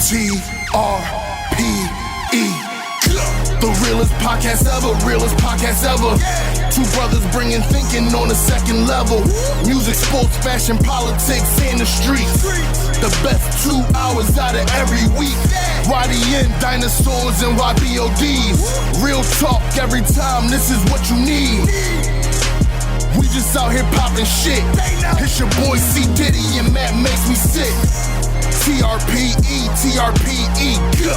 TRPE. The realest podcast ever, realest podcast ever. Two brothers bringing thinking on a second level. Music, sports, fashion, politics, and the streets. The best 2 hours out of every week. YDN, dinosaurs, and YBODs. Real talk every time, this is what you need. We just out here popping shit. It's your boy C. Diddy and Matt makes me sick. TRPE, TRPE, go.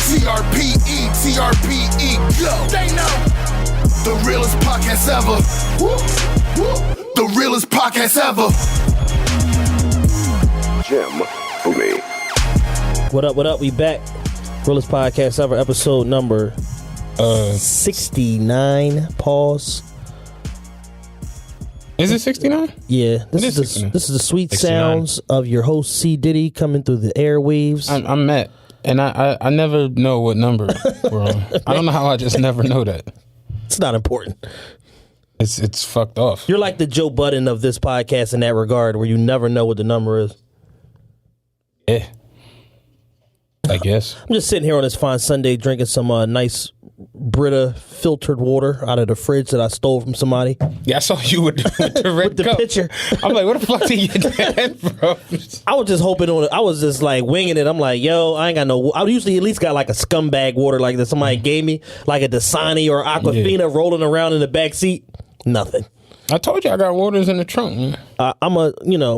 TRPE, TRPE, go. They know. The realest podcast ever. The realest podcast ever. Jim Boomie. What up, what up? We back. Realest podcast ever, episode number 69. Pause. Is it 69? Yeah, this is the sweet 69. Sounds of your host C. Diddy coming through the airwaves. I'm Matt, and I never know what number we're on. I don't know how I just never know that. It's not important. It's fucked off. You're like the Joe Budden of this podcast in that regard, where you never know what the number is. Yeah, I guess. I'm just sitting here on this fine Sunday drinking some nice Brita filtered water out of the fridge that I stole from somebody. Yeah, I saw you with the red With the cup. pitcher. I'm like, what the fuck did you get that, bro? I was just hoping on it. I was just like winging it. I'm like, yo, I ain't got no. I usually at least got like a scumbag water like that somebody gave me, like a Dasani or Aquafina rolling around in the back seat. Nothing. I told you I got waters in the trunk, man.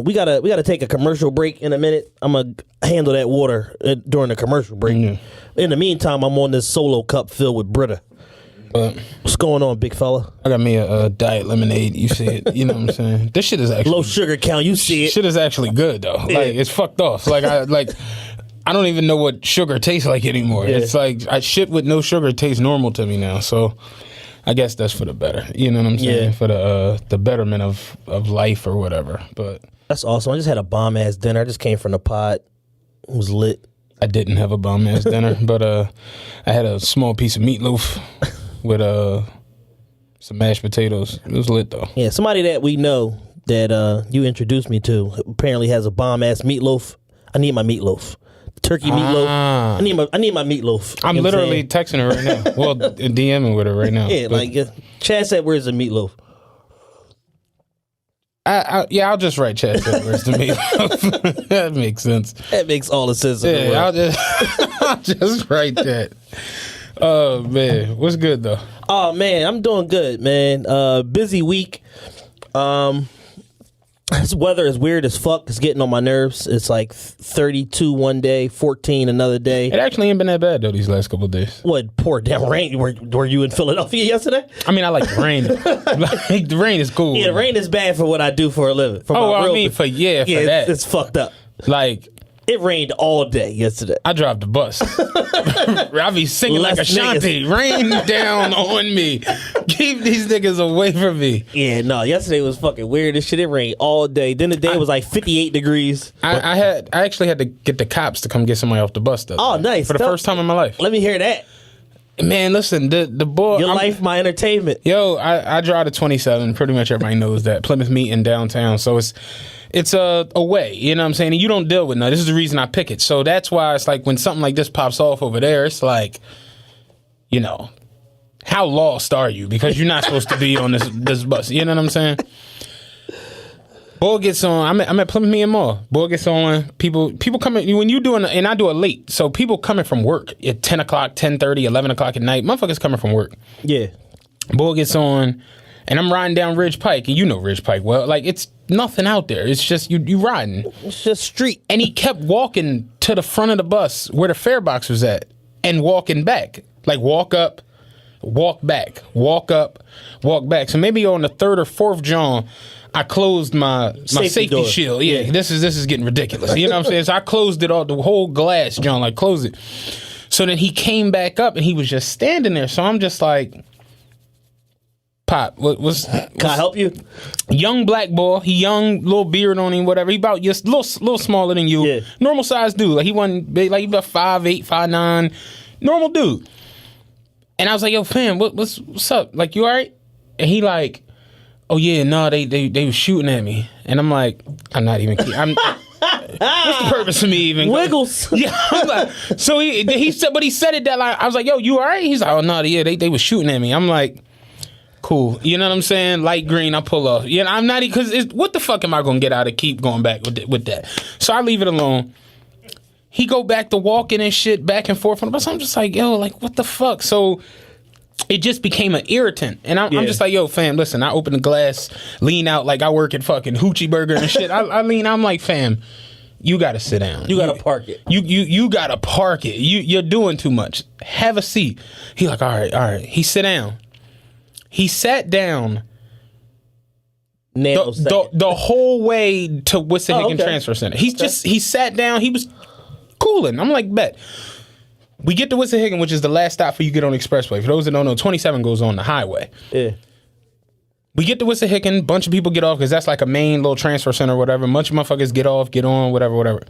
We gotta take a commercial break in a minute. I'm gonna handle that water during the commercial break. Yeah. In the meantime, I'm on this solo cup filled with Brita. What's going on, big fella? I got me a diet lemonade. You see it? You know what I'm saying? This shit is actually Low sugar count. You see it? Shit is actually good though. Like it's fucked off. I don't even know what sugar tastes like anymore. Yeah. It's like shit with no sugar tastes normal to me now. So I guess that's for the better. You know what I'm saying? Yeah. For the betterment of life or whatever. But That's awesome. I just had a bomb ass dinner. I just came from the pod. It was lit. I didn't have a bomb ass dinner, but I had a small piece of meatloaf with some mashed potatoes. It was lit though. Yeah, somebody that we know that you introduced me to apparently has a bomb ass meatloaf. I need my meatloaf. Turkey meatloaf. I need my meatloaf. I'm You know what literally texting her right now. Well, DMing with her right now. Yeah, But Chad said, "Where's the meatloaf?" I'll just write Chad said, "Where's the meatloaf?" That makes sense. That makes all the sense in the world. I'll just write that. Oh man, what's good though? Oh man, I'm doing good, man. Busy week. This weather is weird as fuck. It's getting on my nerves. It's like 32 one day, 14 another day. It actually ain't been that bad though these last couple of days. What poor damn rain? Were you in Philadelphia yesterday? I mean, I like the rain. Like the rain is cool. Yeah, the rain is bad for what I do for a living. For Oh, my I real mean, for that. it's fucked up. Like It rained all day yesterday. I drive the bus. I be singing like Ashanti. Rain down on me. Keep these niggas away from me. Yeah, no, yesterday was fucking weird. This shit, it rained all day. Then the day was like 58 degrees. I actually had to get the cops to come get somebody off the bus though. Oh, nice. For the first time in my life. Let me hear that. Man, listen, the boy. Your life, my entertainment. Yo, I drive to 27. Pretty much everybody knows that. Plymouth Meet in downtown. So it's a way, you know what I'm saying? And you don't deal with none. This is the reason I pick it. So that's why it's like when something like this pops off over there, it's like, you know, how lost are you? Because you're not supposed to be on this bus. You know what I'm saying? Boy gets on. I'm at Plymouth Meet Mall. Boy gets on. People coming when you doing, and I do it late. So people coming from work at 10 o'clock, 10:30, 11 o'clock at night. Motherfuckers coming from work. Yeah. Boy gets on, and I'm riding down Ridge Pike, and you know Ridge Pike well. Like it's nothing out there. It's just you riding. It's just street. And he kept walking to the front of the bus where the fare box was at, and walking back. Like walk up, walk back, walk up, walk back. So maybe on the third or fourth John, I closed my safety shield. Yeah, this is getting ridiculous. You know what I'm saying? So I closed it all, the whole glass, John, like closed it. So then he came back up and he was just standing there. So I'm just like, Pop, what's Can I help you? Young black boy, he young, little beard on him, whatever. He about just little smaller than you. Yeah. Normal size dude. Like he wasn't big, like he about 5'8", 5'9", normal dude. And I was like, yo, fam, what's up? Like, you all right? And he like, oh yeah, no, they were shooting at me. And I'm like, I'm not even kidding. What's the purpose of me even Wiggles. Yeah, I'm like, so he said, but he said it that like I was like, yo, you all right? He's like, oh no, yeah, they was shooting at me. I'm like, cool. You know what I'm saying? Light green, I pull off. You know, I'm not because what the fuck am I gonna get out of keep going back with that? So I leave it alone. He go back to walking and shit back and forth on the bus. I'm just like, yo, like what the fuck? So it just became an irritant. And I'm just like, yo, fam, listen, I open the glass, lean out like I work at fucking Hoochie Burger and shit. I lean out, I'm like, fam, you gotta sit down. You gotta park it. You gotta park it. You're doing too much. Have a seat. He like, all right. He sit down. He sat down the whole way to Wissahickon Transfer Center. He sat down. He was cooling. I'm like, bet. We get to Wissahickon, which is the last stop for you get on the expressway. For those that don't know, 27 goes on the highway. Yeah. We get to Wissahickon, bunch of people get off because that's like a main little transfer center or whatever. Bunch of motherfuckers get off, get on, whatever.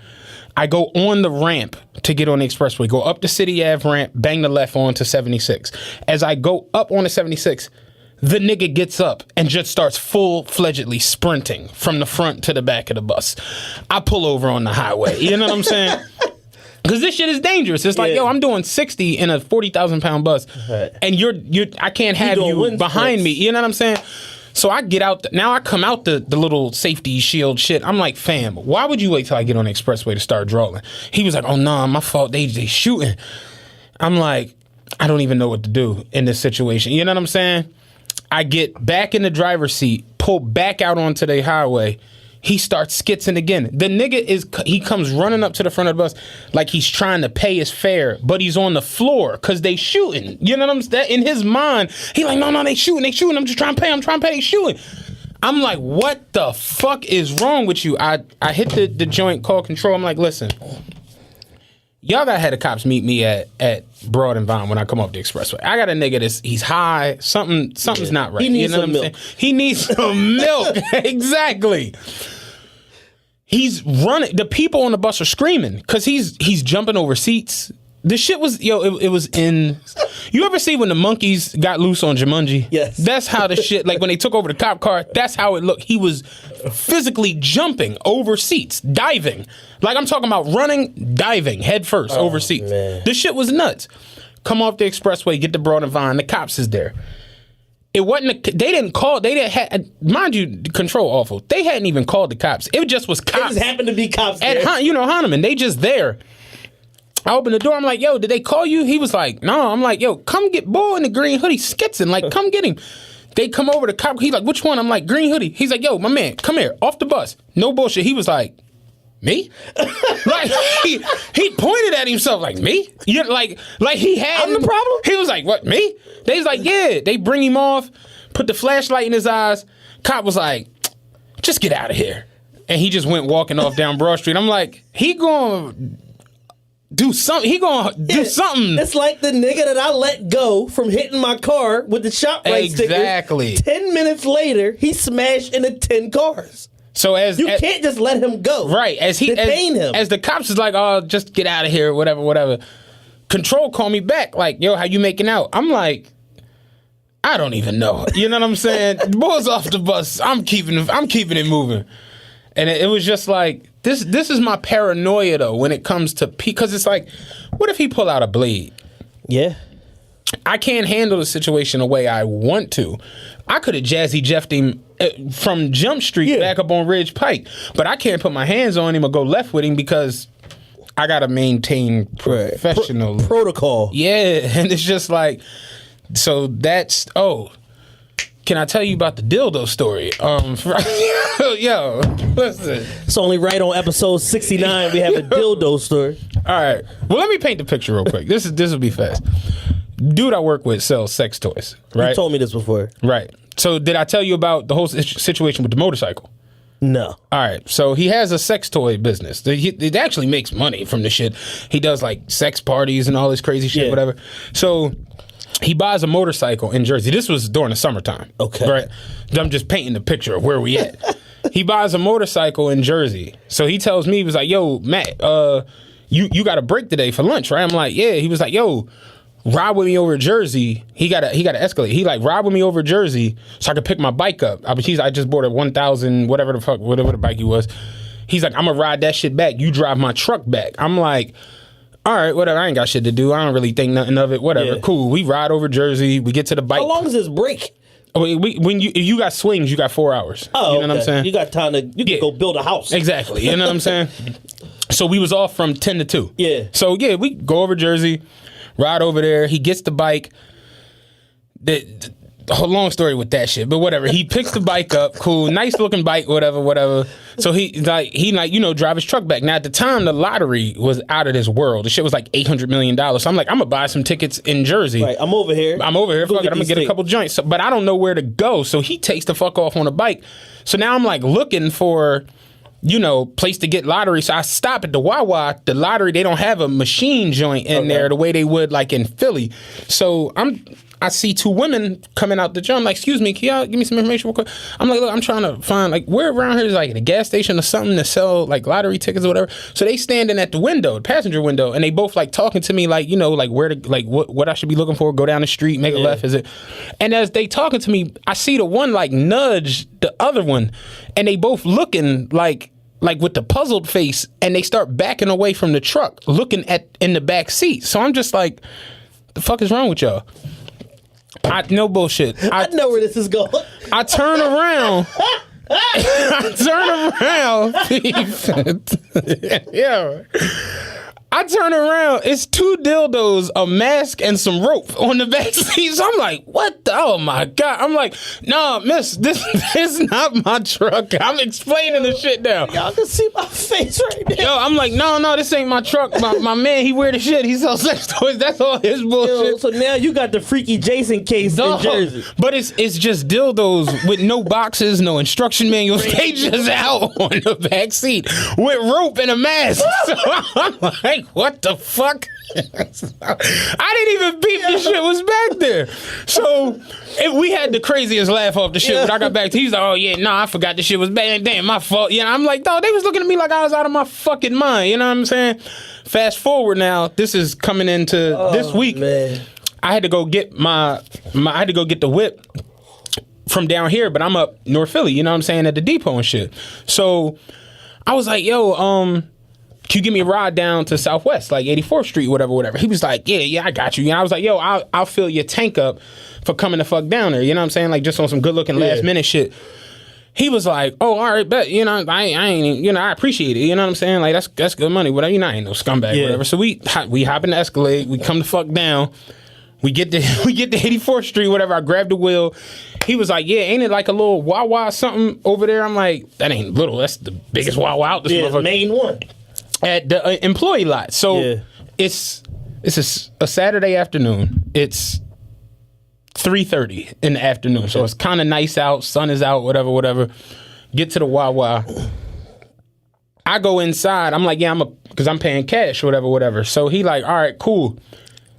I go on the ramp to get on the expressway. Go up the City Ave ramp, bang the left on to 76. As I go up on the 76, the nigga gets up and just starts full-fledgedly sprinting from the front to the back of the bus. I pull over on the highway. You know what I'm saying? Because this shit is dangerous. It's like, yo, I'm doing 60 in a 40,000-pound bus, and I can't have you behind me. You know what I'm saying? So I get out. Now I come out the little safety shield shit. I'm like, fam, why would you wait till I get on the expressway to start drawing? He was like, oh, nah, my fault. They shooting. I'm like, I don't even know what to do in this situation. You know what I'm saying? I get back in the driver's seat, pull back out onto the highway. He starts skitzing again. The nigga he comes running up to the front of the bus like he's trying to pay his fare, but he's on the floor because they shooting. You know what I'm saying? In his mind, he like, no, they shooting. I'm just trying to pay, they shooting. I'm like, what the fuck is wrong with you? I hit the joint, call control. I'm like, listen, y'all gotta have the cops meet me at Broad and Vine when I come off the expressway. I got a nigga he's high. Something's not right. He needs some milk. He needs some milk. Exactly. He's running. The people on the bus are screaming because he's jumping over seats. The shit was, it was in. You ever see when the monkeys got loose on Jumanji? Yes. That's how the shit, like when they took over the cop car, that's how it looked. He was physically jumping over seats, diving. Like I'm talking about running, diving, head first over seats. Man. This shit was nuts. Come off the expressway, get to Broad and Vine, the cops is there. It wasn't, mind you, control awful. They hadn't even called the cops. It just was cops. It just happened to be cops at Hahnemann. They just there. I opened the door. I'm like, yo, did they call you? He was like, no. I'm like, yo, come get boy in the green hoodie skitzing. Like, come get him. They come over the cop. He's like, which one? I'm like, green hoodie. He's like, yo, my man, come here, off the bus. No bullshit. He was like, me? Like he pointed at himself like, me? You know, like he had I'm the problem? He was like, what, me? They was like, yeah. They bring him off, put the flashlight in his eyes. Cop was like, just get out of here. And he just went walking off down Broad Street. I'm like, he going do something. He gonna do something. It's like the nigga that I let go from hitting my car with the ShopRite sticker. Exactly. 10 minutes later, he smashed into 10 cars. So you can't just let him go. Right. Detain him. As the cops is like, oh, just get out of here, whatever. Control call me back. Like, yo, how you making out? I'm like, I don't even know. You know what I'm saying? The boy's off the bus. I'm keeping it moving. And it was just like, this is my paranoia though when it comes to because it's like, what if he pull out a blade? Yeah. I can't handle the situation the way I want to. I could have Jazzy Jeffed him from Jump Street back up on Ridge Pike, but I can't put my hands on him or go left with him because I gotta maintain professional protocol. Yeah, and it's just like, so that's Can I tell you about the dildo story? Yo, listen. It's only right on episode 69 we have a dildo story. All right. Well, let me paint the picture real quick. This will be fast. Dude I work with sells sex toys, right? You told me this before. Right. So did I tell you about the whole situation with the motorcycle? No. All right. So he has a sex toy business. It actually makes money from the shit. He does like sex parties and all this crazy shit, whatever. So he buys a motorcycle in Jersey. This was during the summertime. Okay. Right. I'm just painting the picture of where we at. He buys a motorcycle in Jersey. So he tells me, he was like, yo, Matt, you got a break today for lunch, right? I'm like, yeah. He was like, yo, ride with me over to Jersey. He got an Escalade. He like, ride with me over to Jersey so I could pick my bike up. I just bought a 1,000, whatever the bike he was. He's like, I'm gonna ride that shit back. You drive my truck back. I'm like, all right, whatever. I ain't got shit to do. I don't really think nothing of it. Whatever. Yeah. Cool. We ride over Jersey. We get to the bike. How long is this break? When if you got swings, you got 4 hours. Oh, you know what I'm saying? You got time to can go build a house. Exactly. You know what I'm saying? So we was off from 10 to 2. Yeah. So yeah, we go over Jersey, ride over there. He gets the bike. The whole long story with that shit, but whatever. He picks the bike up, cool, nice looking bike, whatever. So he drive his truck back. Now at the time, the lottery was out of this world. The shit was like $800 million. So I'm like, I'm gonna buy some tickets in Jersey. Right, I'm over here. Fuck it, I'm gonna get a couple joints. So, but I don't know where to go. So he takes the fuck off on a bike. So now I'm like looking for, place to get lottery. So I stop at the Wawa. The lottery, they don't have a machine joint in there the way they would like in Philly. So I see 2 women coming out the gym. I'm like, excuse me, can y'all give me some information real quick? I'm like, look, I'm trying to find, like, where around here is, like, a gas station or something to sell, like, lottery tickets or whatever. So they standing at the window, the passenger window, and they both, like, talking to me, like, like, where to, like, what I should be looking for, go down the street, make a left, is it? And as they talking to me, I see the one, like, nudge the other one, and they both looking, like with the puzzled face, and they start backing away from the truck, looking in the back seat. So I'm just like, the fuck is wrong with y'all? No bullshit. I know where this is going. I turn around. Yeah. I turn around, it's 2 dildos, a mask, and some rope on the back seat. So I'm like, what the? Oh my God. I'm like, nah, miss, this is not my truck. I'm explaining the shit now. Y'all can see my face right now. Yo, I'm like, no, this ain't my truck. My man, he weird as shit. He sells sex toys. That's all his bullshit. Yo, so now you got the freaky Jason case in Jersey. But it's just dildos with no boxes, no instruction manuals. They just out on the back seat with rope and a mask. So I'm like, what the fuck? I didn't even peep this shit was back there. So we had the craziest laugh off the shit. When I got back to he's like, oh yeah, I forgot the shit was bad. Damn, my fault. I'm like, dog, they was looking at me like I was out of my fucking mind. You know what I'm saying? Fast forward now, this is coming into this week. Man. I had to go get I had to go get the whip from down here, but I'm up North Philly, you know what I'm saying, at the depot and shit. So I was like, yo, can you give me a ride down to Southwest, like 84th Street, whatever. He was like, yeah, I got you. And I was like, yo, I'll fill your tank up for coming the fuck down there. You know what I'm saying? Like just on some good looking last minute shit. He was like, oh, all right, bet. I ain't, I appreciate it. You know what I'm saying? Like that's good money. Whatever. I ain't no scumbag, whatever. So we hop in the Escalade. We come the fuck down. We get to 84th Street, whatever. I grabbed the wheel. He was like, yeah, ain't it like a little Wawa something over there? I'm like, that ain't little. That's the biggest Wawa out this motherfucker. Main one. At the employee lot. So it's a Saturday afternoon. It's 3:30 in the afternoon. So it's kind of nice out. Sun is out, whatever. Get to the Wawa. I go inside. I'm like, yeah, because I'm paying cash, whatever. So he like, all right, cool.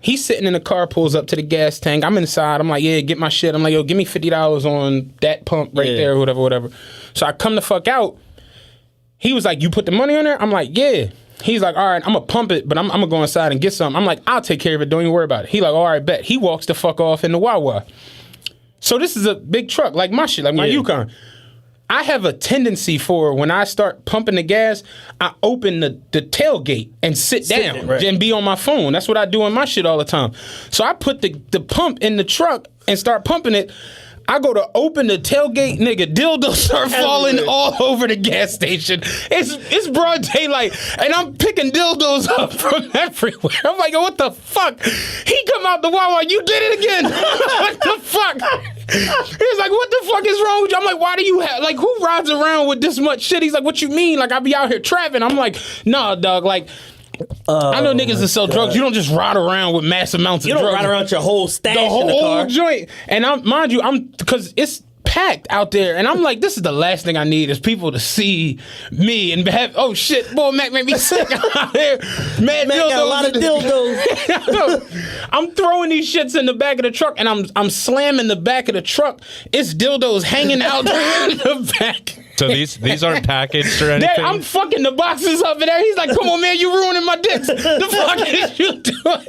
He's sitting in the car, pulls up to the gas tank. I'm inside. I'm like, yeah, get my shit. I'm like, yo, give me $50 on that pump right there, whatever. So I come the fuck out. He was like, you put the money on there? I'm like, yeah. He's like, all right, I'm going to pump it, but I'm going to go inside and get some. I'm like, I'll take care of it. Don't even worry about it. He like, all right, bet. He walks the fuck off in the Wawa. So this is a big truck, like my shit, like my Yukon. I have a tendency for when I start pumping the gas, I open the tailgate and sit down and be on my phone. That's what I do in my shit all the time. So I put the pump in the truck and start pumping it. I go to open the tailgate, nigga, dildos start falling all over the gas station. It's broad daylight, and I'm picking dildos up from everywhere. I'm like, what the fuck? He come out the Wawa, you did it again. What the fuck? He's like, what the fuck is wrong with you? I'm like, why do you have, like, who rides around with this much shit? He's like, what you mean? Like, I be out here trapping. I'm like, nah, dog, like, I know niggas that sell drugs. You don't just ride around with mass amounts of drugs. You don't ride around with your whole stash in the car. Joint. And because it's packed out there, and I'm like, this is the last thing I need is people to see me and have, oh shit, boy, Mac made me sick out here. Mac got a lot of dildos. I'm throwing these shits in the back of the truck, and I'm slamming the back of the truck. It's dildos hanging out in the back. So these aren't packaged or anything? I'm fucking the boxes up in there. He's like, come on, man, you ruining my dicks. The fuck is you doing?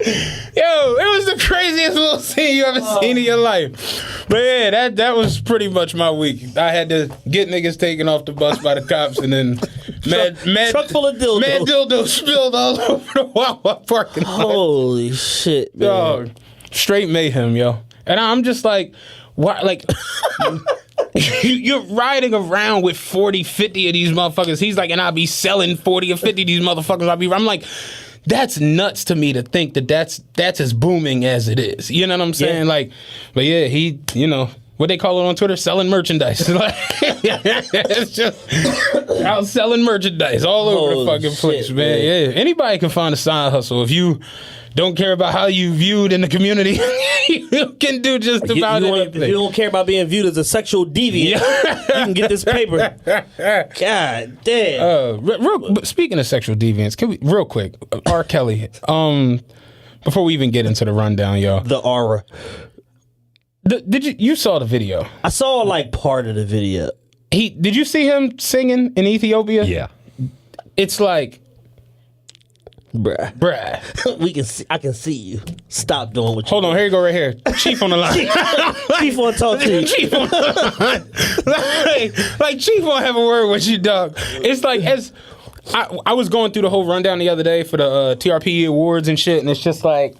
it was the craziest little scene you ever seen in your life. But yeah, that was pretty much my week. I had to get niggas taken off the bus by the cops, and then mad truck full of dildos. Mad dildos spilled all over the Wawa parking lot. Holy shit, man. Dog, straight mayhem, yo. And I'm just like, why? Like, you're riding around with 40, 50 of these motherfuckers. He's like, and I'll be selling 40 or 50 of these motherfuckers. I'm like, that's nuts to me to think that's as booming as it is. You know what I'm saying? Yeah. Like, but yeah, he, what they call it on Twitter, selling merchandise. Like, it's just out selling merchandise all over the fucking place, man. Yeah, anybody can find a side hustle if you don't care about how you viewed in the community. You can do just about anything. If you don't care about being viewed as a sexual deviant, you can get this paper. God damn. Speaking of sexual deviants, can we real quick, R. Kelly? Before we even get into the rundown, y'all. The aura. Did you saw the video? I saw like part of the video. Did you see him singing in Ethiopia? Yeah. It's like, bruh. We can see. I can see you. Stop doing what you. Hold on, here you go right here. Chief on the line. Chief want to talk to you. Chief on the line. like Chief won't have a word with you, dog. It's like as I was going through the whole rundown the other day for the TRPE awards and shit, and it's just like,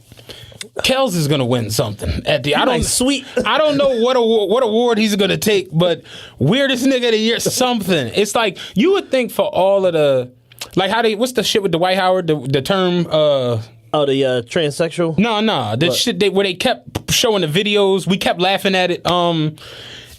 Kels is gonna win something at the. I don't know what award he's gonna take, but weirdest nigga of the year, something. It's like you would think for all of the. Like what's the shit with Dwight Howard? The term. The transsexual. No, shit where they kept showing the videos. We kept laughing at it.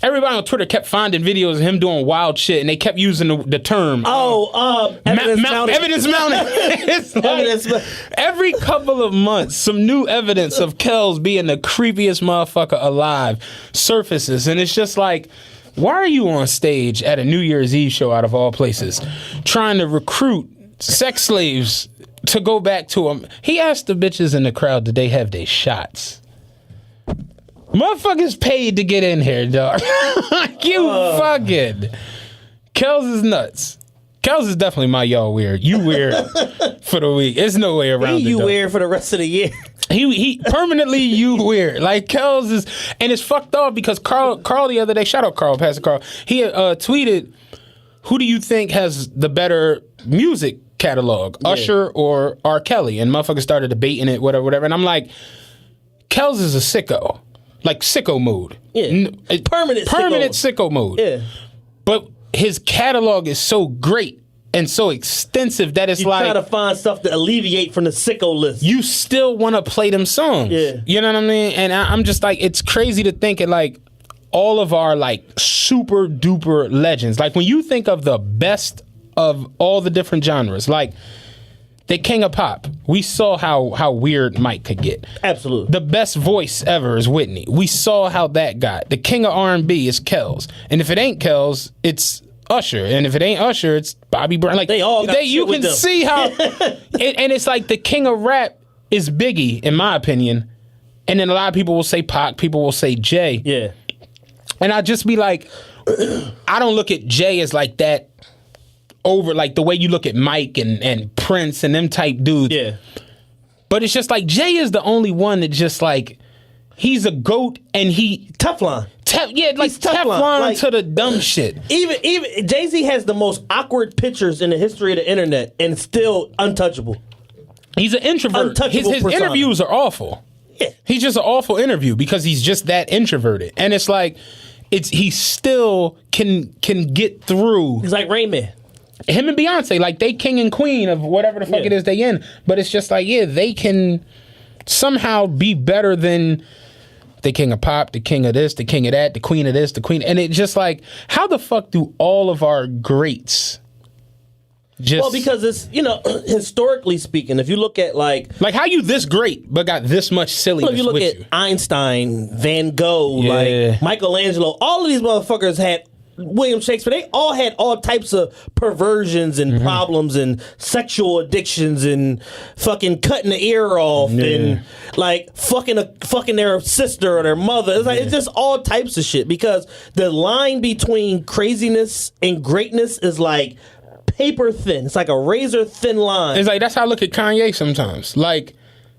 Everybody on Twitter kept finding videos of him doing wild shit, and they kept using the term. Evidence mounted. Evidence mounted. It's like every couple of months, some new evidence of Kels being the creepiest motherfucker alive surfaces, and it's just like. Why are you on stage at a New Year's Eve show, out of all places, trying to recruit sex slaves to go back to him? He asked the bitches in the crowd, did they have their shots? Motherfuckers paid to get in here, dog. You fucking. Kels is nuts. Kels is definitely my y'all weird. You weird for the week. There's no way around it. You weird for the rest of the year. He permanently you weird. Like Kels is, and it's fucked up because Carl the other day, shout out Carl, Pastor Carl, he tweeted, who do you think has the better music catalog, Usher or R. Kelly? And motherfuckers started debating it, whatever. And I'm like, Kels is a sicko. Like sicko mode. Yeah. Permanent sicko mode. Yeah. But his catalog is so great and so extensive that it's like... You try to find stuff to alleviate from the sicko list. You still want to play them songs. Yeah. You know what I mean? And I'm just like, it's crazy to think it like all of our like super duper legends. Like when you think of the best of all the different genres, like the king of pop, we saw how weird Mike could get. Absolutely. The best voice ever is Whitney. We saw how that got. The king of R&B is Kels. And if it ain't Kels, it's Usher, and if it ain't Usher, it's Bobby Brown. Like they all got you can see how, and it's like the king of rap is Biggie, in my opinion, and then a lot of people will say Pac, people will say Jay, yeah, and I just be like, I don't look at Jay as like that over like the way you look at Mike and Prince and them type dudes, yeah. But it's just like Jay is the only one that just like he's a goat and he Teflon. Like Teflon like, to the dumb shit. Even Jay-Z has the most awkward pictures in the history of the internet and still untouchable. He's an introvert. His interviews are awful. Yeah. He's just an awful interview because he's just that introverted. And it's like he still can get through. He's like Rain Man. Him and Beyonce, like they king and queen of whatever the fuck it is they in. But it's just like, they can somehow be better than the king of pop, the king of this, the king of that, the queen of this, the queen. And it's just like, how the fuck do all of our greats just... Well, because it's, historically speaking, if you look at like how you this great, but got this much silliness if you look with at you. Einstein, Van Gogh, like Michelangelo, all of these motherfuckers had... William Shakespeare, they all had all types of perversions and problems and sexual addictions and fucking cutting the ear off and like fucking their sister or their mother. It's like it's just all types of shit because the line between craziness and greatness is like paper thin. It's like a razor thin line. It's like that's how I look at Kanye sometimes. Like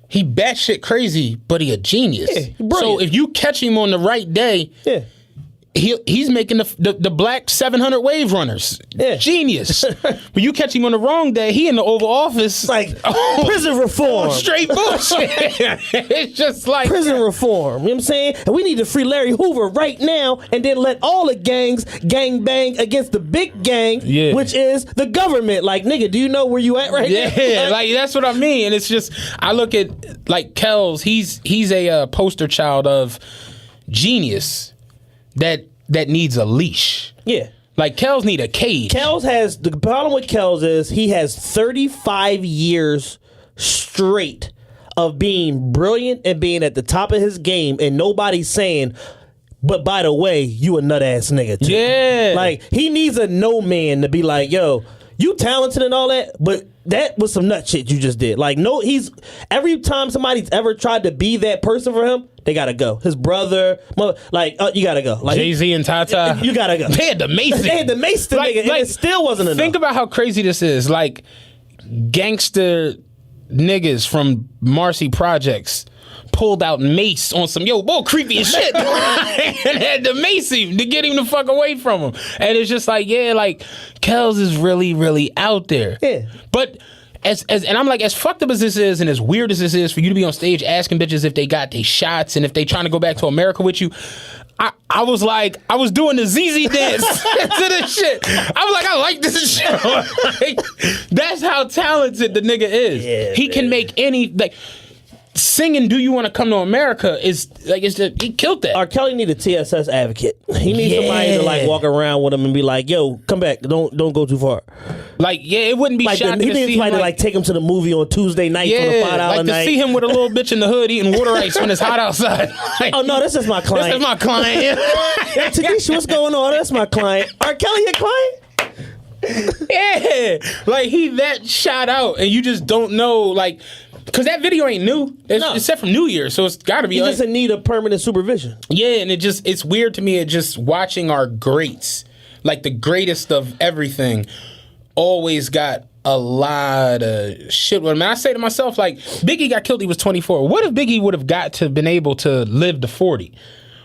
he batshit crazy, but he a genius. Yeah, so brilliant. if you catch him on the right day, Yeah. he's making the black 700 wave runners. Yeah. Genius. But you catch him on the wrong day, he in the Oval Office. Like prison reform. Straight bullshit. It's just like Prison reform. You know what I'm saying? And we need to free Larry Hoover right now and then let all the gangs gang bang against the big gang, which is the government. Like, nigga, do you know where you at right now? Yeah, like that's what I mean. And it's just, I look at like Kells, he's a poster child of genius that needs a leash. Yeah. Like Kells need a cage. Kells has, the problem with Kells is he has 35 years straight of being brilliant and being at the top of his game, and nobody's saying, but by the way, you a nut ass nigga too. Yeah. Like, he needs a no man to be like, yo, you talented and all that, but that was some nut shit you just did. Like, no, every time somebody's ever tried to be that person for him, they gotta go. His brother, you gotta go. Like, Jay-Z and Tata. You gotta go. They had the mace. They had the mace to nigga, and it still wasn't enough. Think about how crazy this is. Like, gangster niggas from Marcy Projects pulled out mace on some, boy, creepy as shit. And had to mace him to get him the fuck away from him. And it's just like, Kells is really, really out there. Yeah. But and I'm like, as fucked up as this is and as weird as this is for you to be on stage asking bitches if they got their shots and if they trying to go back to America with you, I was like, I was doing the ZZ dance to this shit. I was like, I like this shit. Like, that's how talented the nigga is. Yeah, he can make any, like, singing "Do You Want to Come to America" is like, he killed that. R. Kelly need a TSS advocate. He needs somebody to like walk around with him and be like, "Yo, come back! Don't go too far." Like, it wouldn't be like shocking he to needs see somebody him to like take him to the movie on Tuesday nights on a $5 like night. to see him with a little bitch in the hood eating water ice when it's hot outside. Like, oh no, this is my client. This is my client. Yeah, Tanisha, what's going on? That's my client. R. Kelly, your client? Yeah, like he that shot out, and you just don't know, like, because that video ain't new. It's set from New Year, so it's got to be. He doesn't need a permanent supervision. Yeah, and it's weird to me. Just watching our greats, like the greatest of everything, always got a lot of shit with him. And I say to myself, like, Biggie got killed. He was 24. What if Biggie would have got to been able to live to 40?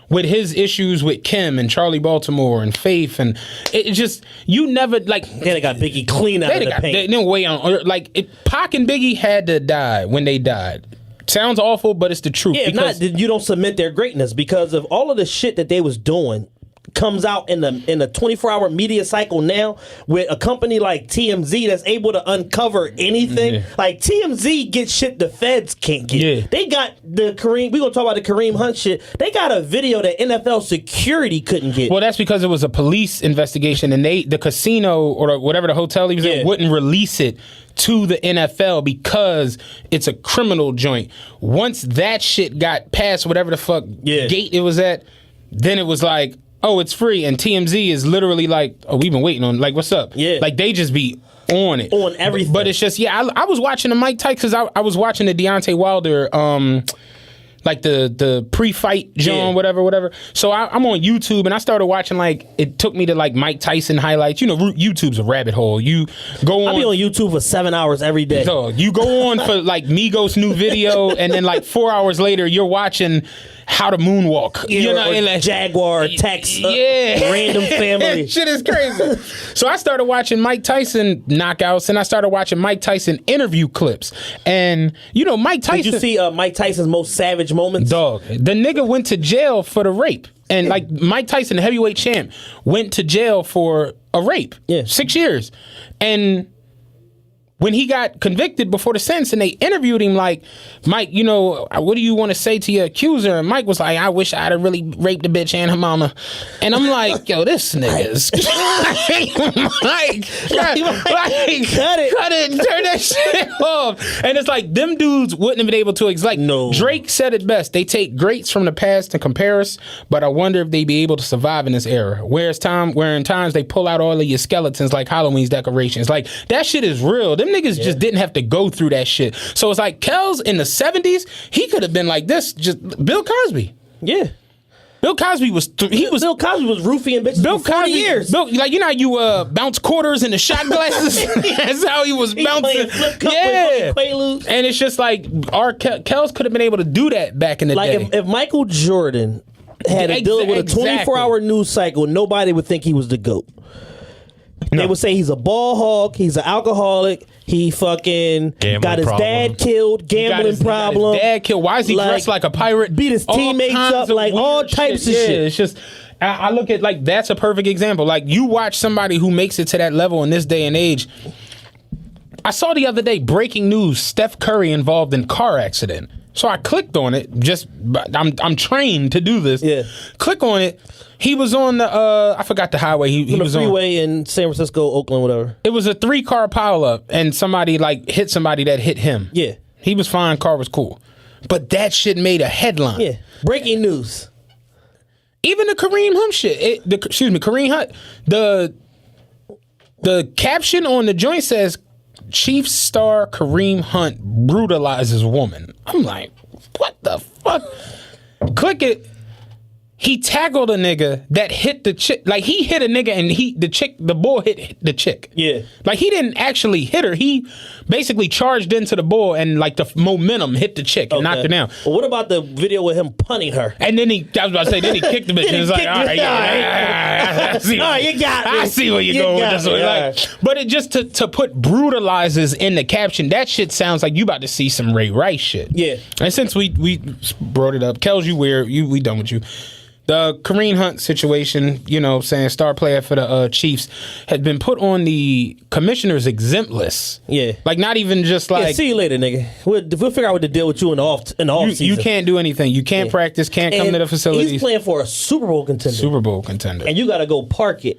With his issues with Kim and Charlie Baltimore and Faith, and it just, you never, like, they got Biggie clean out of the paint. No way on, like, Pac and Biggie had to die when they died. Sounds awful, but it's the truth. Yeah, if not, you don't cement their greatness because of all of the shit that they was doing comes out in a 24-hour media cycle now with a company like TMZ that's able to uncover anything. Yeah. Like, TMZ gets shit the feds can't get. Yeah. They got the Kareem, we gonna talk about the Kareem Hunt shit. They got a video that NFL security couldn't get. Well, that's because it was a police investigation and the casino or whatever the hotel he was in wouldn't release it to the NFL because it's a criminal joint. Once that shit got past whatever the fuck gate it was at, then it was like, oh, it's free. And TMZ is literally like, oh, we've been waiting on, like, what's up? Yeah. Like, they just be on it. On everything. But it's just, I was watching the Mike Tyson, because I was watching the Deontay Wilder, like the pre-fight John, whatever. So I'm on YouTube, and I started watching, like, it took me to, like, Mike Tyson highlights. You know, YouTube's a rabbit hole. You go on. I be on YouTube for 7 hours every day. So you go on for, like, Migos' new video, and then, like, 4 hours later, you're watching how to moonwalk, you know, like Jaguar text, random family. Shit is crazy. So I started watching Mike Tyson knockouts, and I started watching Mike Tyson interview clips. And you know, Mike Tyson. Did you see Mike Tyson's most savage moments? Dog, the nigga went to jail for the rape, and like Mike Tyson, the heavyweight champ, went to jail for a rape. 6 years, and when he got convicted before the sentence and they interviewed him, like, Mike, you know, what do you want to say to your accuser? And Mike was like, I wish I'd have really raped the bitch and her mama. And I'm like, yo, this nigga's Mike, cut it, turn that shit off. And it's like, them dudes wouldn't have been able to, Drake said it best. They take greats from the past and compare us, but I wonder if they'd be able to survive in this era. Where in times they pull out all of your skeletons like Halloween's decorations. Like, that shit is real. Them niggas just didn't have to go through that shit. So it's like Kells in the 70s, he could have been like this, just Bill Cosby. Yeah. Bill Cosby was Bill Cosby was roofing bitches for 40 years. Like, you know how you bounce quarters into shot glasses? That's how he was bouncing. And it's just like Kels could have been able to do that back in the day. Like if Michael Jordan had to deal with a 24-hour news cycle, nobody would think he was the GOAT. No. They would say he's a ball hog, he's an alcoholic, he fucking got his dad killed, gambling problem. His dad killed. Why is he dressed like a pirate? Beat his teammates up, like all types of shit. It's just, I look at, like, that's a perfect example. Like, you watch somebody who makes it to that level in this day and age. I saw the other day, breaking news, Steph Curry involved in car accident. So I clicked on it. I'm trained to do this. Yeah. Click on it. He was on the I forgot the highway. He was on the freeway in San Francisco, Oakland, whatever. It was a 3-car pileup, and somebody like hit somebody that hit him. Yeah. He was fine. Car was cool, but that shit made a headline. Yeah. Breaking news. Even the Kareem Hunt shit. Kareem Hunt. The caption on the joint says, Chiefs star Kareem Hunt brutalizes woman. I'm like, what the fuck? Click it. He tackled a nigga that hit the chick. Like, he hit a nigga and the bull hit the chick. Yeah. Like, he didn't actually hit her. He basically charged into the bull and, like, the momentum hit the chick and knocked her down. Well, what about the video with him punting her? And then I was about to say, then he kicked the bitch and it's like, all right, I see. All right, you got me. I see where you're going with this one. Like, but it just to put brutalizes in the caption, that shit sounds like you about to see some Ray Rice shit. Yeah. And since we brought it up, Kels, you weird. We done with you. The Kareem Hunt situation, saying star player for the Chiefs, has been put on the commissioner's exempt list. Yeah. Like, not even just like... Yeah, see you later, nigga. We'll figure out what to deal with you in the off season. You can't do anything. You can't practice, can't come to the facilities. He's playing for a Super Bowl contender. And you got to go park it.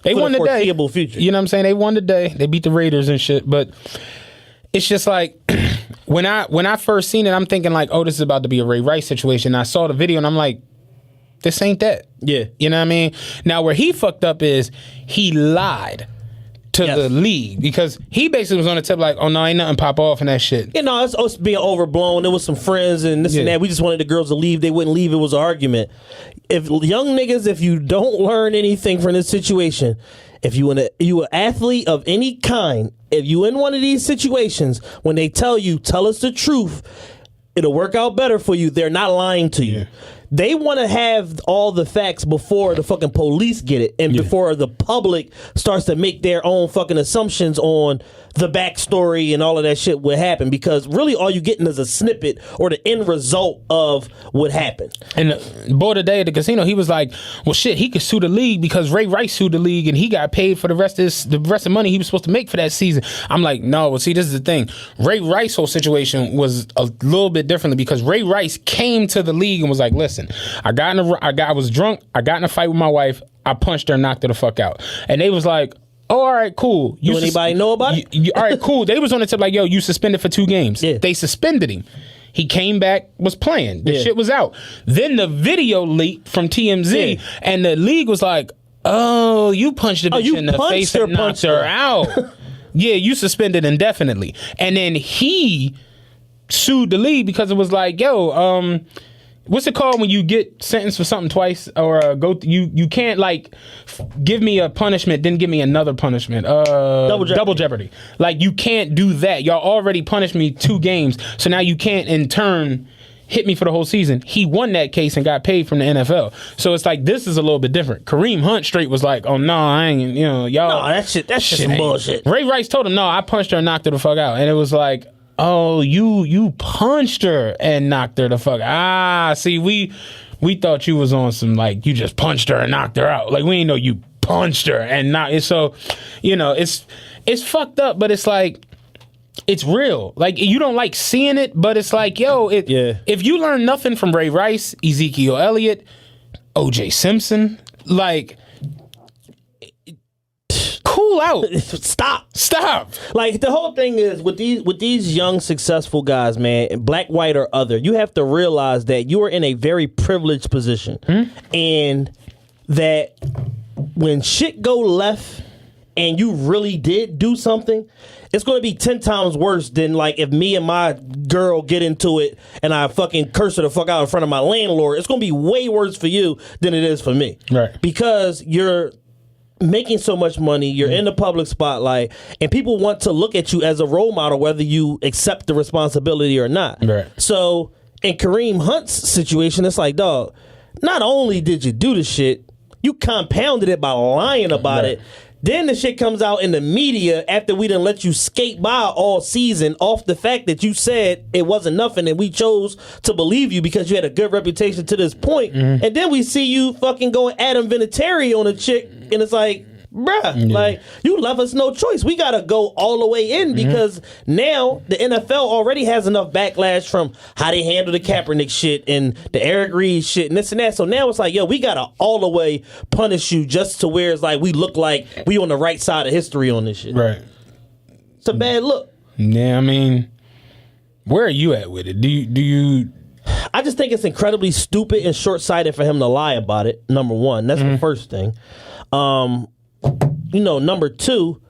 They won the day. Future. You know what I'm saying? They won the day. They beat the Raiders and shit. But it's just like... when I first seen it, I'm thinking like, oh, this is about to be a Ray Rice situation. I saw the video and I'm like... This ain't that. Yeah. You know what I mean? Now, where he fucked up is he lied to the league because he basically was on the tip like, oh, no, ain't nothing pop off and that shit. It's us being overblown. There was some friends and this and that. We just wanted the girls to leave. They wouldn't leave. It was an argument. If young niggas, if you don't learn anything from this situation, if you an athlete of any kind, if you in one of these situations, when they tell us the truth, it'll work out better for you. They're not lying to you. Yeah. They want to have all the facts before the fucking police get it and before the public starts to make their own fucking assumptions on the backstory and all of that shit would happen, because really all you getting is a snippet or the end result of what happened. And the boy today at the casino, he was like, well, shit, he could sue the league because Ray Rice sued the league and he got paid for the rest of the money he was supposed to make for that season. I'm like, no, well, see, this is the thing. Ray Rice's whole situation was a little bit differently because Ray Rice came to the league and was like, listen, I was drunk, I got in a fight with my wife, I punched her and knocked her the fuck out. And they was like, oh, all right, cool. Do anybody know about it? All right, cool. They was on the tip like, yo, you suspended for 2 games. Yeah. They suspended him. He came back, was playing. The shit was out. Then the video leaked from TMZ, and the league was like, oh, you punched the bitch in the face and knocked her out. Yeah, you suspended indefinitely. And then he sued the league because it was like, yo, what's it called when you get sentenced for something twice, or you can't like give me a punishment then give me another punishment? Double jeopardy. Like, you can't do that. Y'all already punished me 2 games, so now you can't in turn hit me for the whole season. He won that case and got paid from the NFL. So it's like, this is a little bit different. Kareem Hunt straight was like, oh no, I ain't, y'all. No, that's just some bullshit. Ray Rice told him, no, I punched her and knocked her the fuck out, and it was like, oh, you punched her and knocked her the fuck out. See, we thought you was on some, like, you just punched her and knocked her out. Like, we didn't know you punched her and knocked it. So, it's fucked up, but it's like, it's real. Like, you don't like seeing it, but it's like, yo, if you learn nothing from Ray Rice, Ezekiel Elliott, O.J. Simpson, like, cool out. Stop. Like, the whole thing is with these young successful guys, man, black, white, or other, you have to realize that you are in a very privileged position, and that when shit go left and you really did do something, it's going to be 10 times worse than like if me and my girl get into it and I fucking curse her the fuck out in front of my landlord. It's going to be way worse for you than it is for me. Right. Because you're making so much money, you're in the public spotlight, and people want to look at you as a role model whether you accept the responsibility or not. Right. So in Kareem Hunt's situation, it's like, dog, not only did you do the shit, you compounded it by lying about it. Then the shit comes out in the media after we done let you skate by all season off the fact that you said it wasn't nothing and we chose to believe you because you had a good reputation to this point. Mm-hmm. And then we see you fucking going Adam Vinatieri on a chick and it's like, bruh, like you left us no choice. We gotta go all the way in because now the NFL already has enough backlash from how they handle the Kaepernick shit and the Eric Reed shit and this and that. So now it's like, yo, we gotta all the way punish you just to where it's like we look like we on the right side of history on this shit. Right. It's a bad look. Yeah, I mean, where are you at with it? Do you? I just think it's incredibly stupid and short-sighted for him to lie about it. Number one, that's the first thing. Number two,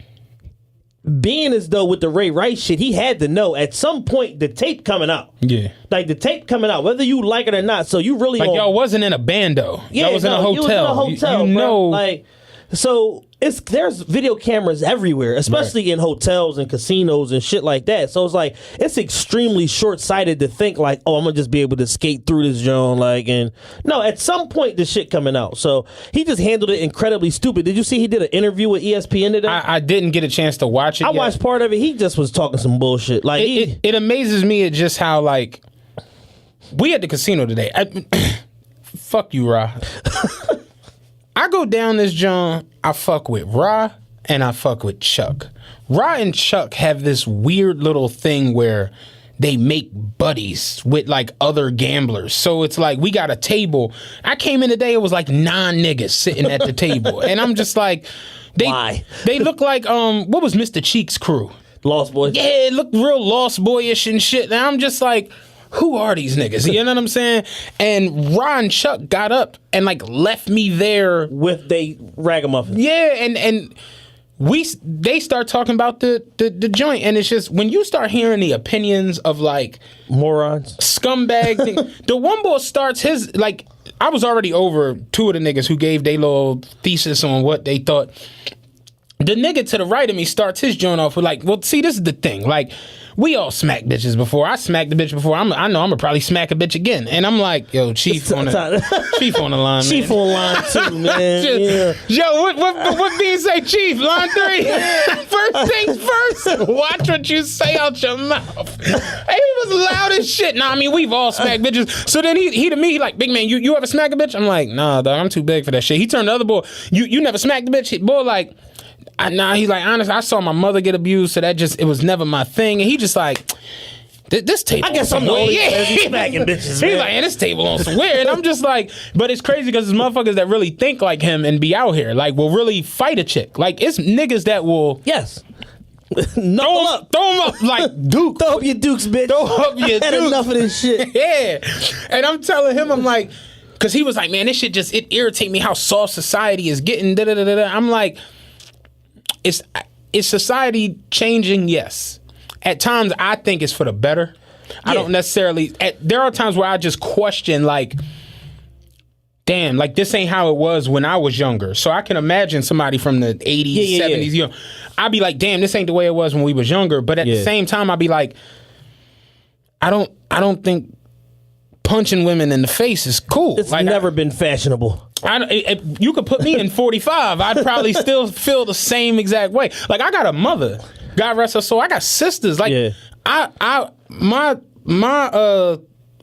being as though with the Ray Rice shit, he had to know at some point the tape coming out. Yeah. Like the tape coming out, whether you like it or not. So you really Like y'all wasn't in a band though. Yeah, y'all was in a hotel. You was in a hotel, you bro. know, like so there's video cameras everywhere, especially in hotels and casinos and shit like that. So it's like it's extremely short-sighted to think like, oh, I'm gonna just be able to skate through this zone, like, and no, at some point the shit coming out. So he just handled it incredibly stupid. Did you see he did an interview with ESPN today? I didn't get a chance to watch it. I watched part of it. He just was talking some bullshit. Like it amazes me at just how like we at the casino today. Fuck you, Ra. I go down this John. I fuck with Ra and I fuck with Chuck. Ra and Chuck have this weird little thing where they make buddies with like other gamblers. So it's like we got a table. I came in today, it was like 9 niggas sitting at the table. And I'm just like, Why? They look like what was Mr. Cheek's crew? Lost Boys. Yeah, it looked real Lost Boyish and shit. And I'm just like, who are these niggas? You know what I'm saying? And Ron Chuck got up and like left me there with they ragamuffin. Yeah, and they start talking about the joint, and it's just when you start hearing the opinions of like morons, scumbag. The one boy starts his like. I was already over 2 of the niggas who gave their little thesis on what they thought. The nigga to the right of me starts his joint off with like, well, see, this is the thing. Like, we all smacked bitches before. I smacked the bitch before. I know I'm gonna probably smack a bitch again. And I'm like, yo, Chief on the Chief on the line, man. Chief on line 2, man. Yo, what being say, Chief? Line 3. First things first. Watch what you say out your mouth. Hey, he was loud as shit. Nah, I mean, we've all smacked bitches. So then he to me, he like, big man, you ever smack a bitch? I'm like, nah, dog, I'm too big for that shit. He turned the other boy, you never smacked the bitch? Boy, like, he's like, honestly, I saw my mother get abused, so it was never my thing. And he just like, this table. I guess I'm the only person smacking bitches. He's like, this table on some weird. And I'm just like, but it's crazy because there's motherfuckers that really think like him and be out here, like, will really fight a chick. Like, it's niggas that will. Yes. Throw them up like Duke. Throw up your Dukes, bitch. Throw up your Had Dukes. enough of this shit. Yeah. And I'm telling him, I'm like, because he was like, man, this shit it irritates me how soft society is getting. Da, da, da, da. I'm like, is society changing? Yes. At times, I think it's for the better. Yeah. I don't necessarily. There are times where I just question, like, damn, like this ain't how it was when I was younger. So I can imagine somebody from the 80s, 70s. You know, I'd be like, damn, this ain't the way it was when we was younger. But at the same time, I'd be like, I don't think punching women in the face is cool. It's like, never been fashionable. You could put me in 45. I'd probably still feel the same exact way. Like, I got a mother. God rest her soul. I got sisters. Like, my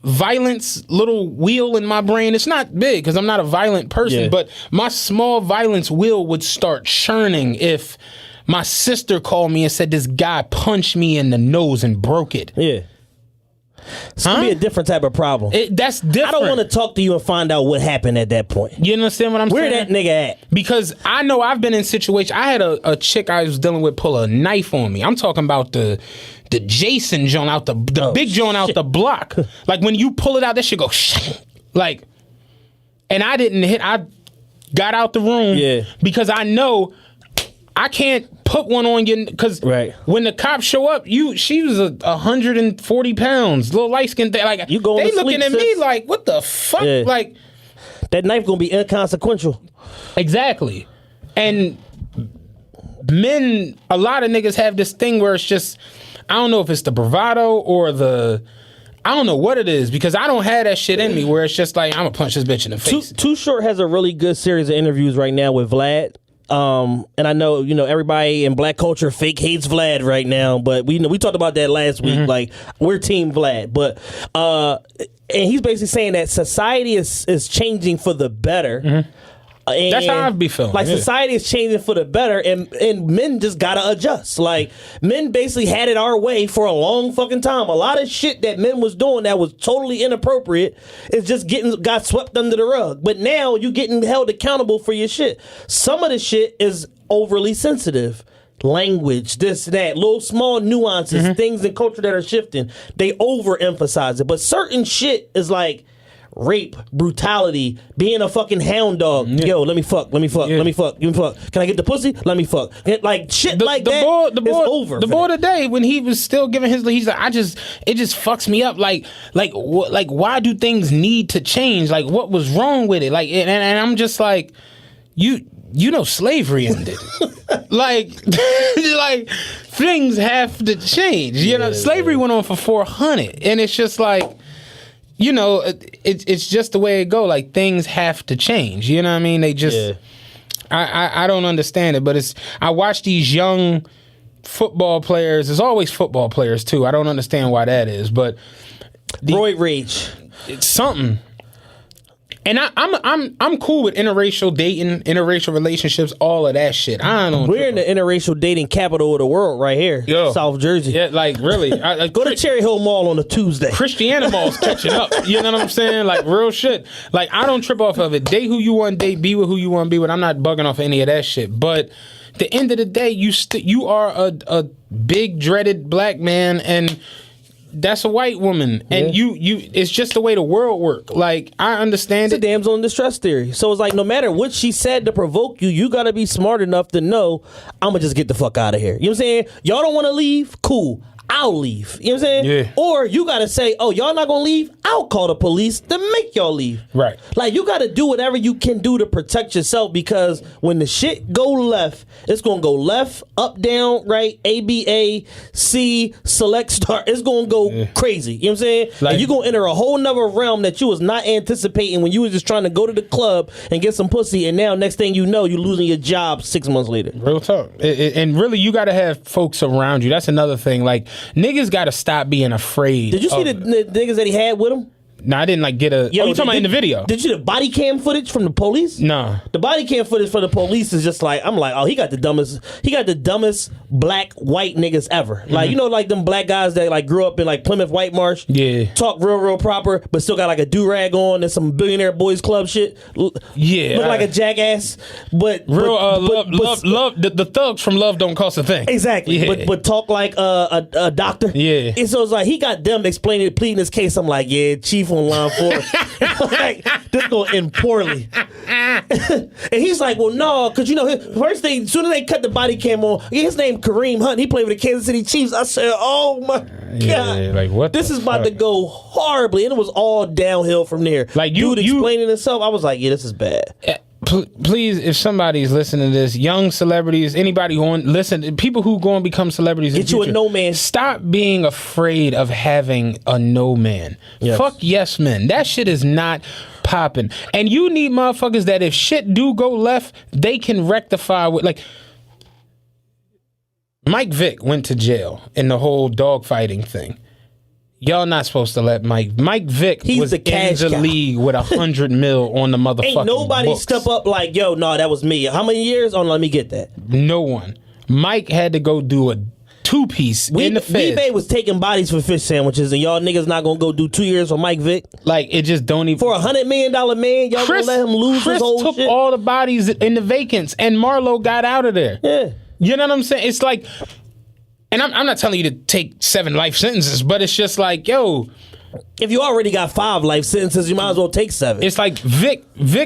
violence little wheel in my brain, it's not big because I'm not a violent person, but my small violence wheel would start churning if my sister called me and said this guy punched me in the nose and broke it. Yeah. It's going to be a different type of problem. That's different. I don't want to talk to you and find out what happened at that point. You understand what I'm saying? Where that nigga at? Because I know I've been in situations. I had a chick I was dealing with pull a knife on me. I'm talking about the Jason joint out the big joint out the block. Like when you pull it out, that shit go like. And I didn't hit. I got out the room because I know I can't put one on you because when the cops show up, she was 140 pounds, little light skinned thing. Like, you going they to looking sleep, at me like, what the fuck? Yeah. Like, that knife gonna be inconsequential. Exactly. And men, a lot of niggas have this thing where it's just, I don't know if it's the bravado or I don't know what it is, because I don't have that shit in me where it's just like, I'm gonna punch this bitch in the face. Too Short has a really good series of interviews right now with Vlad. And I know, everybody in black culture fake hates Vlad right now, but we talked about that last week. Like, we're team Vlad, but and he's basically saying that society is changing for the better. And that's how I'd be feeling. Like, society is changing for the better, and men just gotta adjust. Like, men basically had it our way for a long fucking time. A lot of shit that men was doing that was totally inappropriate is just got swept under the rug. But now you getting held accountable for your shit. Some of the shit is overly sensitive. Language, this, that, little small nuances, things in culture that are shifting. They overemphasize it. But certain shit is like rape, brutality, being a fucking hound dog. Yo, let me fuck. Can I get the pussy? Let me fuck. Like, shit like that is over. The boy today, when he was still giving he's like, it just fucks me up. Like, why do things need to change? Like, what was wrong with it? Like, and I'm just like, slavery ended. like things have to change. Slavery went on for 400, and it's just like, it's just the way it go. Like, things have to change. You know what I mean? They just, I don't understand it. But I watch these young football players. There's always football players too. I don't understand why that is, but roid rage. It's something. And I'm cool with interracial dating, interracial relationships, all of that shit. We're in the interracial dating capital of the world right here, South Jersey. Yeah, like, really. Go to Cherry Hill Mall on a Tuesday. Christiana Mall's catching up. You know what I'm saying? Like, real shit. Like, I don't trip off of it. Date who you want to date, be with who you want to be with. I'm not bugging off any of that shit. But at the end of the day, you are a big, dreaded black man, and that's a white woman, and you it's just the way the world works. Like, I understand it's a damsel in distress theory. So it's like, no matter what she said to provoke you, you gotta be smart enough to know, I'm gonna just get the fuck out of here. You know what I'm saying? Y'all don't want to leave? Cool. I'll leave. You know what I'm saying? Yeah. Or you gotta say, oh, y'all not gonna leave? I'll call the police to make y'all leave. Right. Like, you gotta do whatever you can do to protect yourself, because when the shit go left, it's gonna go left, up, down, right, A, B, A, C, select, start. It's gonna go crazy. You know what I'm saying? Like, and you're gonna enter a whole nother realm that you was not anticipating when you was just trying to go to the club and get some pussy, and now next thing you know, you're losing your job 6 months later. Real talk. And really, you gotta have folks around you. That's another thing. Like, niggas gotta stop being afraid. Did you see the niggas that he had with him? No, I didn't get a. You talking about in the video? Did you see the body cam footage from the police? No. The body cam footage from the police is just like, I'm like, oh, he got the dumbest black white niggas ever. Like, like them black guys that like grew up in like Plymouth White Marsh. Yeah. Talk real proper, but still got like a do-rag on and some billionaire boys club shit. Yeah. Look like a jackass, but love the thugs from Love Don't Cost a Thing. Exactly. Yeah. But talk like a doctor. Yeah. And so it's like, he got them pleading his case. I'm like, yeah, Chief on line 4. Like, this gonna end poorly. And he's like, well, no, because first thing, as soon as they cut the body cam on, his name Kareem Hunt, he played with the Kansas City Chiefs. I said, oh my God, like, what? This is about to go horribly, and it was all downhill from there. Like, dude explaining himself, I was like, yeah, this is bad. Please, if somebody's listening to this, young celebrities, anybody people who go and become celebrities, get you a no man. Stop being afraid of having a no man. Yes. Fuck yes men. That shit is not popping. And you need motherfuckers that if shit do go left, they can rectify with, like, Mike Vick went to jail in the whole dogfighting thing. Y'all not supposed to let Mike Vick was in the league with $100 million on the motherfucking Ain't nobody books. Step up like, yo, no, that was me. How many years? Oh, let me get that. No one. Mike had to go do a 2-piece in the Fed. B-Bay was taking bodies for fish sandwiches, and y'all niggas not gonna go do 2 years for Mike Vick? Like, it just don't even... For $100 million man, y'all gonna let him lose his whole shit? Chris took all the bodies in the vacants, and Marlo got out of there. Yeah. You know what I'm saying? It's like... And I'm not telling you to take 7 life sentences, but it's just like, yo, If you already got 5 life sentences, you might as well take 7. It's like Vic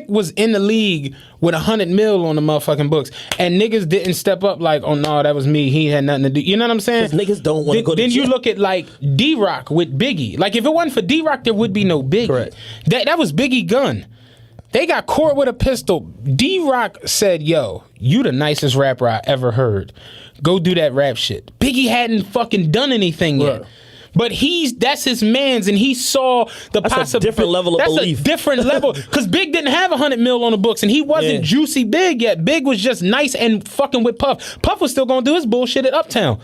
was in the league with $100 million on the motherfucking books, and niggas didn't step up like, oh no, that was me. He had nothing to do. You know what I'm saying? Niggas don't want to go to Then jail. you look at like D-Rock with Biggie. Like if it wasn't for D-Rock, there would be no Biggie. Correct. That was Biggie gun. They got caught with a pistol. D-Rock said, yo, you the nicest rapper I ever heard. Go do that rap shit. Biggie hadn't fucking done anything yet. Right. But that's his man's, and he saw the That's a different level of belief. That's a different level, because Big didn't have $100 million on the books, and he wasn't juicy Big yet. Big was just nice and fucking with Puff. Puff was still gonna do his bullshit at Uptown,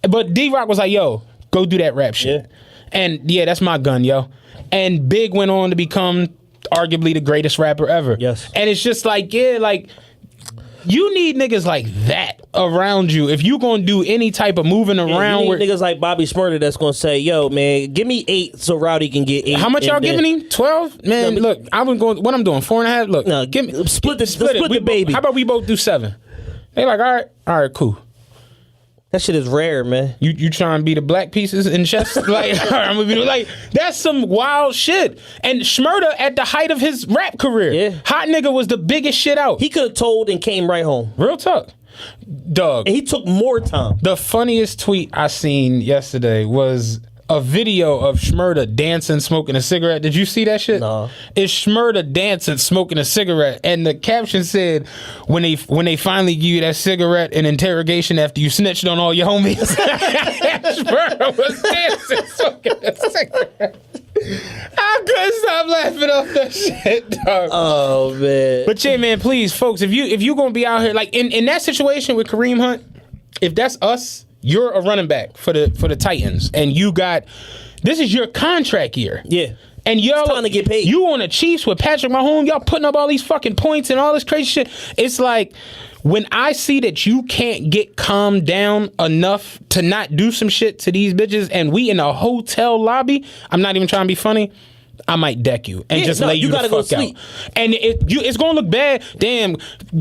but D-Rock was like, "Yo, go do that rap shit." Yeah. And yeah, that's my gun, yo. And Big went on to become arguably the greatest rapper ever. Yes. And it's just like, yeah, like. You need niggas like that around you if you gonna do any type of moving around. You need niggas like Bobby Shmurda that's gonna say, "Yo, man, give me 8 so Rowdy can get 8." How much y'all giving him? 12? Man, No, look, I'm going. What I'm doing? 4.5. Look, No, give me split the We baby. How about we both do 7? They like, all right, cool. That shit is rare, man. You trying to be the black pieces in chess? Like, all right, I'm gonna be like, that's some wild shit. And Shmurda at the height of his rap career, Yeah. Hot Nigga was the biggest shit out. He could have told and came right home. Real talk, dog. And he took more time. The funniest tweet I seen yesterday was a video of Shmurda dancing, smoking a cigarette. Did you see that shit? No. It's Shmurda dancing, smoking a cigarette, and the caption said, "When they finally give you that cigarette in interrogation after you snitched on all your homies." Shmurda was dancing, smoking a cigarette. I couldn't stop laughing off that shit, dog. Oh man. But yeah, man, please, folks, if you gonna be out here like in that situation with Kareem Hunt, if that's us. You're a running back for the Titans, and this is your contract year. Yeah. And y'all It's time to get paid. You on the Chiefs with Patrick Mahomes, y'all putting up all these fucking points and all this crazy shit. It's like when I see that you can't get calmed down enough to not do some shit to these bitches, and we in a hotel lobby, I'm not even trying to be funny. I might deck you and just lay you the gotta fuck go sleep. out. And it's going to look bad. Damn,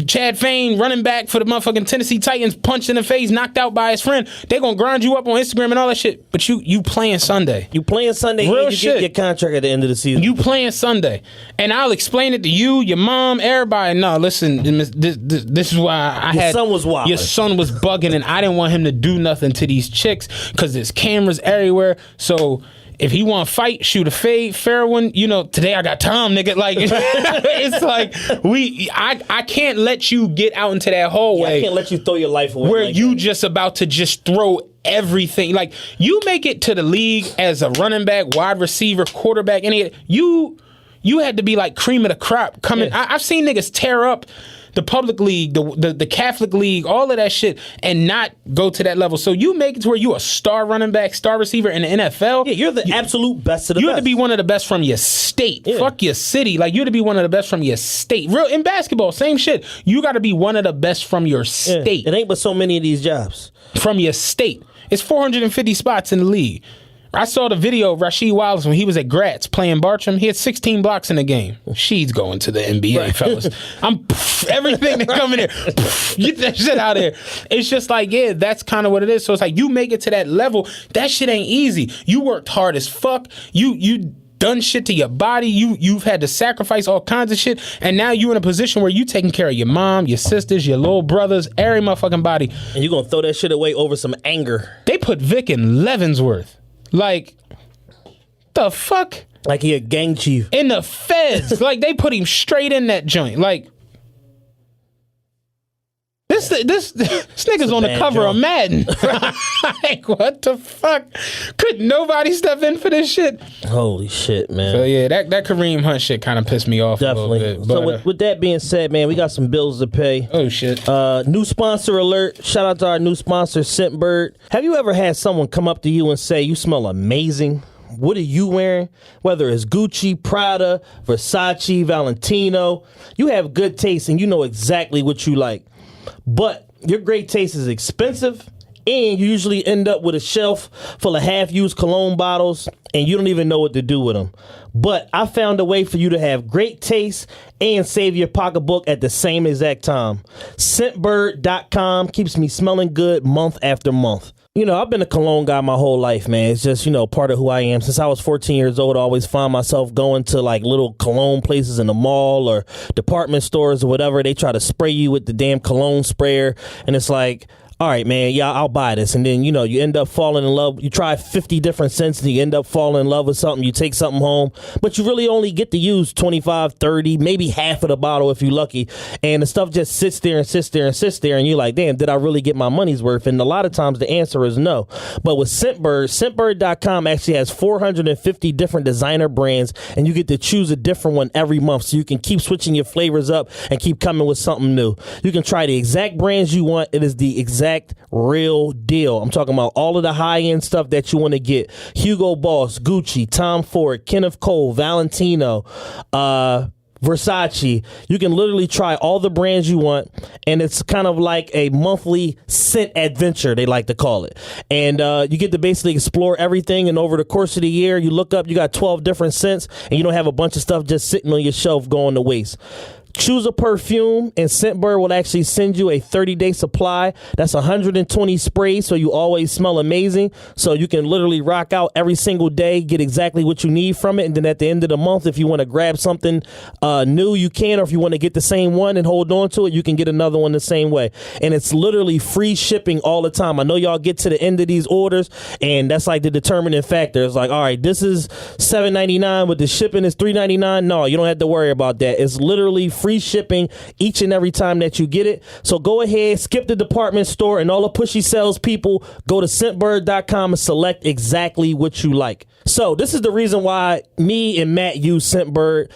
Chad Fain, running back for the motherfucking Tennessee Titans, punched in the face, knocked out by his friend. They're going to grind you up on Instagram and all that shit. But you playing Sunday. You playing Sunday Real and you shit. get your contract at the end of the season. You playing Sunday. And I'll explain it to you, your mom, everybody. No, listen, this is why Your son was wilding. Your son was bugging, and I didn't want him to do nothing to these chicks because there's cameras everywhere. So if he want to fight, shoot a fair one. You know, today I got time, nigga. Like, it's like I can't let you get out into that hallway. I can't let you throw your life away. Where like you that. just about to just throw everything. Like, you make it to the league as a running back, wide receiver, quarterback, you had to be like cream of the crop coming. Yeah. I've seen niggas tear up the public league, the Catholic league, all of that shit, and not go to that level. So you make it to where you a star running back, star receiver in the NFL. Yeah, you're the absolute best of the You best. have to be one of the best from your state. Yeah. Fuck your city. Like, you have to be one of the best from your state. Real in basketball, same shit. You got to be one of the best from your Yeah. state. It ain't but so many of these jobs. From your state. It's 450 spots in the league. I saw the video of Rasheed Wallace when he was at Gratz playing Bartram. He had 16 blocks in the game. She's going to the NBA, fellas. Everything that come in there, get that shit out of there. It's just like, yeah, that's kind of what it is. So it's like, you make it to that level. That shit ain't easy. You worked hard as fuck. You done shit to your body. You've had to sacrifice all kinds of shit. And now you in a position where you taking care of your mom, your sisters, your little brothers, every motherfucking body. And you're going to throw that shit away over some anger. They put Vic in Leavenworth. Like, the fuck? Like he a gang chief. In the feds. Like, they put him straight in that joint. Like, this nigga's on the bad cover joke. of Madden. Like, what the fuck? Could nobody step in for this shit? Holy shit, man. So yeah, that Kareem Hunt shit kind of pissed me off Definitely. a little bit. So But, with that being said, man, we got some bills to pay. oh shit. New sponsor alert. Shout out to our new sponsor, Scentbird. Have you ever had someone come up to you and say, you smell amazing? What are you wearing? Whether it's Gucci, Prada, Versace, Valentino, you have good taste and you know exactly what you like. But your great taste is expensive, and you usually end up with a shelf full of half-used cologne bottles, and you don't even know what to do with them. But I found a way for you to have great taste and save your pocketbook at the same exact time. Scentbird.com keeps me smelling good month after month. I've been a cologne guy my whole life, man. It's just, part of who I am. Since I was 14 years old, I always found myself going to like little cologne places in the mall or department stores or whatever. They try to spray you with the damn cologne sprayer. And it's like, all right, man, yeah, I'll buy this. And then, you end up falling in love. You try 50 different scents and you end up falling in love with something. You take something home, but you really only get to use 25, 30, maybe half of the bottle if you're lucky. And the stuff just sits there and sits there and sits there. And you're like, damn, did I really get my money's worth? And a lot of times the answer is no. But with Scentbird, Scentbird.com actually has 450 different designer brands, and you get to choose a different one every month. So you can keep switching your flavors up and keep coming with something new. You can try the exact brands you want. It is the exact real deal. I'm talking about all of the high-end stuff that you want to get. Hugo Boss, Gucci, Tom Ford, Kenneth Cole, Valentino, Versace. You can literally try all the brands you want, and it's kind of like a monthly scent adventure, they like to call it. And you get to basically explore everything, and over the course of the year, you look up, you got 12 different scents, and you don't have a bunch of stuff just sitting on your shelf going to waste. Choose a perfume, and Scentbird will actually send you a 30-day supply. That's 120 sprays, so you always smell amazing. So you can literally rock out every single day, get exactly what you need from it. And then at the end of the month, if you want to grab something new, you can. Or if you want to get the same one and hold on to it, you can get another one the same way. And it's literally free shipping all the time. I know y'all get to the end of these orders, and that's like the determining factor. It's like, all right, this is $7.99, but the shipping is $3.99. No, you don't have to worry about that. It's literally free shipping each and every time that you get it. So go ahead, skip the department store and all the pushy salespeople. Go to Scentbird.com and select exactly what you like. So this is the reason why me and Matt use Scentbird.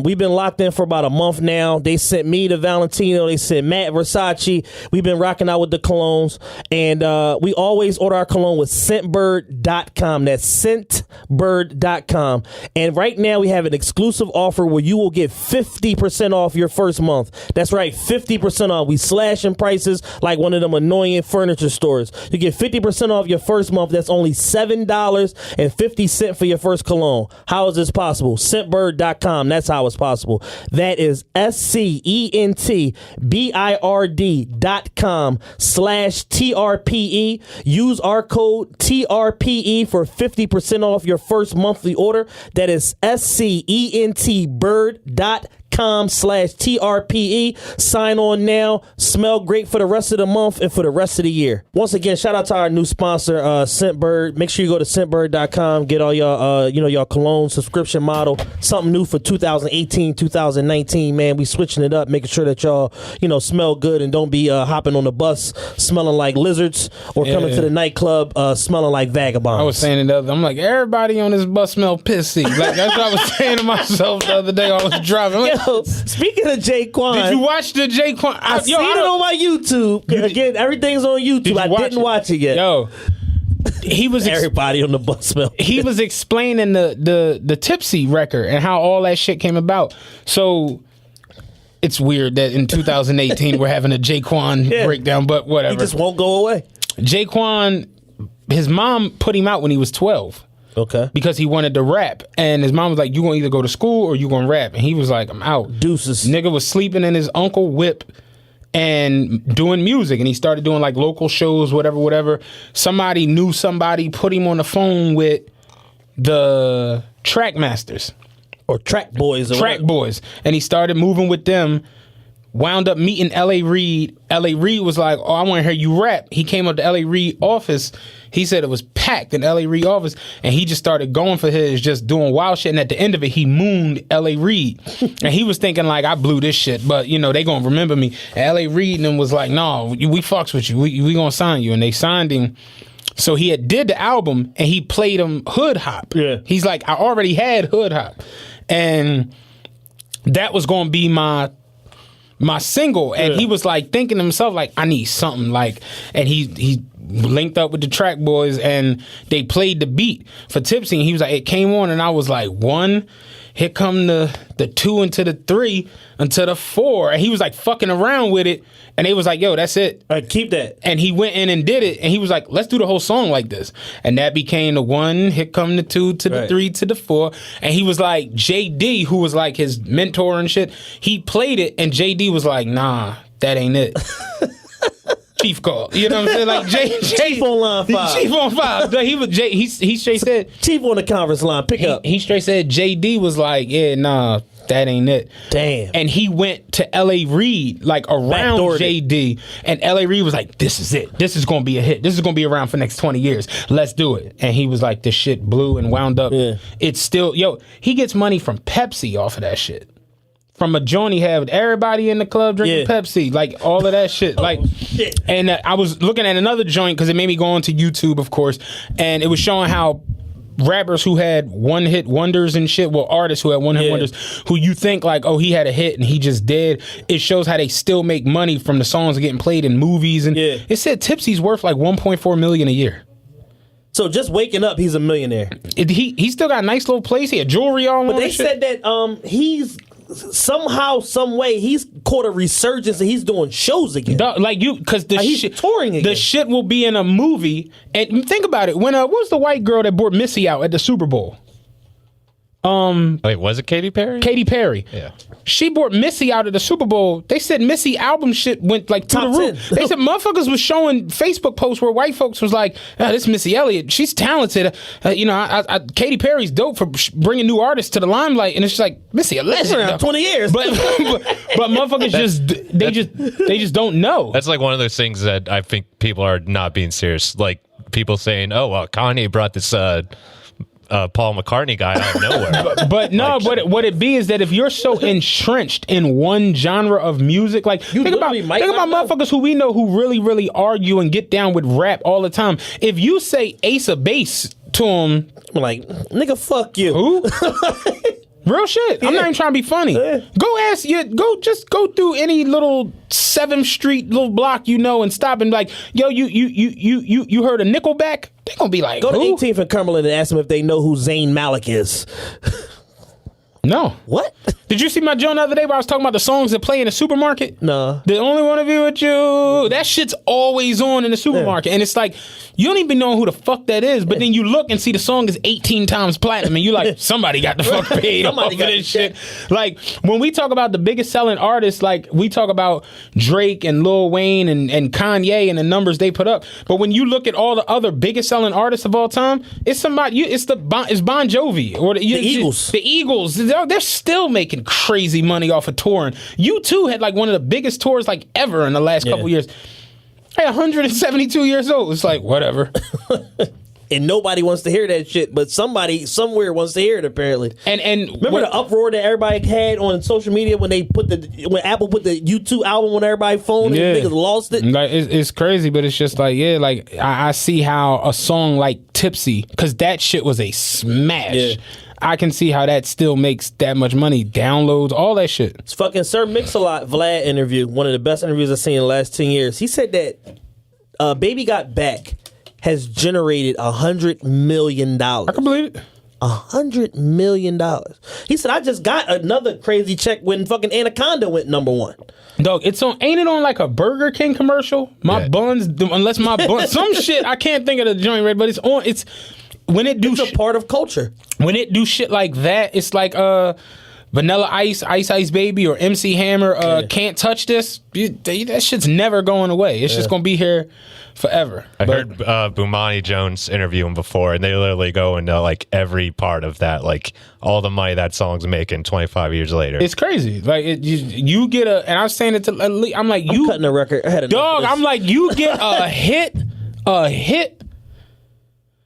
We've been locked in for about a month now. They sent me the Valentino. They sent Matt Versace. We've been rocking out with the colognes. And we always order our cologne with Scentbird.com. That's Scentbird.com. And right now we have an exclusive offer where you will get 50% off your first month. That's right, 50% off. We slashing prices like one of them annoying furniture stores. You get 50% off your first month. That's only $7.50 for your first cologne. How is this possible? Scentbird.com. That's how it's possible. That is SCENTBIRD.com/TRPE. Use our code TRPE for 50% off your first monthly order. That is SCENTBird.com/TRPE. Sign on now. Smell great for the rest of the month and for the rest of the year. Once again, shout out to our new sponsor, Scentbird. Make sure you go to Scentbird.com. Get all your, your cologne subscription model. Something new for 2018, 2019. Man, we switching it up, making sure that y'all, smell good and don't be hopping on the bus smelling like lizards or coming to the nightclub smelling like vagabonds. I was saying the other. I'm like, everybody on this bus smell pissy. Like that's what I was saying to myself the other day. I was driving. Like, yo, speaking of Jaquan, did you watch the Jaquan? I seen it on my YouTube. Again, everything's on YouTube. I didn't watch it yet. Yo, he was everybody on the bus smell. He was explaining the Tipsy record and how all that shit came about. So it's weird that in 2018 we're having a Jaquan breakdown, but whatever. He just won't go away. Jaquan, his mom put him out when he was 12. Okay. Because he wanted to rap. And his mom was like, you gonna either go to school or you gonna rap. And he was like, I'm out. Deuces. Nigga was sleeping in his Uncle Whip and doing music. And he started doing like local shows, whatever. Somebody knew somebody, put him on the phone with the track masters. Or track boys. Track boys. And he started moving with them. Wound up meeting L.A. Reid. L.A. Reid was like, oh, I want to hear you rap. He came up to L.A. Reid office. He said it was packed in L.A. Reid office. And he just started going for his, just doing wild shit. And at the end of it, he mooned L.A. Reid. And he was thinking like, I blew this shit. But, they going to remember me. And L.A. Reid and them was like, no, we fucks with you. We going to sign you. And they signed him. So he had did the album and he played him Hood Hop. Yeah. He's like, I already had Hood Hop. And that was going to be my single, and he was like thinking to himself like, I need something like, and he linked up with the track boys and they played the beat for Tipsy, and he was like, it came on and I was like, 1, here come the 2 into the 3 until the 4, and he was like fucking around with it, and they was like, yo, that's it. All right, keep that. And he went in and did it, and he was like, let's do the whole song like this. And that became the 1, here come the 2 to the 3 to the 4. And he was like, JD, who was like his mentor and shit, he played it, and JD was like, nah, that ain't it. Chief called. You know what I'm saying? Like Jay Chief on line 5. Chief on 5. He was Jay. He straight said. Chief on the conference line. Pick up. He straight said JD was like, yeah, nah, that ain't it. Damn. And he went to L.A. Reid like around JD, and L.A. Reid was like, this is it. This is gonna be a hit. This is gonna be around for the next 20 years. Let's do it. And he was like, this shit blew and wound up. Yeah. It's still he gets money from Pepsi off of that shit. From a joint he had with everybody in the club drinking Pepsi, like all of that shit. Like, shit. And I was looking at another joint because it made me go onto YouTube, of course, and it was showing how rappers who had one-hit wonders and shit, well, artists who had one-hit wonders, who you think like, oh, he had a hit and he just did. It shows how they still make money from the songs getting played in movies, and it said Tipsy's worth like $1.4 million a year. So just waking up, he's a millionaire. He still got a nice little place. He had jewelry on. But they said that he's somehow, some way, he's caught a resurgence and he's doing shows again. Because he's touring again. The shit will be in a movie. And think about it. When what was the white girl that brought Missy out at the Super Bowl? Wait, was it Katy Perry? Katy Perry. Yeah. She brought Missy out at the Super Bowl. They said Missy album shit went like through Top the roof. 10. They said motherfuckers was showing Facebook posts where white folks was like, this Missy Elliott, she's talented. Katy Perry's dope for bringing new artists to the limelight. And it's just like, Missy a legend. Around 20 years. But motherfuckers just don't know. That's like one of those things that I think people are not being serious. Like people saying, oh, well, Kanye brought this Paul McCartney guy out of nowhere. But no, like, what it be is that if you're so entrenched in one genre of music, like think about motherfuckers who we know who really, really argue and get down with rap all the time. If you say Ace of Base to him, I'm like, nigga, fuck you. Who? Real shit. I'm not even trying to be funny. Just go through any little 7th Street little block and stop and be like, yo, you heard of Nickelback? They gonna be like, go who? to 18th and Cumberland and ask them if they know who Zayn Malik is. No. What? Did you see my joint the other day where I was talking about the songs that play in the supermarket? No. The Only Wanna Be With You. That shit's always on in the supermarket. And it's like, you don't even know who the fuck that is, but then you look and see the song is 18 times platinum and you like, somebody got the fuck paid off of this shit. Like, when we talk about the biggest selling artists, like, we talk about Drake and Lil Wayne and Kanye and the numbers they put up. But when you look at all the other biggest selling artists of all time, it's somebody, it's Bon Jovi or the Eagles. The Eagles. They're still making crazy money off of touring. U2 had like one of the biggest tours like ever in the last couple years. Hey, 172 years old. It's like, whatever. And nobody wants to hear that shit, but somebody somewhere wants to hear it apparently. And remember the uproar that everybody had on social media when when Apple put the U2 album on everybody's phone and niggas lost it? Like, it's crazy, but it's just like, I see how a song like Tipsy, because that shit was a smash. Yeah. I can see how that still makes that much money. Downloads, all that shit. It's fucking Sir Mix-a-Lot Vlad interview, one of the best interviews I've seen in the last 10 years. He said that Baby Got Back has generated $100 million. I can believe it. $100 million. He said, I just got another crazy check when fucking Anaconda went #1. Dog, ain't it on like a Burger King commercial? My buns, unless my buns, some shit, I can't think of the joint, right? But it's on, when it do it's a part of culture. When it do shit like that, it's like Vanilla Ice, Ice Baby, or MC Hammer, Can't Touch This. That shit's never going away. It's just gonna be here forever. I heard Bomani Jones interview him before, and they literally go into like every part of that, like all the money that song's making 25 years later. It's crazy. Like you get and I was saying it to, I'm like, I'm cutting the record. I had dog. I'm like, you get a hit.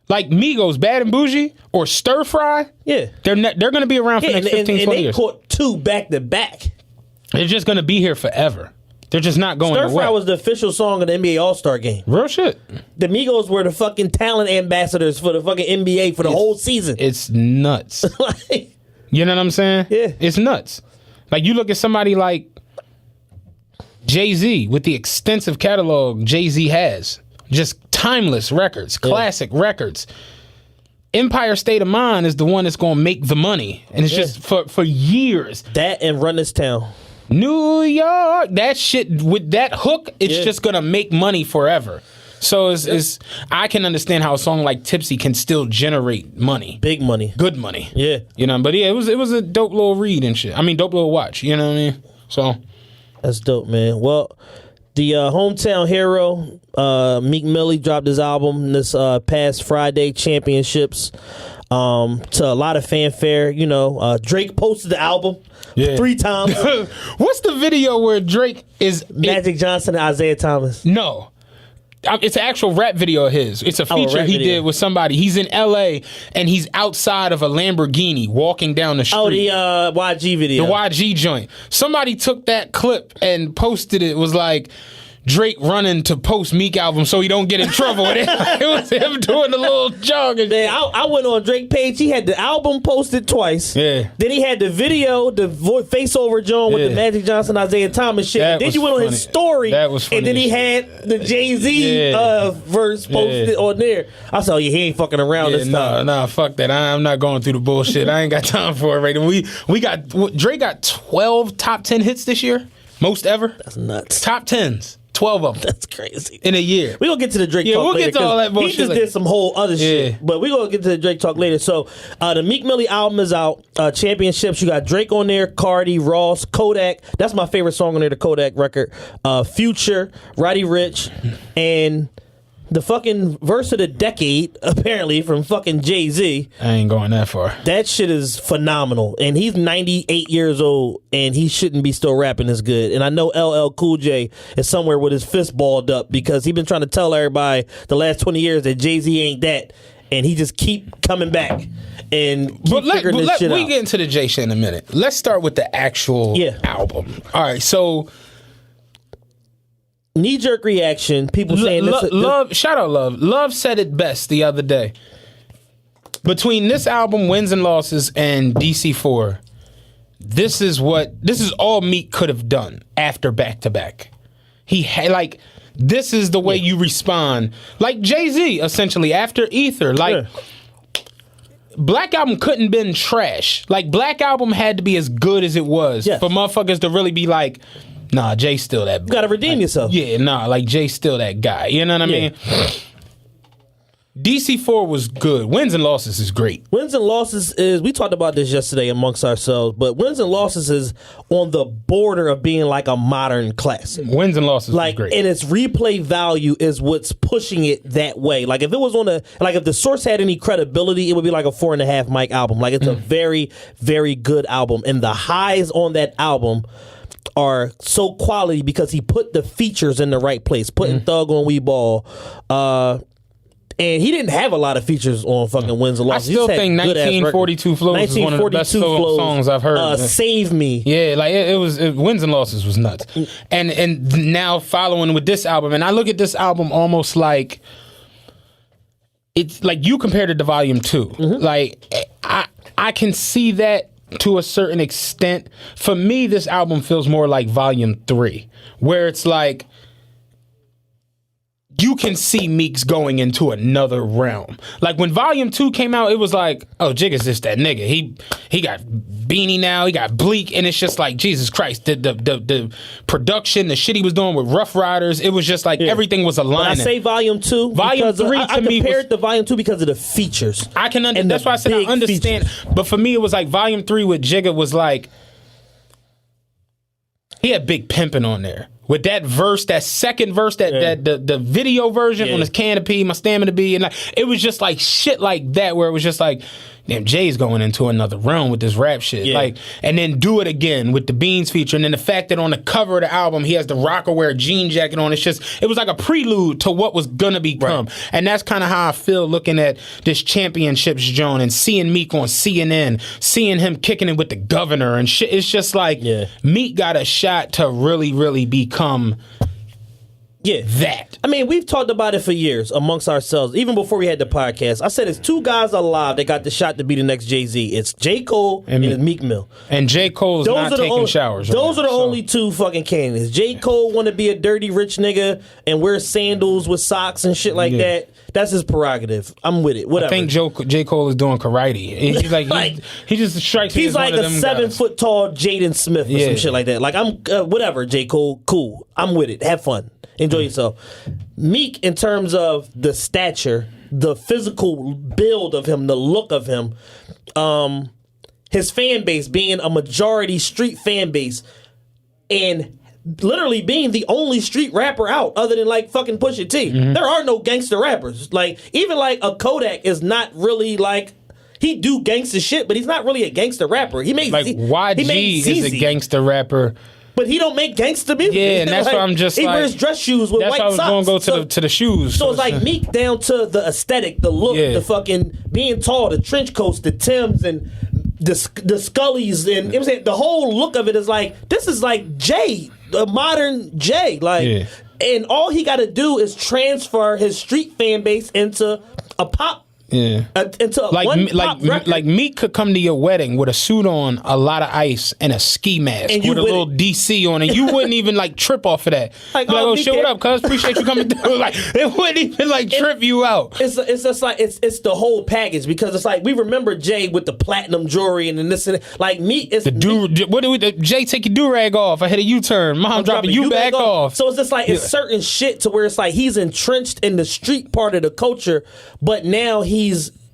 Like Migos, Bad and Bougie, or Stir Fry, they're going to be around for the next 15, 20 years. And they caught 2 back to back. They're just going to be here forever. They're just not going away. Stir Fry was the official song of the NBA All-Star game. Real shit. The Migos were the fucking talent ambassadors for the fucking NBA for the whole season. It's nuts. You know what I'm saying? Yeah. It's nuts. Like, you look at somebody like Jay-Z with the extensive catalog Jay-Z has. Just timeless records, classic records. Empire State of Mind is the one that's going to make the money. And it's just for years. That and Run This Town. New York. That shit, with that hook, it's just going to make money forever. So it's I can understand how a song like Tipsy can still generate money. Big money. Good money. Yeah. You know, but it was a dope little read and shit. I mean, dope little watch. You know what I mean? So. That's dope, man. Well, The hometown hero, Meek Millie, dropped his album this past Friday, Championships, to a lot of fanfare. You know, Drake posted the album 3 times. What's the video where Drake is Magic Johnson and Isaiah Thomas. No. It's an actual rap video of his. It's a feature rap he video. did with somebody. He's in L.A. and he's outside of a Lamborghini walking down the street. Oh, the YG video. The YG joint. Somebody took that clip and posted it. It was like Drake running to post Meek album so he don't get in trouble with it. It was him doing a little jog. And I went on Drake page. He had the album posted twice. Yeah. Then he had the video, the face over Joan with the Magic Johnson, Isaiah Thomas shit. That Then was you went on funny. his story. That was funny And then he as had the Jay-Z verse posted on there. I saw he ain't fucking around this time. Nah, fuck that. I'm not going through the bullshit. I ain't got time for it right now. Drake got 12 top 10 hits this year. Most ever. That's nuts. Top 10s. 12 of them. That's crazy. In a year. We're going to get to the Drake Yeah, talk we'll later. get to all that 'cause bullshit He just later. did some whole other shit. But we're going to get to the Drake talk later. So, the Meek Millie album is out. Championships. You got Drake on there, Cardi, Ross, Kodak. That's my favorite song on there, the Kodak record. Future, Roddy Ricch, and the fucking verse of the decade, apparently, from fucking Jay-Z. I ain't going that far. That shit is phenomenal. And he's 98 years old, and he shouldn't be still rapping as good. And I know LL Cool J is somewhere with his fist balled up because he's been trying to tell everybody the last 20 years that Jay-Z ain't that. And he just keep coming back and keep figuring this shit out. We get into the Jay shit in a minute. Let's start with the actual album. All right, so knee-jerk reaction, people saying this. Love, shout out Love. Love said it best the other day. Between this album, Wins and Losses, and DC4, this is all Meek could have done after back to back. He had this is the way you respond, like Jay-Z essentially after Ether. Black Album couldn't been trash. Like Black Album had to be as good as it was for motherfuckers to really be like, nah, Jay's still that. You gotta redeem yourself. Yeah, nah, like Jay's still that guy. You know what I mean? DC4 was good. Wins and Losses is great. Wins and Losses is, we talked about this yesterday amongst ourselves, but Wins and Losses is on the border of being like a modern classic. Wins and Losses is great. And its replay value is what's pushing it that way. Like if it was if the source had any credibility, it would be like a 4.5 mic album. Like it's a very, very good album. And the highs on that album are so quality because he put the features in the right place, putting Thug on We Ball. And he didn't have a lot of features on fucking Wins and Losses. I still think 1942 Flows is one of the best songs I've heard. Save Me. Yeah, like it was Wins and Losses was nuts. And now following with this album, and I look at this album almost like it's like you compared it to Volume 2. Like I can see that to a certain extent. For me, this album feels more like Volume 3, where it's like you can see Meek's going into another realm. Like when Volume 2 came out, it was like, oh, Jigga's just that nigga. He got Beanie now, he got Bleak, and it's just like, Jesus Christ, the production, the shit he was doing with Rough Riders, it was just like everything was aligning. But I say Volume 2. Volume 3 I to me compared it to Volume 2 because of the features. I can understand. That's why I said I understand. But for me, it was like Volume 3 with Jigga was like, he had Big Pimpin' on there. With that verse, that second verse, the video version on his Canopy, My Stamina Be, and like it was just like shit like that, where it was just like, damn, Jay's going into another realm with this rap shit. Like, and then do it again with the Beans feature, and then the fact that on the cover of the album he has the Rockaware jean jacket on. It was like a prelude to what was gonna become, and that's kind of how I feel looking at this championships joint and seeing Meek on CNN, seeing him kicking it with the governor and shit. It's just like Meek got a shot to really, really become. That. I mean, we've talked about it for years amongst ourselves, even before we had the podcast. I said it's two guys alive that got the shot to be the next Jay-Z. It's J. Cole and it's Meek Mill. And J. Cole's not taking showers. Those are the only two fucking candidates. J. Cole want to be a dirty rich nigga and wear sandals with socks and shit like that. That's his prerogative. I'm with it. Whatever. I think J. Cole is doing karate. He's like, he just strikes me as like one of a them 7 guys. foot tall Jaden Smith or some shit like that. Like I'm whatever. J. Cole, cool. I'm with it. Have fun. Enjoy yourself. Meek, in terms of the stature, the physical build of him, the look of him, his fan base being a majority street fan base, and literally being the only street rapper out other than like fucking Pusha T. There are no gangster rappers. Like even like a Kodak is not really like he do gangster shit, but he's not really a gangster rapper. He makes like YG is a gangster rapper. But he don't make gangster music. Yeah, and that's like, why I'm just he like... He wears dress shoes with white socks. That's why I was going to go to the shoes. So it's like Meek down to the aesthetic, the look, the fucking being tall, the trench coats, the Timbs, and the Scullys, and you know what I'm saying? The whole look of it is like, this is like Jay, a modern Jay. Like, and all he got to do is transfer his street fan base into a pop. Yeah, into like Meek could come to your wedding with a suit on, a lot of ice, and a ski mask with a little DC on it. You wouldn't even like trip off of that. Like, oh shit, what up, cuz? Appreciate you coming through. Like, it wouldn't even like trip you out. It's just like it's the whole package because it's like we remember Jay with the platinum jewelry and then this and that. Like Meek is what do we? Jay, take your do rag off. I hit a U-turn. Mom dropping you back off. So it's just like it's certain shit to where it's like he's entrenched in the street part of the culture, but now he's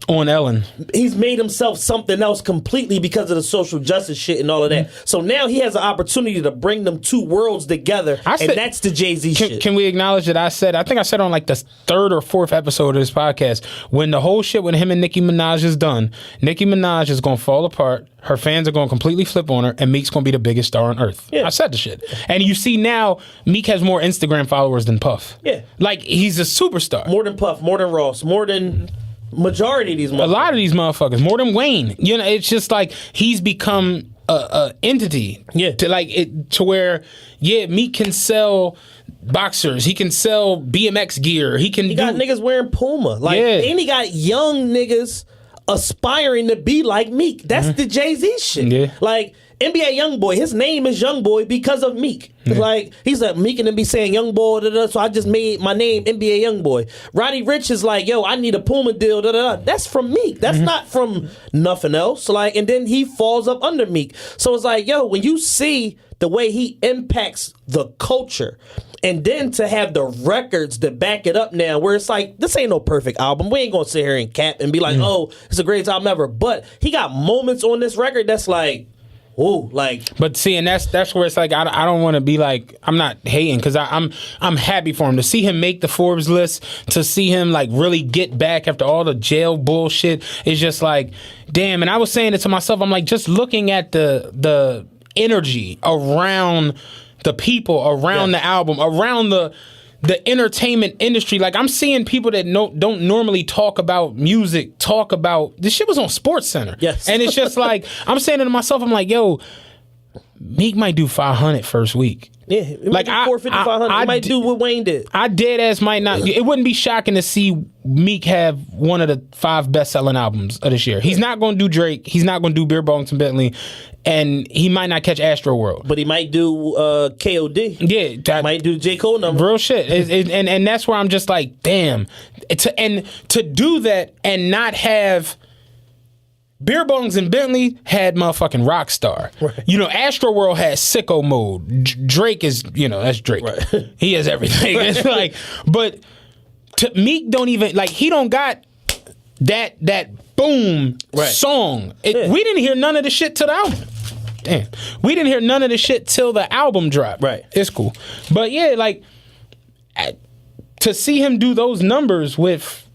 on Ellen. He's made himself something else completely because of the social justice shit and all of that. So now he has an opportunity to bring them two worlds together, and that's the Jay-Z shit. Can we acknowledge that I think I said on like the third or fourth episode of this podcast, when the whole shit with him and Nicki Minaj is done, Nicki Minaj is going to fall apart, her fans are going to completely flip on her, and Meek's going to be the biggest star on earth. Yeah. I said the shit. And you see now, Meek has more Instagram followers than Puff. Yeah. Like, he's a superstar. More than Puff, more than Ross, more than... majority of these motherfuckers. A lot of these motherfuckers, more than Wayne. You know, it's just like he's become a entity. Yeah. To like it to where, Meek can sell boxers. He can sell BMX gear. He got niggas wearing Puma. Like, and he got young niggas aspiring to be like Meek. That's the Jay-Z shit. Yeah. Like, NBA Youngboy, his name is Youngboy because of Meek. Like, he's like, Meek and them be saying Youngboy, da, da, so I just made my name NBA Youngboy. Roddy Ricch is like, yo, I need a Puma deal, da, da, da. That's from Meek. That's not from nothing else. Like, and then he falls up under Meek. So it's like, yo, when you see the way he impacts the culture, and then to have the records that back it up now, where it's like, this ain't no perfect album. We ain't gonna sit here and cap and be like, oh, it's the greatest album ever. But he got moments on this record that's like, ooh, like. But see, and that's where it's like I don't want to be like, I'm not hating because I'm happy for him to see him make the Forbes list, to see him like really get back after all the jail bullshit. It's just like, damn. And I was saying it to myself. I'm like, just looking at the energy around the people, around the album, around the entertainment industry. Like, I'm seeing people that don't normally talk about music talk about this shit was on Sports Center. Yes. And it's just like, I'm saying it to myself, I'm like, yo, Meek might do 500 first week. Yeah, it like 450, 500. He might do what Wayne did. I dead ass might not. It wouldn't be shocking to see Meek have one of the 5 best-selling albums of this year. He's not going to do Drake. He's not going to do Beer Bongs and Bentley. And he might not catch Astro World. But he might do KOD. Yeah. That might do the J. Cole number. Real shit. And that's where I'm just like, damn. To do that and not have... Beer Bongs and Bentley had motherfucking Rockstar. Right. You know, Astro World has Sicko Mode. Drake is, that's Drake. Right. He has everything. Right. It's like, but Meek don't even, like, he don't got that boom song. We didn't hear none of the shit till the album. Damn. We didn't hear none of the shit till the album dropped. Right. It's cool. But yeah, like, to see him do those numbers with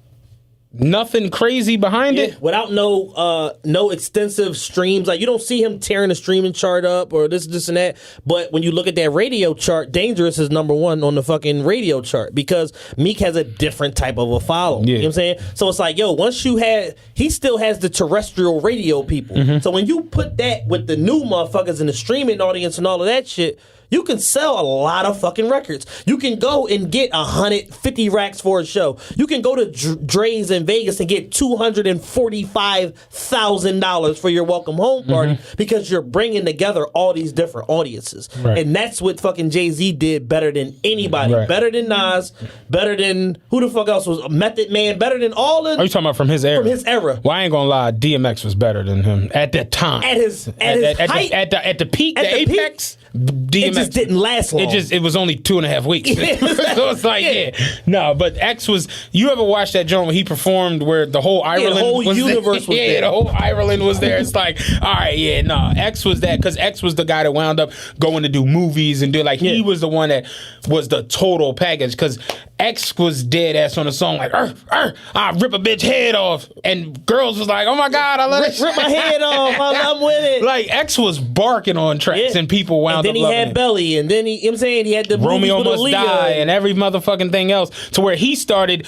nothing crazy behind it, without no extensive streams. Like, you don't see him tearing the streaming chart up or this and that. But when you look at that radio chart, Dangerous is number 1 on the fucking radio chart because Meek has a different type of a follow. You know what I'm saying? So it's like, yo, he still has the terrestrial radio people. So when you put that with the new motherfuckers in the streaming audience and all of that shit, you can sell a lot of fucking records. You can go and get 150 racks for a show. You can go to Dre's in Vegas and get $245,000 for your welcome home party because you're bringing together all these different audiences. Right. And that's what fucking Jay-Z did better than anybody. Right. Better than Nas, better than who the fuck else was Method Man, better than all of... Are you talking about from his era? From his era. Well, I ain't gonna lie, DMX was better than him at that time. At his height. At the peak, the apex, DMX just didn't last long. It was only 2.5 weeks. So it's like, no, but X was. You ever watched that joint when he performed where the whole Ireland the whole was universe was there. The whole Ireland was there. It's like, all right, X was that because X was the guy that wound up going to do movies and do he was the one that was the total package because X was dead ass on the song like, I rip a bitch head off, and girls was like, oh my god, I let it rip my head off. I'm with it. Like X was barking on tracks and people wound up loving it. And then he had Belly, and then he, you know what I'm saying, he had the Romeo movies with Must Aaliyah. Die and every motherfucking thing else to where he started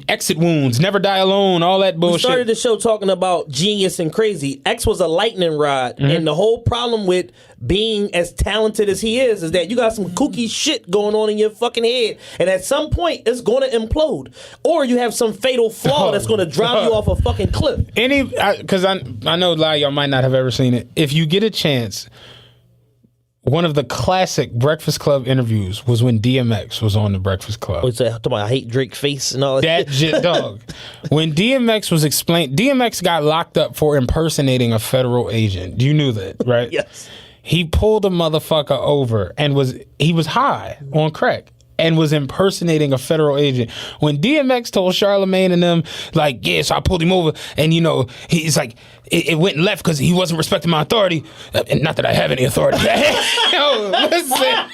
Exit Wounds, Never Die Alone, all that bullshit. We started the show talking about genius and crazy. X was a lightning rod, and the whole problem with being as talented as he is that you got some kooky shit going on in your fucking head, and at some point it's going to implode, or you have some fatal flaw that's going to drive you off a fucking cliff. Because I know a lot of y'all might not have ever seen it. If you get a chance, one of the classic Breakfast Club interviews was when DMX was on the Breakfast Club. What's that? Talking about I hate Drake face and all that. That shit, dog. When DMX was explained, DMX got locked up for impersonating a federal agent. You knew that, right? Yes. He pulled a motherfucker over and he was high on crack and was impersonating a federal agent. When DMX told Charlemagne and them, like, yeah, so I pulled him over, and he's like, it went left because he wasn't respecting my authority. And not that I have any authority. Yo, listen.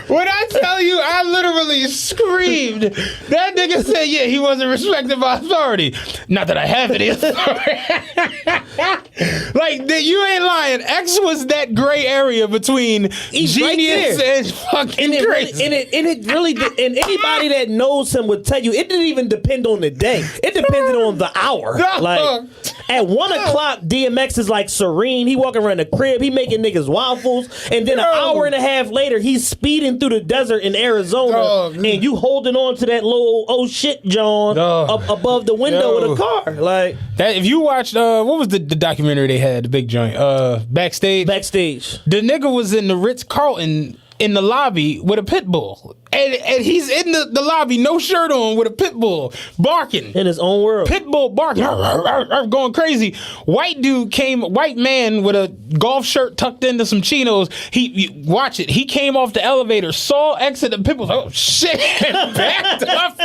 When I tell you, I literally screamed. That nigga said, yeah, he wasn't respecting my authority. Not that I have any authority. You ain't lying. X was that gray area between genius and fucking crazy. And it really did, and anybody that knows him would tell you it didn't even depend on the day. It depended on the hour. Like at 1:00, DMX is like serene. He walking around the crib. He making niggas waffles, and then an hour and a half later, he's speeding through the desert in Arizona, and you holding on to that little shit John up above the window of the car. Like that. If you watched what was the documentary they had, the big joint, Backstage. The nigga was in the Ritz-Carlton in the lobby with a pit bull. And he's in the lobby, no shirt on, with a pit bull, barking. In his own world. Pit bull barking, going crazy. White man with a golf shirt tucked into some chinos. Watch it. He came off the elevator, saw exit the pit bull, oh shit, and backed up.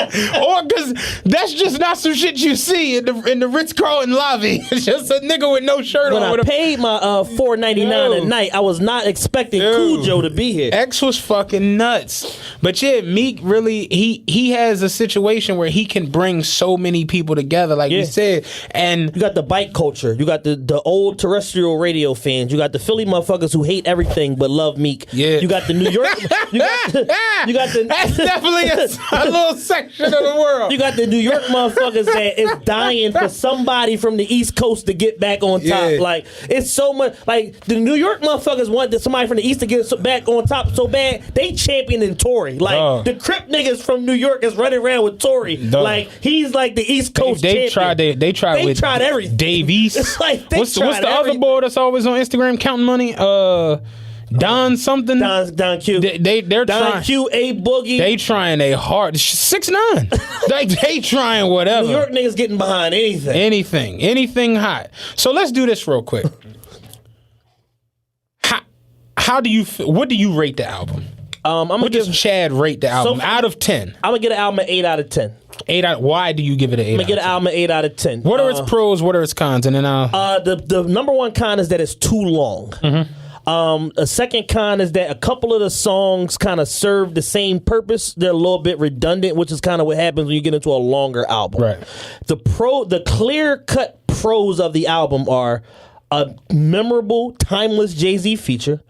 Or because that's just not some shit you see in the Ritz-Carlton lobby. It's just a nigga with no shirt on. When I paid my $4.99 a night, I was not expecting Cujo to be here. X was fucking nuts. But yeah, Meek really he has a situation where he can bring so many people together, like we said. And you got the bike culture, you got the old terrestrial radio fans, you got the Philly motherfuckers who hate everything but love Meek. Yeah. You got the New York you got the that's definitely a little section of the world. You got the New York motherfuckers that is dying for somebody from the East Coast to get back on top. Like it's so much like the New York motherfuckers want somebody from the East to get back on top so bad they championing Tory. Like the Crip niggas from New York is running around with Tory. Like he's like the East Coast they champion. They tried everything. Dave East. Like what's the other boy that's always on Instagram counting money? Don something. Don Q. They're Don trying. Q. A Boogie. They trying a hard 6ix9ine. they trying whatever. New York niggas getting behind anything hot. So let's do this real quick. How do you? What do you rate the album? What does Chad rate the album out of 10? I'm gonna get an album an 8 out of 10. Why do you give it an 8? I'm gonna get an album an 8 out of 10. What are its pros? What are its cons? And then the number one con is that it's too long. A second con is that a couple of the songs kind of serve the same purpose. They're a little bit redundant, which is kind of what happens when you get into a longer album. Right. The clear cut pros of the album are a memorable, timeless Jay-Z feature.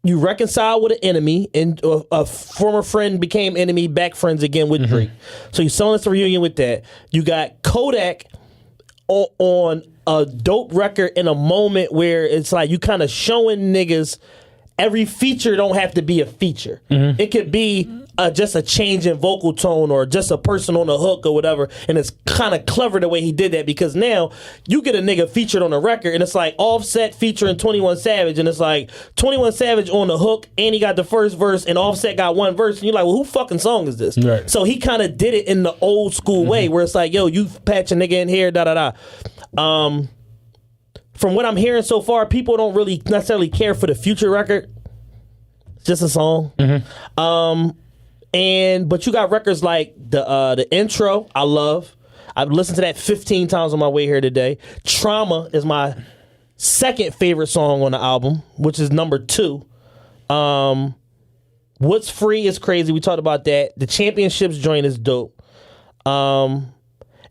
You reconcile with an enemy, and a former friend became enemy, back friends again with Drake. So you're selling us a reunion with that. You got Kodak on a dope record in a moment where it's like you kind of showing niggas every feature don't have to be a feature. It could be just a change in vocal tone or just a person on the hook or whatever. And it's kind of clever the way he did that because now you get a nigga featured on a record and it's like Offset featuring 21 Savage and it's like 21 Savage on the hook and he got the first verse and Offset got one verse and you're like, well, who fucking song is this? Right. So he kind of did it in the old school way where it's like, yo, you patch a nigga in here, da da da. from what I'm hearing so far, people don't really necessarily care for the Future record. It's just a song. But you got records like the intro. I love. I've listened to that 15 times on my way here today. Trauma is my second favorite song on the album, which is number 2. What's Free is crazy. We talked about that. The Championships joint is dope.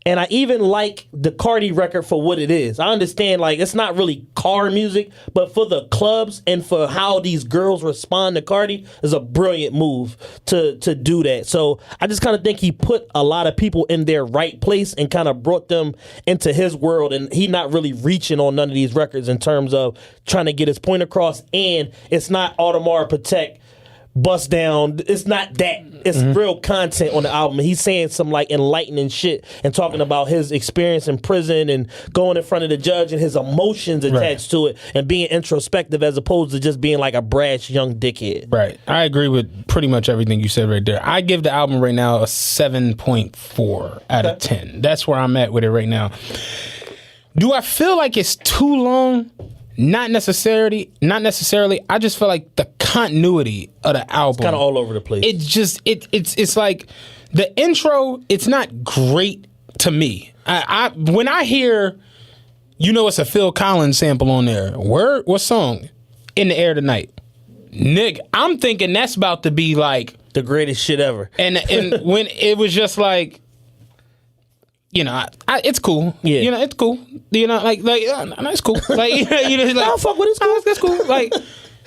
And I even like the Cardi record for what it is. I understand, like, it's not really car music, but for the clubs and for how these girls respond to Cardi is a brilliant move to do that. So I just kind of think he put a lot of people in their right place and kind of brought them into his world. And he not really reaching on none of these records in terms of trying to get his point across. And it's not Audemars Piguet, Bust Down. It's not that. It's real content on the album. He's saying some like enlightening shit and talking about his experience in prison and going in front of the judge and his emotions attached to it and being introspective as opposed to just being like a brash young dickhead. Right. I agree with pretty much everything you said right there. I give the album right now a 7.4 out of 10. That's where I'm at with it right now. Do I feel like it's too long? Not necessarily. I just feel like the continuity of the album Kind of all over the place. It's like the intro. It's not great to me. When I hear, it's a Phil Collins sample on there. What song? In the Air Tonight. Nigga, I'm thinking that's about to be like the greatest shit ever. And when it was just like, it's cool. Yeah. It's cool. It's cool. Like, I'll fuck with it. It's cool. That's cool. Like,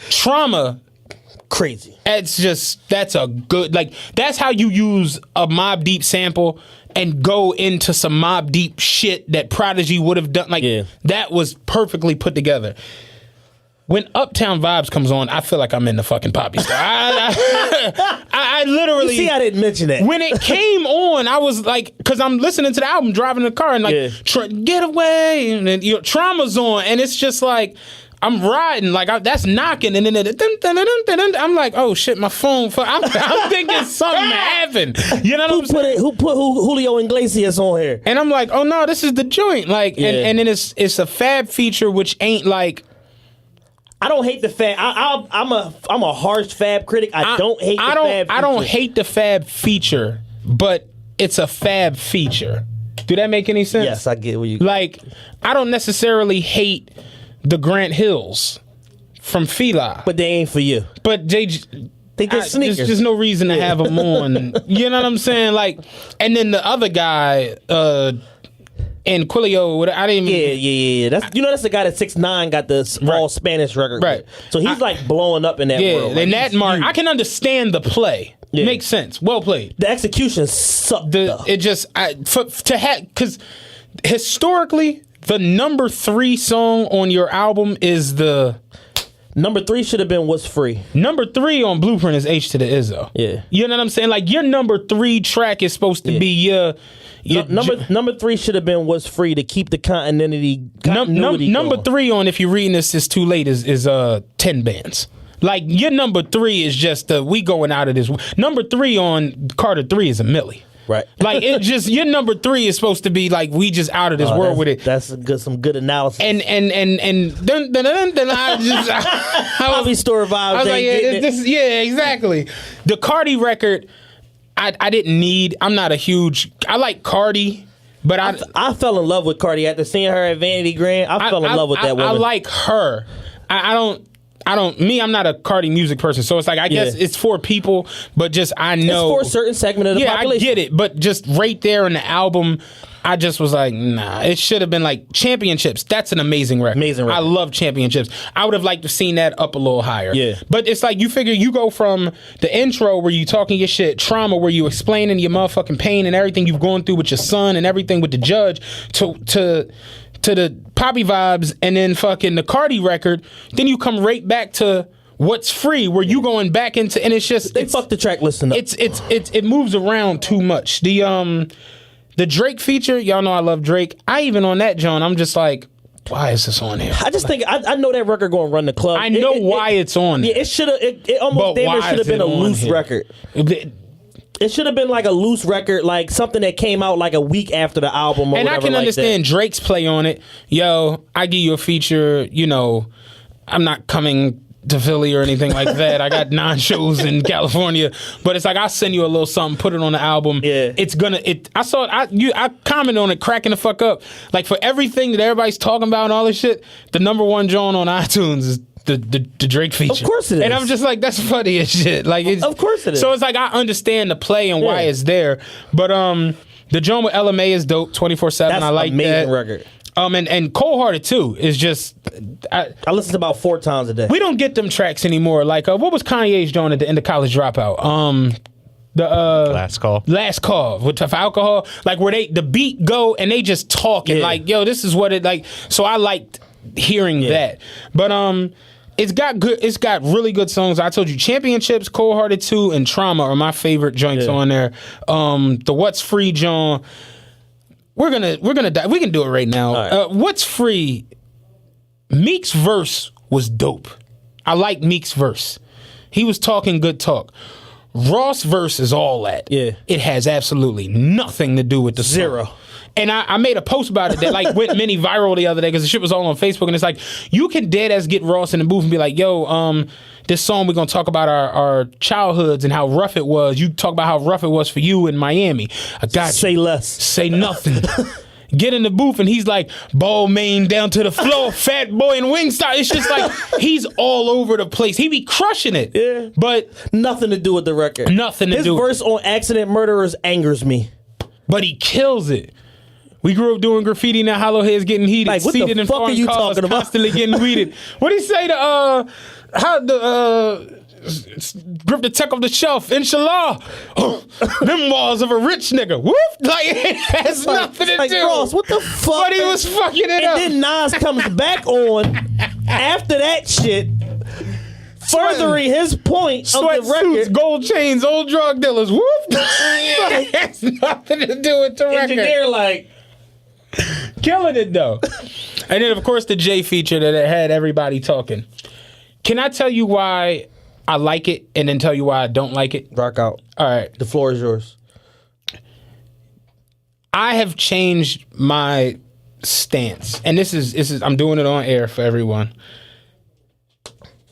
Trauma. Crazy. That's a good, like, that's how you use a Mobb Deep sample and go into some Mobb Deep shit that Prodigy would have done. Like, that was perfectly put together. When Uptown Vibes comes on, I feel like I'm in the fucking Poppy Star. I literally... You see, I didn't mention that. When it came on, I was like... Because I'm listening to the album, driving the car, and like, get away, and then Trauma's on, and it's just like... I'm riding, like, that's knocking, and then I'm like, oh shit, my phone... I'm thinking something happened. You know what I'm saying? Who put Julio Iglesias on here? And I'm like, oh no, this is the joint. Like, and then it's a Fab feature, which ain't like... I don't hate the Fab. I'm a harsh Fab critic. I don't hate the Fab feature. I don't hate the Fab feature, but it's a Fab feature. Do that make any sense? Yes, I get what you... Like, I don't necessarily hate the Grant Hills from Fila. But they ain't for you. But they sneakers. There's no reason to have them on. You know what I'm saying? Like, and then the other guy... And Quilio, I didn't even... Yeah. That's the guy that 6ix9ine got the all Spanish record. Right. So he's like blowing up in that world. Yeah, and that mark, I can understand the play. Yeah. Makes sense. Well played. The execution sucked. Because historically, the number 3 song on your album is the... Number 3 should have been What's Free. Number 3 on Blueprint is H to the Izzo. Yeah. You know what I'm saying? Like, your number 3 track is supposed to be your number 3 should have been What's Free to keep the continuity number going. 3 on If You're Reading This Is Too Late is 10 bands. Like, your number 3 is just we going out of this. Number 3 on Carter 3 is a milli. Right. Like, it just, your number 3 is supposed to be like, we just out of this world with it. That's some good analysis. And I just... Poppy Store vibes. I was like, exactly. The Cardi record... I didn't need... I'm not a huge... I like Cardi, but I fell in love with Cardi after seeing her at Vanity Grand. I fell in love with that woman. I like her. I'm not a Cardi music person, so it's like, I guess it's for people, but just I know... It's for a certain segment of the population. I get it, but just right there in the album... I just was like, nah, it should have been like Championships. That's an amazing record. I love Championships. I would have liked to have seen that up a little higher. Yeah. But it's like, you figure you go from the intro where you talking your shit, Trauma, where you explaining your motherfucking pain and everything you've gone through with your son and everything with the judge, to the Poppy Vibes, and then fucking the Cardi record. Then you come right back to What's Free, where you going back into, and it's just... They fucked the track listing up. It moves around too much. The Drake feature, y'all know I love Drake. Even on that, John, I'm just like, why is this on here? I just think I know that record going to run the club. I know why it's on. Yeah, it should have. It almost damn near should have been a loose record. It should have been like a loose record, like something that came out like a week after the album or And whatever. I can like understand that. Drake's play on it. Yo, I give you a feature, I'm not coming to Philly or anything like that. I got 9 shows in California, but it's like I'll send you a little something, put it on the album. Yeah. I commented on it, cracking the fuck up. Like for everything that everybody's talking about and all this shit, the number 1 joint on iTunes is the Drake feature. Of course it is. And I'm just like, that's funny as shit. Like, Of course it is. So it's like I understand the play and why it's there, but the joint with LMA is dope. 24/7. That's I like amazing that record. And Cold Hearted too is just. I listen to about 4 times a day. We don't get them tracks anymore. Like, what was Kanye's joint at the end of College Dropout? The Last Call with for alcohol, like where the beat go and they just talk and like, yo, this is what it like. So I liked hearing that, but it's got really good songs. I told you, Championships, Cold Hearted 2, and Trauma are my favorite joints on there. The What's Free joint, we're gonna die. We can do it right now. Right. What's Free? Meek's verse was dope. I like Meek's verse. He was talking good talk. Ross verse is all that. Yeah. It has absolutely nothing to do with the Zero. song. And I made a post about it that like went mini viral the other day because the shit was all on Facebook, and it's like you can dead ass get Ross in the booth and be like, yo, this song we're gonna talk about our childhoods and how rough it was. You talk about how rough it was for you in Miami. I got you. Say less. Say nothing. Get in the booth and he's like ball main down to the floor, fat boy and Wingstop. It's just like he's all over the place. He be crushing it. Yeah. But Nothing to do with the record. Nothing to His do. His verse on Accident Murderers angers me. But he kills it. We grew up doing graffiti, now hollow heads getting heated. Like, what the seated in fuck are foreign you cars, talking about? constantly getting weeded. What did he say to grip the tech off the shelf, inshallah. Memoirs of a rich nigga. Whoop! Like, it has nothing to do. Ross, what the fuck? But he was fucking it up. And then Nas comes back on after that shit, furthering his point of the Sweatsuits, record. gold chains, old drug dealers. Whoop! It has nothing to do with the record. Engineer like Killing it though. And then of course the J feature that it had everybody talking. Can I tell you why I like it and then tell you why I don't like it? rock out. All right. The floor is yours. I have changed my stance. And this is I'm doing it on air for everyone.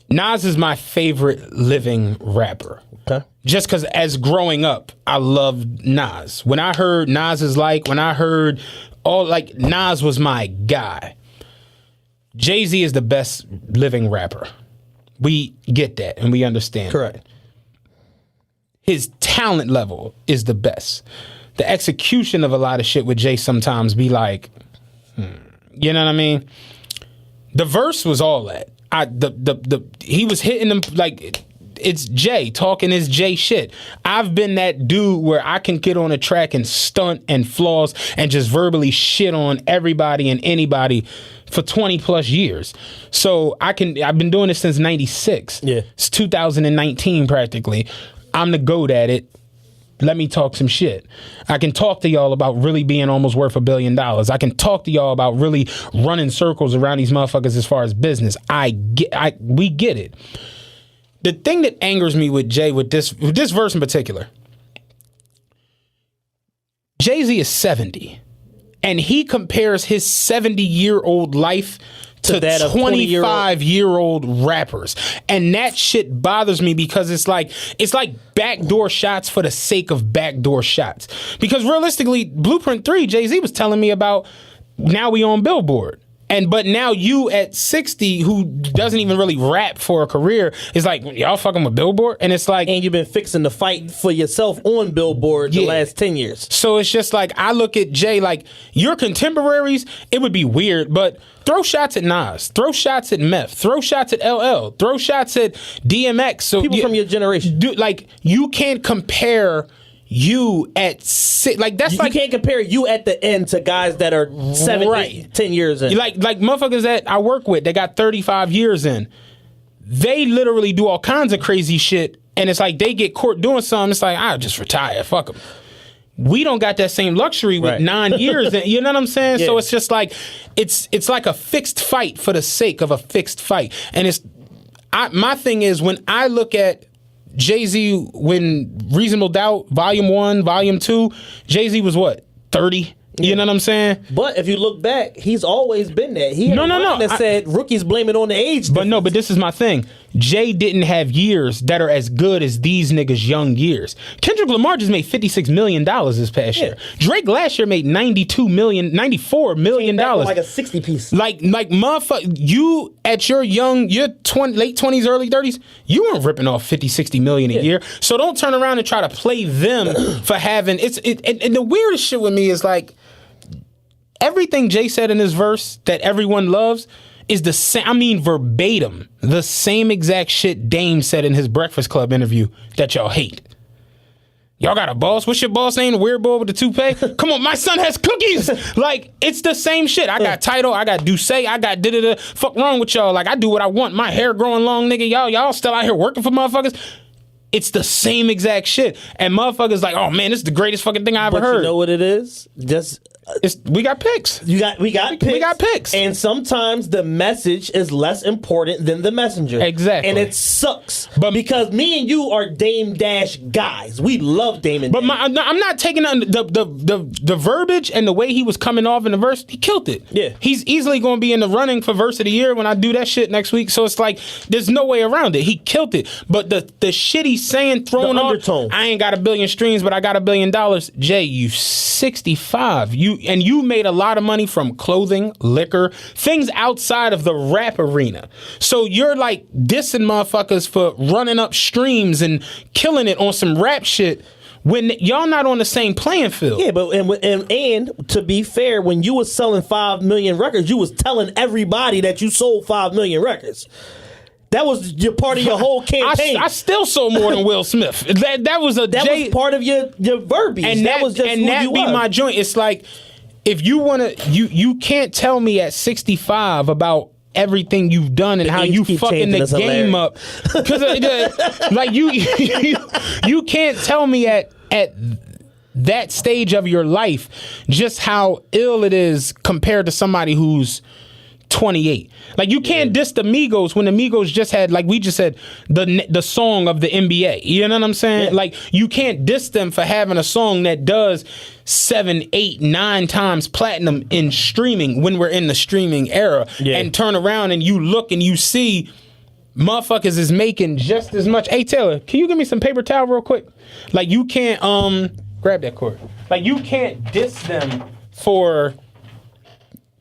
Nas is my favorite living rapper. Okay. Just because as growing up, I loved Nas. When I heard when I heard Nas was my guy. Jay-Z is the best living rapper. We get that and we understand. Correct. That. His talent level is the best. The execution of a lot of shit with Jay sometimes be like, you know what I mean? The verse was all that. He was hitting them like it's Jay talking his Jay shit. I've been that dude where I can get on a track and stunt and flaws and just verbally shit on everybody and anybody for 20 plus years. So I've been doing this since 96. Yeah. It's 2019 practically. I'm the GOAT at it. Let me talk some shit. I can talk to y'all about really being almost worth $1 billion. I can talk to y'all about really running circles around these motherfuckers as far as business. We get it. The thing that angers me with Jay, with this verse in particular, Jay-Z is 70, and he compares his 70-year-old life to that of 25-year-old rappers. And that shit bothers me because it's like backdoor shots for the sake of backdoor shots. Because realistically, Blueprint 3, Jay-Z was telling me about, now we on Billboard. But now you at 60 who doesn't even really rap for a career is like, y'all fucking with Billboard? And it's like... And you've been fixing the fight for yourself on Billboard the last 10 years. So it's just like, I look at Jay like, your contemporaries, it would be weird, but throw shots at Nas, throw shots at Meth, throw shots at LL, throw shots at DMX. So People from your generation. Like, you can't compare... You at that's you can't compare you at the end to guys that are 7, 8, 10 years in. Like motherfuckers that I work with, they got 35 years in. They literally do all kinds of crazy shit, and it's like they get caught doing something. It's like, I'll just retire. Fuck them. We don't got that same luxury with 9 years. You know what I'm saying? Yeah. So it's just like it's like a fixed fight for the sake of a fixed fight. And my thing is when I look at Jay-Z, when Reasonable Doubt, Volume 1, Volume 2, Jay-Z was what, 30? You know what I'm saying? But if you look back, he's always been that. He had a line that said rookies blame it on the age. But but this is my thing. Jay didn't have years that are as good as these niggas' young years. Kendrick Lamar just made $56 million this past year. Drake last year made $94 million. Like a 60 piece. Like motherfucker, you at your late 20s, early 30s, you weren't ripping off 50, 60 million a year. So don't turn around and try to play them for having and the weirdest shit with me is like, everything Jay said in his verse that everyone loves is the same. I mean, verbatim, the same exact shit Dame said in his Breakfast Club interview that y'all hate. Y'all got a boss? What's your boss name? The weird boy with the toupee? Come on, my son has cookies. Like, it's the same shit. I got title. I got Duce. I got da-da-da. Fuck wrong with y'all? Like, I do what I want. My hair growing long, nigga. Y'all still out here working for motherfuckers? It's the same exact shit. And motherfuckers like, oh man, this is the greatest fucking thing I ever heard. You know what it is? We got picks. We got picks. We got picks. And sometimes the message is less important than the messenger. Exactly. And it sucks. Because me and you are Dame Dash guys. We love Dame and Dash. But I'm not taking the verbiage and the way he was coming off in the verse. He killed it. Yeah. He's easily going to be in the running for verse of the year when I do that shit next week. So it's like, there's no way around it. He killed it. But the shit he's saying, throwing on, I ain't got 1 billion streams, but I got $1 billion. Jay, you 65. You made a lot of money from clothing, liquor, things outside of the rap arena. So you're like dissing motherfuckers for running up streams and killing it on some rap shit when y'all not on the same playing field. Yeah, but and to be fair, when you was selling 5 million records, you was telling everybody that you sold 5 million records. That was your part of your whole campaign. I still sold more than Will Smith. That was was part of your verbiage. And that was just who you be my joint. It's like, if you want to, you can't tell me at 65 about everything you've done and how you fucking the game up. Because like you can't tell me at that stage of your life just how ill it is compared to somebody who's 28. Like, you can't diss the Migos when the Migos just had, like we just said, the song of the NBA. You know what I'm saying? Yeah. Like, you can't diss them for having a song that does 7, 8, 9 times platinum in streaming when we're in the streaming era, and turn around and you look and you see motherfuckers is making just as much. Hey, Taylor, can you give me some paper towel real quick? Like, you can't grab that cord. Like, you can't diss them for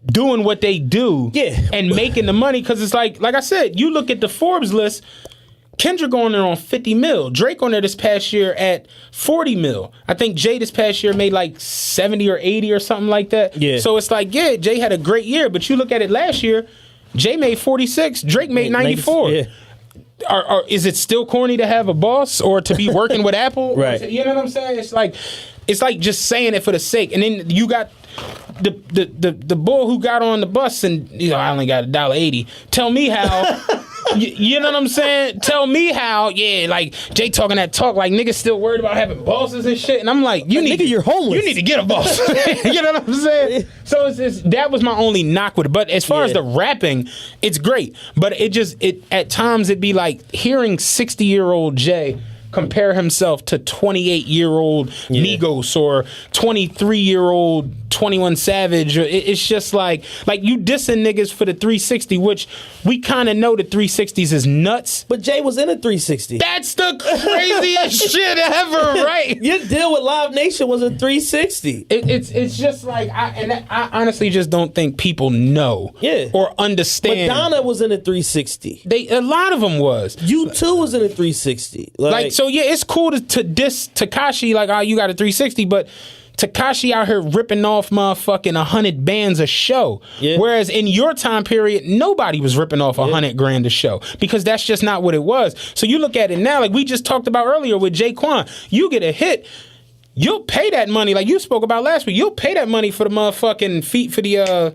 doing what they do and making the money, because it's like I said, you look at the Forbes list, Kendrick on there on 50 mil, Drake on there this past year at 40 mil. I think Jay this past year made like 70 or 80 or something like that. Yeah. So it's like, Jay had a great year, but you look at it last year, Jay made 46, Drake made 94. Yeah. Is it still corny to have a boss or to be working with Apple? Right. You know what I'm saying? It's like just saying it for the sake. And then you got the boy who got on the bus and, I only got $1.80. Tell me how. You know what I'm saying? Tell me how. Yeah, like Jay talking that talk, like niggas still worried about having bosses and shit. And I'm like, you're homeless. You need to get a boss. You know what I'm saying? So that was my only knock with it. But as far as the rapping, it's great. But it at times it'd be like hearing 60-year-old Jay compare himself to 28-year-old Migos or 23-year-old 21 Savage. It's just like you dissing niggas for the 360, which we kind of know the 360s is nuts. But Jay was in a 360. That's the craziest shit ever, right? Your deal with Live Nation was a 360. It's just like, I honestly just don't think people know or understand. Madonna was in a 360. A lot of them was. U2 was in a 360. So it's cool to diss Tekashi, like, you got a 360, but Tekashi out here ripping off motherfucking 100 bands a show. Yeah. Whereas in your time period, nobody was ripping off $100,000 a show, because that's just not what it was. So you look at it now, like we just talked about earlier with Jaquan, you get a hit, you'll pay that money, like you spoke about last week, you'll pay that money for the motherfucking feet, for the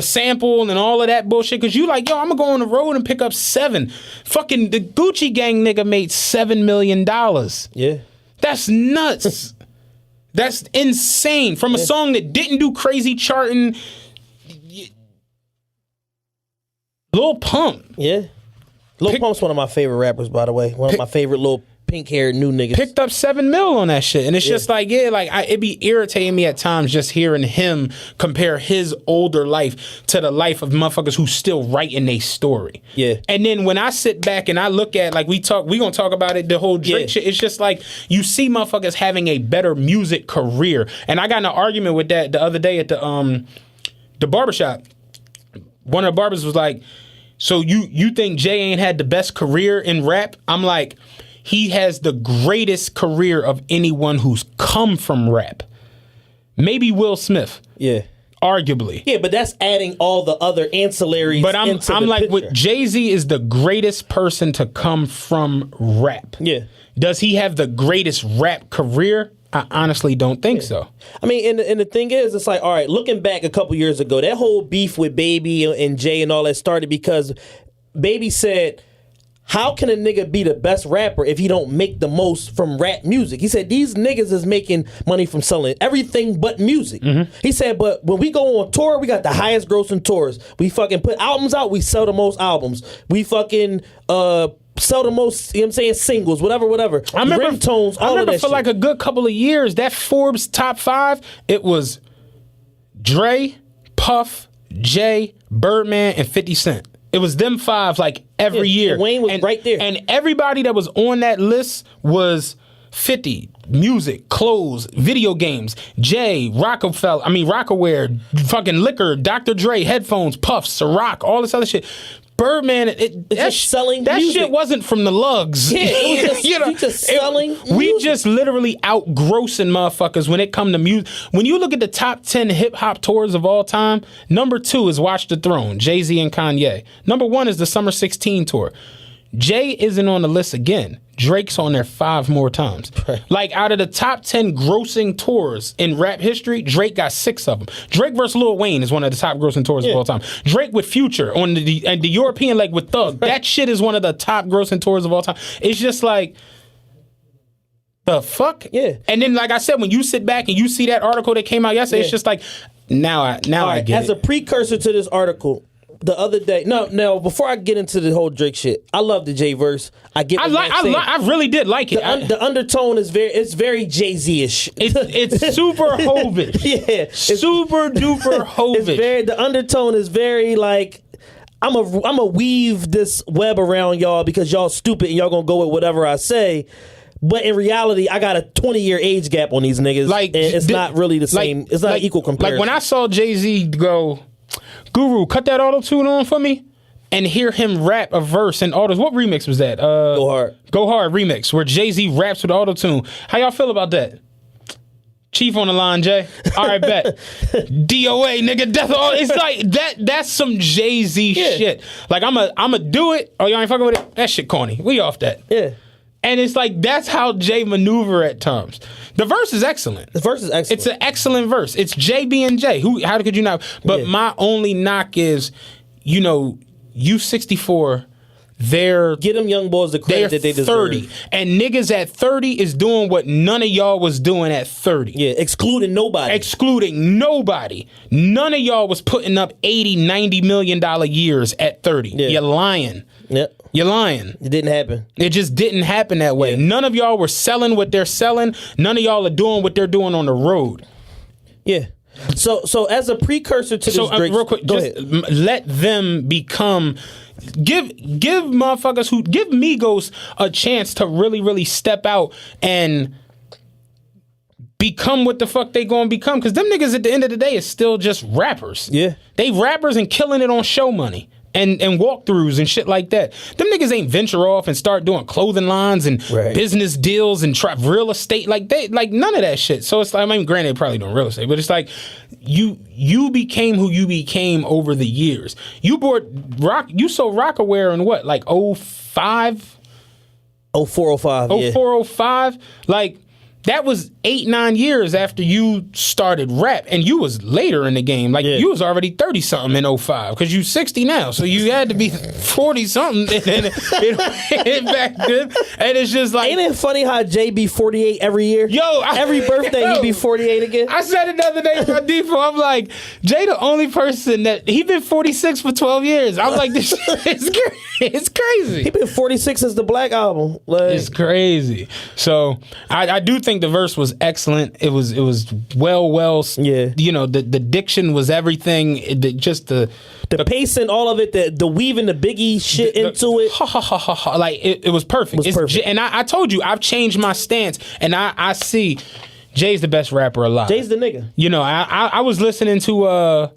sample and all of that bullshit, because you like, I'm gonna go on the road and pick up 7. Fucking the Gucci Gang nigga made $7 million. Yeah. That's nuts. That's insane. From a song that didn't do crazy charting. Lil Pump. Yeah. Lil Pump's one of my favorite rappers, by the way. One of my favorite little pink haired new niggas. Picked up $7 million on that shit, and it's just like, it'd be irritating me at times just hearing him compare his older life to the life of motherfuckers who still writing their story. Yeah. And then when I sit back and I look at, like, we gonna talk about it, the whole Drake shit. It's just like you see motherfuckers having a better music career, and I got in an argument with that the other day at the barbershop. One of the barbers was like, so you think Jay ain't had the best career in rap? I'm like, he has the greatest career of anyone who's come from rap. Maybe Will Smith. Yeah. Arguably. Yeah, but that's adding all the other ancillaries. But I'm like, with Jay-Z is the greatest person to come from rap. Yeah. Does he have the greatest rap career? I honestly don't think so. I mean, and the thing is, it's like, all right, looking back a couple years ago, that whole beef with Baby and Jay and all that started because Baby said, how can a nigga be the best rapper if he don't make the most from rap music? He said, these niggas is making money from selling everything but music. Mm-hmm. He said, but when we go on tour, we got the highest grossing tours. We fucking put albums out, we sell the most albums. We fucking sell the most, you know what I'm saying, singles, whatever. I remember ringtones, all of that for shit. like a good couple of years, that Forbes top 5, it was Dre, Puff, Jay, Birdman, and 50 Cent. It was them 5 like every year. Wayne was right there. And everybody that was on that list was 50. Music, clothes, video games, Jay, Rockaware, fucking liquor, Dr. Dre, headphones, Puff, Ciroc, all this other shit. Birdman, selling that music. Shit wasn't from the lugs. Yeah, it was just, just selling music. We just literally outgrossing motherfuckers when it come to music. When you look at the top 10 hip hop tours of all time, number 2 is Watch the Throne, Jay-Z and Kanye. Number 1 is the Summer 16 tour. Jay isn't on the list again. Drake's on there 5 more times. Right. Like, out of the top 10 grossing tours in rap history, Drake got 6 of them. Drake versus Lil Wayne is one of the top grossing tours of all time. Drake with Future on the European leg with Thug. That shit is one of the top grossing tours of all time. It's just like, the fuck? Yeah. And then, like I said, when you sit back and you see that article that came out yesterday, it's just like, now I get it. As a precursor to this article, the other day, no, before I get into the whole Drake shit, I love the Jay verse. I really did like it. The undertone is very Jay-Z-ish. It's super Hovish. Yeah, super duper Hovish. The undertone is very like, I'm a weave this web around y'all because y'all stupid and y'all gonna go with whatever I say. But in reality, I got a 20-year age gap on these niggas. Like, and it's not really the same. It's not equal comparison. Like when I saw Jay-Z go, Guru, cut that auto-tune on for me, and hear him rap a verse in autos. What remix was that? Go Hard. Go Hard remix, where Jay-Z raps with auto-tune. How y'all feel about that? Chief on the line, Jay. All right, bet. DOA, nigga, death. It's like that's some Jay-Z shit. Like, I'ma do it. Oh, y'all ain't fucking with it? That shit corny. We off that. Yeah. And it's like, that's how Jay maneuver at times. The verse is excellent. The verse is excellent. It's an excellent verse. It's Jay being Jay. How could you not? But my only knock is, U64, get them young boys the credit that they deserve. 30. And niggas at 30 is doing what none of y'all was doing at 30. Yeah, excluding nobody. None of y'all was putting up $80, $90 million years at 30. Yeah. You're lying. Yep. You're lying. It didn't happen. It just didn't happen that way. Yeah. None of y'all were selling what they're selling. None of y'all are doing what they're doing on the road. Yeah. So as a precursor to this Drake, real quick, let them become. Give motherfuckers give Migos a chance to really, really step out and become what the fuck they gonna become. Because them niggas at the end of the day is still just rappers. Yeah. They rappers and killing it on show money. And walkthroughs and shit like that. Them niggas ain't venture off and start doing clothing lines and business deals and try real estate like none of that shit. So it's like, I mean, granted, they probably doing real estate, but it's like you became who you became over the years. You sold Rockaware in what, like 05? 04, 05, 04, 05? Like, that was 8-9 years after you started rap, and you was later in the game. Like you was already 30 something in 05 because you 60 now, so you had to be 40 something back then. And it's just like, ain't it funny how Jay be 48 every year? Every birthday he be 48 again. I said it the other day on Default. I'm like, Jay the only person that he been 46 for 12 years. I'm like, this shit is it's crazy. He been 46 since the Black album. Like, it's crazy. So I do think the verse was excellent. It was well. Yeah. You know, the diction was everything. The pacing, all of it, the weaving the Biggie shit into it. Like it was perfect. Perfect. And I told you, I've changed my stance, and I see Jay's the best rapper alive. Jay's the nigga. You know, I was listening to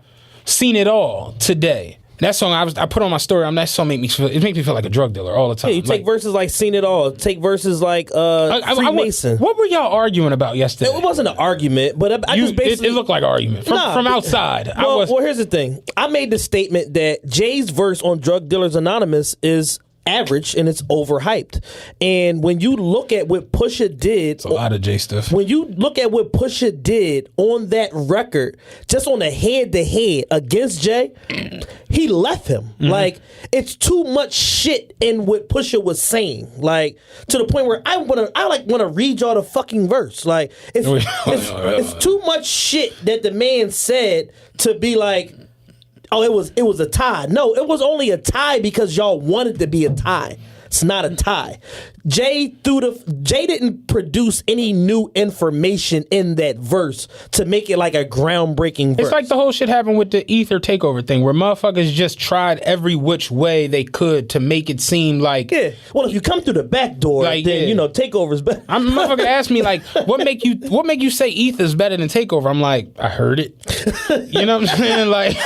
Seen It All today. That song I put on my story. That song makes me feel like a drug dealer all the time. Yeah, you take verses like Seen It All. Take verses like Freemason. What were y'all arguing about yesterday? It wasn't an argument, but I just basically... It looked like an argument from outside. Well, here's the thing. I made the statement that Jay's verse on Drug Dealers Anonymous is average and it's overhyped. And when you look at what Pusha did, it's a lot of Jay stuff. When you look at what Pusha did on that record, just on a head-to-head against Jay, he left him. Mm-hmm. Like, it's too much shit in what Pusha was saying. Like, to the point where I want to read y'all the fucking verse. Like, it's too much shit that the man said to be like, oh, it was a tie. No, it was only a tie because y'all wanted to be a tie. It's not a tie. Jay didn't produce any new information in that verse to make it like a groundbreaking verse. It's like the whole shit happened with the Ether takeover thing, where motherfuckers just tried every which way they could to make it seem like, yeah. Well, if you come through the back door, then takeover's better. Motherfucker asked me like, what make you say Ether's better than takeover? I'm like, I heard it. You know what I'm saying? Like,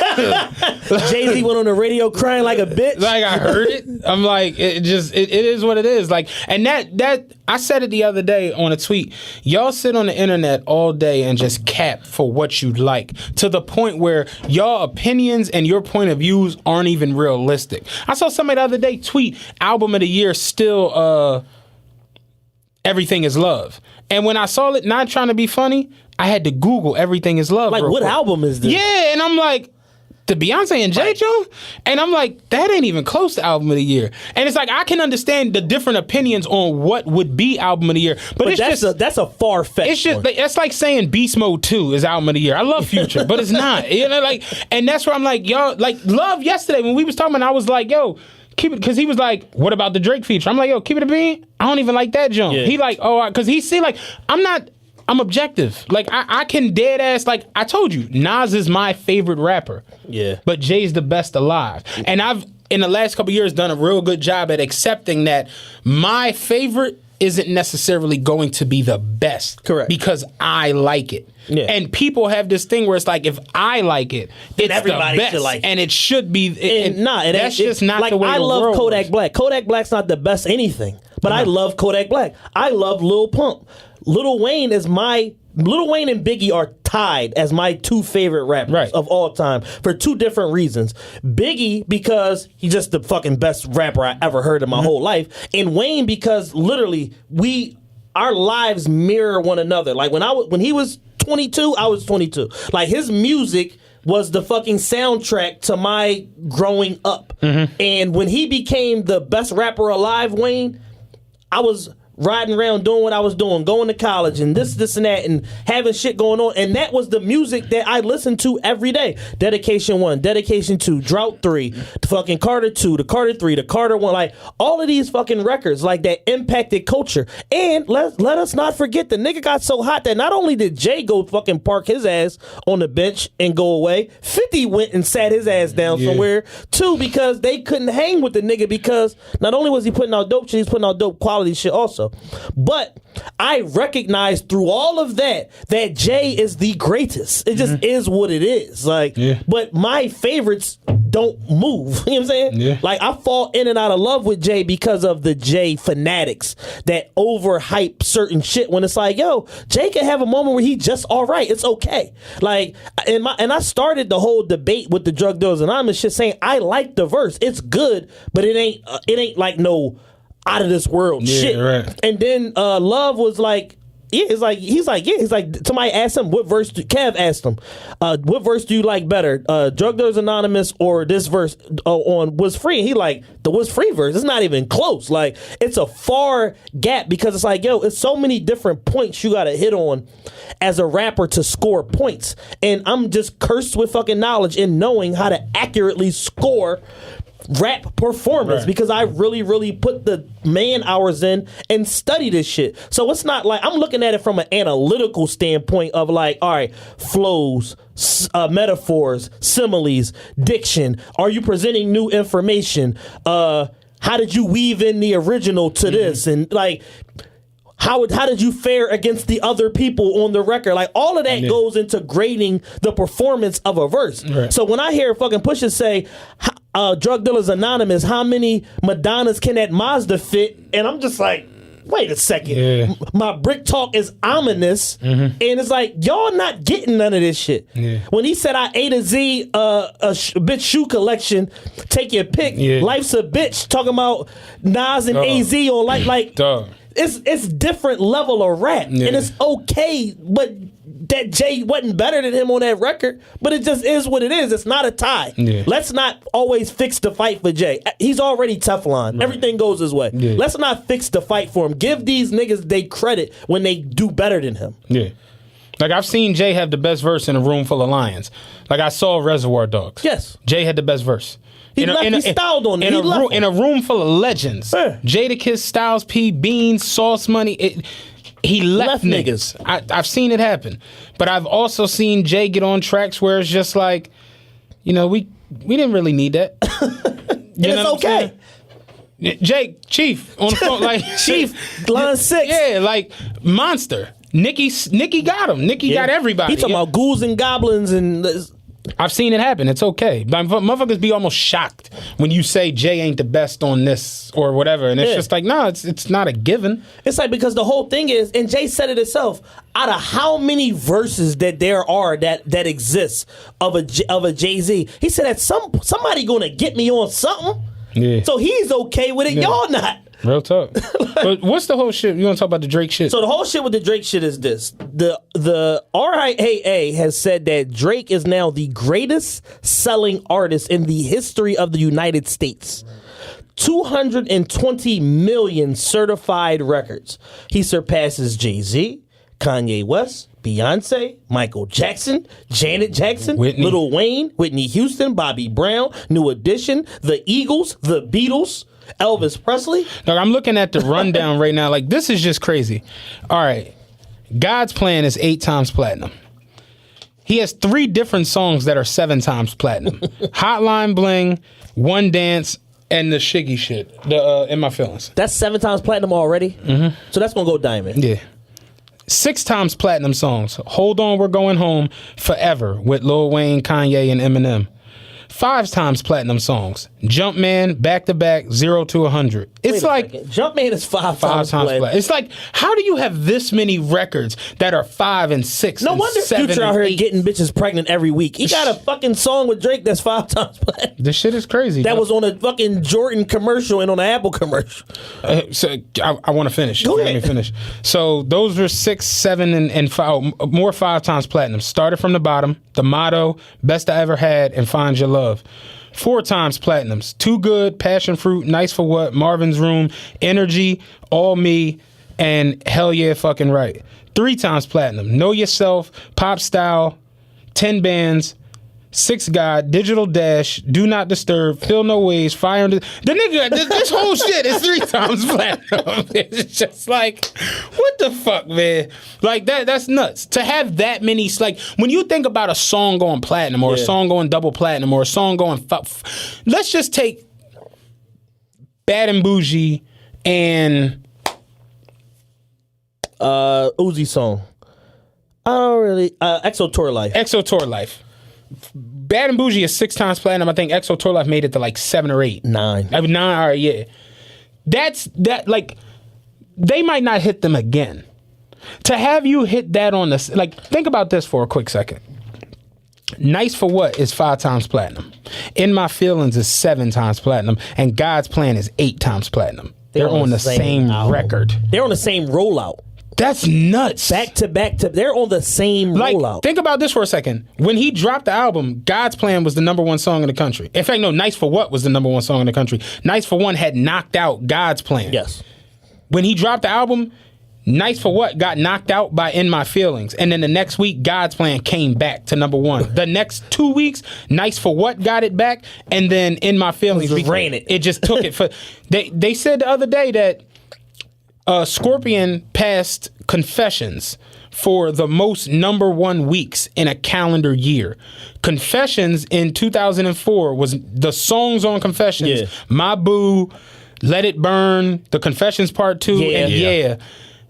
Jay-Z went on the radio crying like a bitch. Like, I heard it. I'm like, it is what it is. Like, and that I said it the other day on a tweet. Y'all sit on the internet all day and just cap for what you like, to the point where y'all opinions and your point of views aren't even realistic. I saw somebody the other day tweet album of the year still Everything Is Love. And when I saw it, not trying to be funny, I had to Google Everything Is Love. Like, what album is this? Yeah, and I'm like, the Beyonce and Jay Joe? And I'm like, that ain't even close to album of the year. And it's like, I can understand the different opinions on what would be album of the year, but it's that's a far fetched. It's just that's like saying Beast Mode 2 is album of the year. I love Future, but it's not. You know, like, and that's where I'm like, y'all, like, Love yesterday when we was talking, I was like, yo, keep it, because he was like, what about the Drake feature? I'm like, yo, keep it a bean. I don't even like that jump. Yeah. He like, oh, because he see like, I'm objective. Like, I can dead ass, like, I told you, Nas is my favorite rapper. Yeah. But Jay's the best alive. And I've, in the last couple of years, done a real good job at accepting that my favorite isn't necessarily going to be the best. Correct. Because I like it. Yeah. And people have this thing where it's like, if I like it, it's everybody the best. should like it. And it should be. That's just not like, the way I the love world Kodak works. Black. Kodak Black's not the best anything, but I love Kodak Black. I love Lil Pump. Lil Wayne and Biggie are tied as my two favorite rappers of all time for two different reasons. Biggie, because he's just the fucking best rapper I ever heard in my whole life, and Wayne because literally our lives mirror one another. Like when he was 22, I was 22. Like, his music was the fucking soundtrack to my growing up. Mm-hmm. And when he became the best rapper alive, Wayne, I was riding around doing what I was doing, going to college and this and that and having shit going on. And that was the music that I listened to every day. Dedication 1, Dedication 2, Drought 3, the fucking Carter 2, the Carter 3, the Carter 1, like all of these fucking records like that impacted culture. And let us not forget, the nigga got so hot that not only did Jay go fucking park his ass on the bench and go away, 50 went and sat his ass down somewhere too, because they couldn't hang with the nigga, because not only was he putting out dope shit, he's putting out dope quality shit also. But I recognize through all of that Jay is the greatest. It just is what it is. Like, but my favorites don't move. You know what I'm saying? Yeah. Like, I fall in and out of love with Jay because of the Jay fanatics that overhype certain shit when it's like, yo, Jay can have a moment where he just all right. It's okay. Like, and I started the whole debate with the Drug Dealers Anonymous shit saying I like the verse. It's good, but it ain't like no out of this world shit. Right. And then Love was like, Yeah, he's like somebody asked him Kev asked him, what verse do you like better, Drug Dealers Anonymous or this verse on Was Free? And he like, the Was Free verse, it's not even close. Like, it's a far gap because it's like, yo, it's so many different points you gotta hit on as a rapper to score points. And I'm just cursed with fucking knowledge in knowing how to accurately score rap performance because I really, really put the man hours in and study this shit. So it's not like I'm looking at it from an analytical standpoint of like, all right, flows, metaphors, similes, diction. Are you presenting new information? How did you weave in the original to this? And like, how did you fare against the other people on the record? Like, all of that goes into grading the performance of a verse. Right. So when I hear fucking Pusha say, Drug Dealers Anonymous, how many Madonnas can that Mazda fit? And I'm just like, wait a second. Yeah. My brick talk is ominous. And it's like, y'all not getting none of this shit. Yeah. When he said I A to Z, bitch shoe collection, take your pick. Yeah. Life's a bitch. Talking about Nas and AZ on like it's different level of rap. And it's okay, but that Jay wasn't better than him on that record, but it just is what it is. It's not a tie. Yeah. Let's not always fix the fight for Jay. He's already Teflon. Right. Everything goes his way. Yeah. Let's not fix the fight for him. Give these niggas they credit when they do better than him. Yeah. Like, I've seen Jay have the best verse in a room full of lions. Like, I saw Reservoir Dogs. Yes. Jay had the best verse. He styled on it. In a room full of legends. Yeah. Jadakiss, Styles P, Beans, Sauce Money. He left niggas. I've seen it happen. But I've also seen Jay get on tracks where it's just like, you know, we didn't really need that. And it's okay. Jay, Chief, on the phone, like Chief, line 6. Yeah, like Monster. Nikki got him. Nikki got everybody. He talking about ghouls and goblins and... I've seen it happen. It's okay. But motherfuckers be almost shocked when you say Jay ain't the best on this or whatever. And it's just like, no, it's not a given. It's like, because the whole thing is, and Jay said it himself, out of how many verses that there are that exists of a Jay-Z, he said that somebody gonna get me on something. Yeah. So he's okay with it. Yeah. Y'all not. Real talk. But what's the whole shit? You want to talk about the Drake shit? So the whole shit with the Drake shit is this. The RIAA has said that Drake is now the greatest selling artist in the history of the United States. 220 million certified records. He surpasses Jay-Z, Kanye West, Beyonce, Michael Jackson, Janet Jackson, Lil Wayne, Whitney Houston, Bobby Brown, New Edition, the Eagles, the Beatles, Elvis Presley. Look, I'm looking at the rundown right now. Like, this is just crazy. All right. God's Plan is 8 times platinum. He has 3 different songs that are 7 times platinum. Hotline Bling, One Dance, and the Shiggy shit. The In My Feelings. That's 7 times platinum already? Mm-hmm. So that's going to go diamond. Yeah. 6 times platinum songs. Hold On, We're Going Home, Forever with Lil Wayne, Kanye, and Eminem. 5 times platinum songs. Jumpman, Back to Back, 0 to 100. It's like Jumpman is 5 times platinum. It's like, how do you have this many records that are 5 and 6? No and wonder 7 Future out here 8. getting bitches pregnant every week. He got a fucking song with Drake that's 5 times platinum. This shit is crazy. That was on a fucking Jordan commercial and on an Apple commercial. So I want to finish. Go ahead. Let me finish. So those were 6, 7, and 5. More 5 times platinum. Started from the bottom. The Motto, Best I Ever Had, and Find Your Love. 4 times platinums. Too Good, Passion Fruit, Nice for What, Marvin's Room, Energy, All Me, and Hell Yeah Fucking Right. 3 times platinum. Know Yourself, Pop Style, 10 Bands, 6 God, Digital Dash, Do Not Disturb, Feel No Ways, Fire Under... The nigga, this whole shit is 3 times platinum. It's just like, what the fuck, man? Like, that's nuts. To have that many... Like, when you think about a song going platinum or a song going double platinum or a song going... Let's just take Bad and Bougie and... Uzi song. I don't really... EXO Tour Life. EXO Tour Life. Bad and Bougie is 6 times platinum. I think EXO Tour Life made it to like 7 or 8. 9. 9, all right, yeah. That, like, they might not hit them again. To have you hit that on the... Like, think about this for a quick second. Nice for What is 5 times platinum. In My Feelings is 7 times platinum. And God's Plan is 8 times platinum. They're on the same record. They're on the same rollout. That's nuts. Back to back to, they're on the same Like, rollout. think about this for a second. When he dropped the album, God's Plan was the number one song in the country. In fact, no, Nice for What was the number one song in the country. Nice for One had knocked out God's Plan. Yes. When he dropped the album, Nice for What got knocked out by In My Feelings. And then the next week, God's Plan came back to number one. The next 2 weeks, Nice for What got it back. And then In My Feelings Just ran it. It just took it for. They said the other day that Scorpion passed Confessions for the most number one weeks in a calendar year. Confessions in 2004 was the songs on Confessions. Yeah. My Boo, Let It Burn, The Confessions Part 2, and Yeah.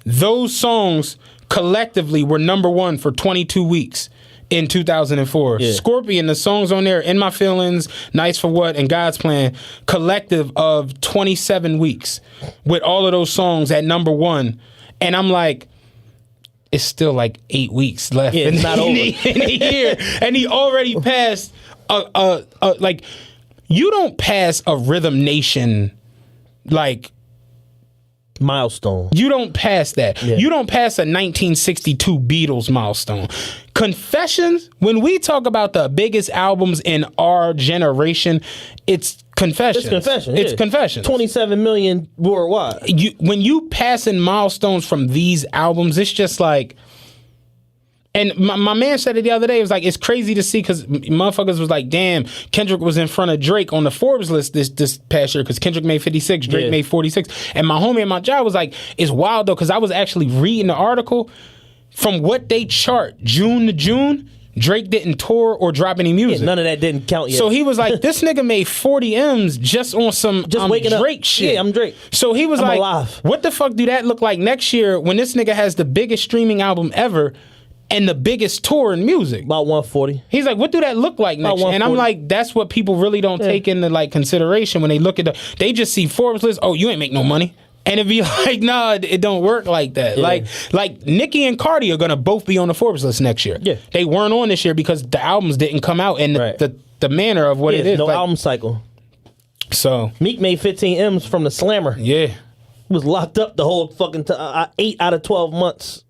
Those songs collectively were number one for 22 weeks in 2004. Yeah. Scorpion, the songs on there, In My Feelings, Nice for What, and God's Plan, collective of 27 weeks with all of those songs at number one. And I'm like, it's still like 8 weeks left Yeah, it's not over. in a year. And he already passed like, you don't pass a Rhythm Nation, like, Milestone. you don't pass that. Yeah. You don't pass a 1962 Beatles milestone. Confessions, when we talk about the biggest albums in our generation, it's Confessions. It's Confession. It's yeah. Confessions. 27 million worldwide. When you passing milestones from these albums, it's just like. And my man said it the other day. It was like, it's crazy to see because motherfuckers was like, damn, Kendrick was in front of Drake on the Forbes list this past year because Kendrick made 56, Drake made 46. And my homie at my job was like, it's wild though because I was actually reading the article from what they chart June to June. Drake didn't tour or drop any music. Yeah, none of that didn't count yet. So he was like, this nigga made 40 M's just on some Just waking Drake up. shit. Yeah, I'm Drake. So he was I'm like, alive. what the fuck do that look like next year when this nigga has the biggest streaming album ever and the biggest tour in music? About 140. He's like, what do that look like next year? And I'm 140. like, that's what people really don't take into like consideration when they look at they just see Forbes list, oh, you ain't make no money. And it'd be like, nah, it don't work like that. Yeah. Like Nicki and Cardi are gonna both be on the Forbes list next year. Yeah. They weren't on this year because the albums didn't come out in Right. the manner of what it is. No Like, album cycle. so Meek made 15 M's from the Slammer. yeah. He was locked up the whole fucking 8 out of 12 months.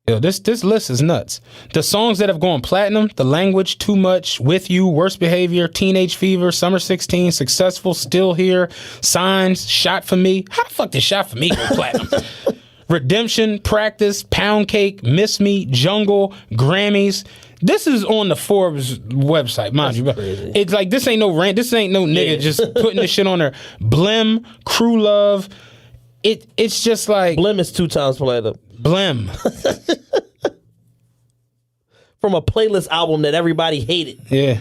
Yo, this list is nuts. The songs that have gone platinum: The Language, Too Much, With You, Worst Behavior, Teenage Fever, Summer 16, Successful, Still Here, Signs, Shot for Me. How the fuck did Shot for Me go platinum? Redemption, Practice, Pound Cake, Miss Me, Jungle, Grammys. This is on the Forbes website, mind you. crazy. It's like this ain't no rant. This ain't no nigga just putting this shit on there. Blim, Crew Love. It's just like Blim is 2 times platinum. Blim. From a playlist album that everybody hated. Yeah.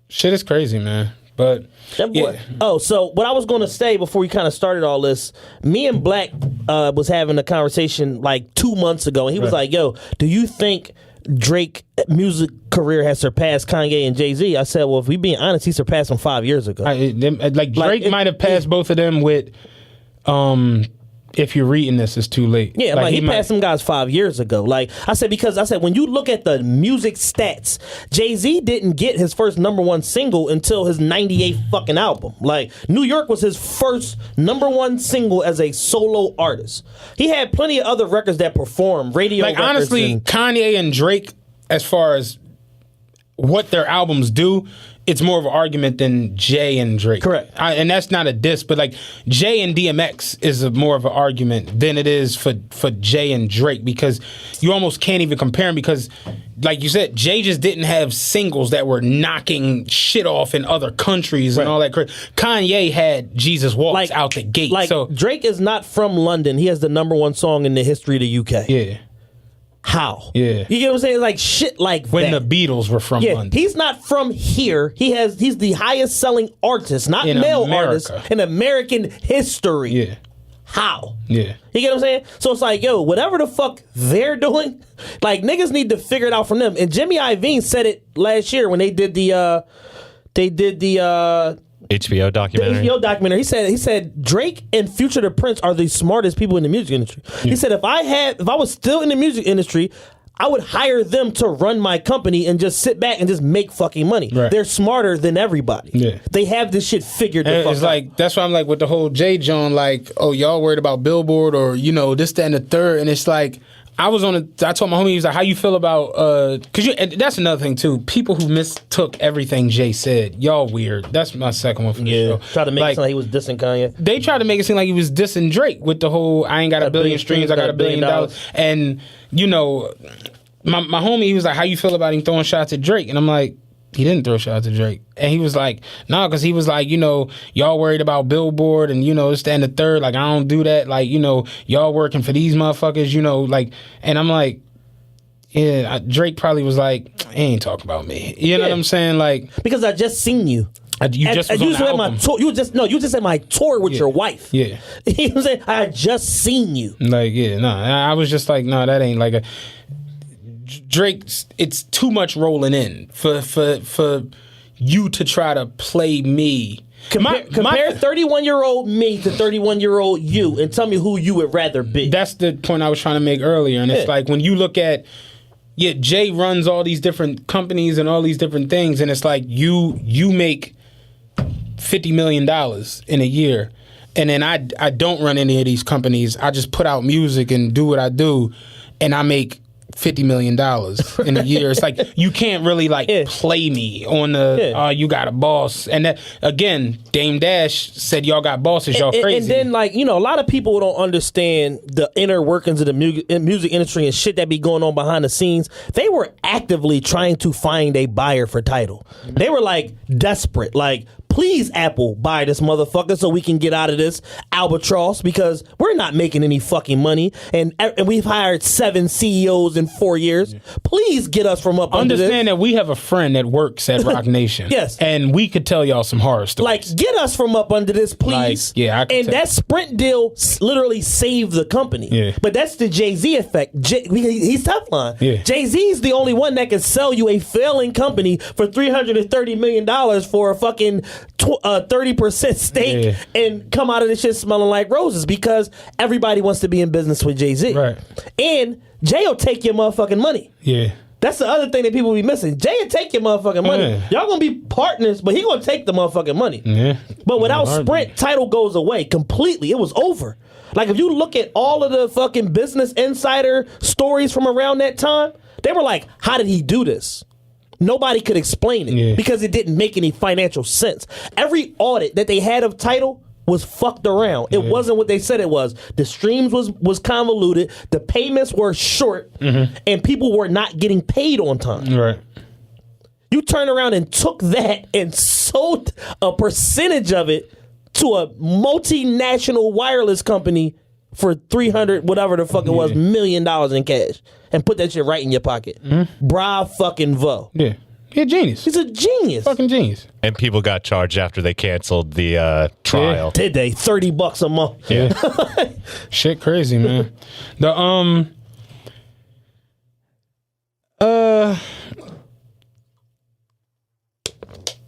Shit is crazy, man. But That boy. yeah. Oh, so what I was going to say before we kind of started all this, me and Black was having a conversation like 2 months ago, and he was like, yo, do you think Drake music career has surpassed Kanye and Jay-Z? I said, well, if we being honest, he surpassed him 5 years ago. Drake might have passed both of them with if you're reading this, it's too late. Yeah, like he passed some guys 5 years ago. Like I said, because I said when you look at the music stats, Jay-Z didn't get his first #1 single until his '98 fucking album. Like New York was his first #1 single as a solo artist. He had plenty of other records that performed radio. Like records honestly, and, Kanye and Drake, as far as what their albums do, it's more of an argument than Jay and Drake. Correct. And that's not a diss, but like Jay and DMX is more of an argument than it is for Jay and Drake because you almost can't even compare them because, like you said, Jay just didn't have singles that were knocking shit off in other countries and all that. Kanye had Jesus Walks out the gate. Like so Drake is not from London. He has the #1 song in the history of the UK. yeah. How? Yeah. You get what I'm saying? Like shit like When that. the Beatles were from London. He's not from here. He's the highest selling artist, not In male America. artist, in American history. Yeah. How? Yeah. You get what I'm saying? So it's like, yo, whatever the fuck they're doing, like niggas need to figure it out from them. And Jimmy Iovine said it last year when they did the HBO documentary. HBO documentary. He said Drake and Future the Prince are the smartest people in the music industry. He said if I was still in the music industry, I would hire them to run my company and just sit back and just make fucking money. Right. They're smarter than everybody. Yeah. They have this shit figured the And fuck it's out. like, that's why I'm like with the whole Jay John, like, oh, y'all worried about Billboard or, you know, this, that, and the third. And it's like, I told my homie, he was like, how you feel about, and that's another thing too. People who mistook everything Jay said, y'all weird. That's my second one for the show. Try to make like, it sound like he was dissing Kanye. They tried to make it seem like he was dissing Drake with the whole, I ain't got a billion streams, I got $1 billion. And, you know, my homie, he was like, how you feel about him throwing shots at Drake? And I'm like, he didn't throw shots at Drake. And he was like, no, because he was like, you know, y'all worried about Billboard and, you know, this, that, and the third. Like, I don't do that. Like, you know, y'all working for these motherfuckers, you know, like, and I'm like, yeah, Drake probably was like, he ain't talking about me. You know what I'm saying? Like, because I just seen you. You just was on the at my album. tour. You just at my tour with your wife. Yeah. You know what I'm saying? I just seen you. Like, yeah, no. I was just like, no, that ain't like a Drake. It's too much rolling in for you to try to play me. Compare 31-year-old me to 31-year-old you, and tell me who you would rather be. That's the point I was trying to make earlier, and it's like when you look at. Yeah, Jay runs all these different companies and all these different things, and it's like you make $50 million in a year, and then I don't run any of these companies. I just put out music and do what I do, and I make $50 million in a year. It's like you can't really play me on the you got a boss. And that, again, Dame Dash said y'all got bosses, y'all crazy. And then a lot of people don't understand the inner workings of the music industry and shit that be going on behind the scenes. They were actively trying to find a buyer for Tidal. They were desperate, please, Apple, buy this motherfucker so we can get out of this albatross because we're not making any fucking money. And we've hired 7 CEOs in 4 years. Please get us from up under this. Understand that we have a friend that works at Rock Nation. Yes. And we could tell y'all some horror stories. Get us from up under this, please. I can and tell. that Sprint deal literally saved the company. Yeah. But that's the Jay-Z effect. He's Teflon. Yeah. Jay-Z's the only one that can sell you a failing company for $330 million for a fucking 30% stake and come out of this shit smelling like roses because everybody wants to be in business with Jay-Z. Right. And Jay will take your motherfucking money. Yeah. That's the other thing that people be missing. Jay will take your motherfucking money. Yeah. Y'all gonna be partners, but he gonna take the motherfucking money. Yeah. But without Sprint, Tidal goes away completely. It was over. If you look at all of the fucking Business Insider stories from around that time, they were like, how did he do this? Nobody could explain it because it didn't make any financial sense. Every audit that they had of Tidal was fucked around. It wasn't what they said it was. The streams was convoluted, the payments were short, and people were not getting paid on time. Right. You turn around and took that and sold a percentage of it to a multinational wireless company for $300 whatever the fuck it was million in cash and put that shit right in your pocket. Bra fucking vo. Yeah. He's a genius. He's a genius. Fucking genius. And people got charged after they canceled the trial. Did they? $30 a month. Yeah. Shit crazy, man.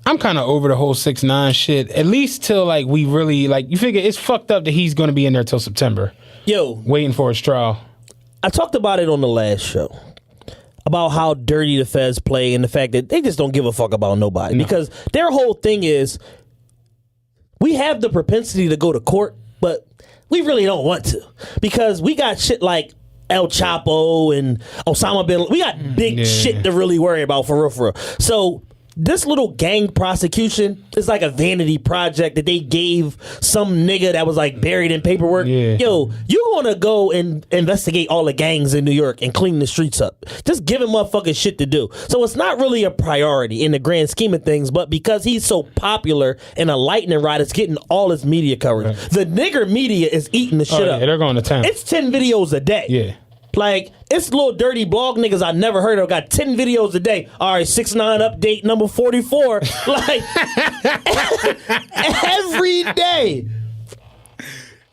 I'm kind of over the whole 6ix9ine shit. At least till we really you figure it's fucked up that he's going to be in there till September. Yo, waiting for his trial. I talked about it on the last show about how dirty the feds play and the fact that they just don't give a fuck about nobody because their whole thing is we have the propensity to go to court, but we really don't want to because we got shit like El Chapo and Osama bin Laden. We got big shit to really worry about for real. So this little gang prosecution is like a vanity project that they gave some nigga that was buried in paperwork. Yeah. Yo, you want to go and investigate all the gangs in New York and clean the streets up. Just give him motherfucking shit to do. So it's not really a priority in the grand scheme of things, but because he's so popular and a lightning rod, it's getting all his media coverage. Right. The nigger media is eating the shit up. Yeah, they're going to town. It's 10 videos a day. Yeah. It's little dirty blog niggas I never heard of got 10 videos a day. All right, 6ix9ine update number 44. Every day.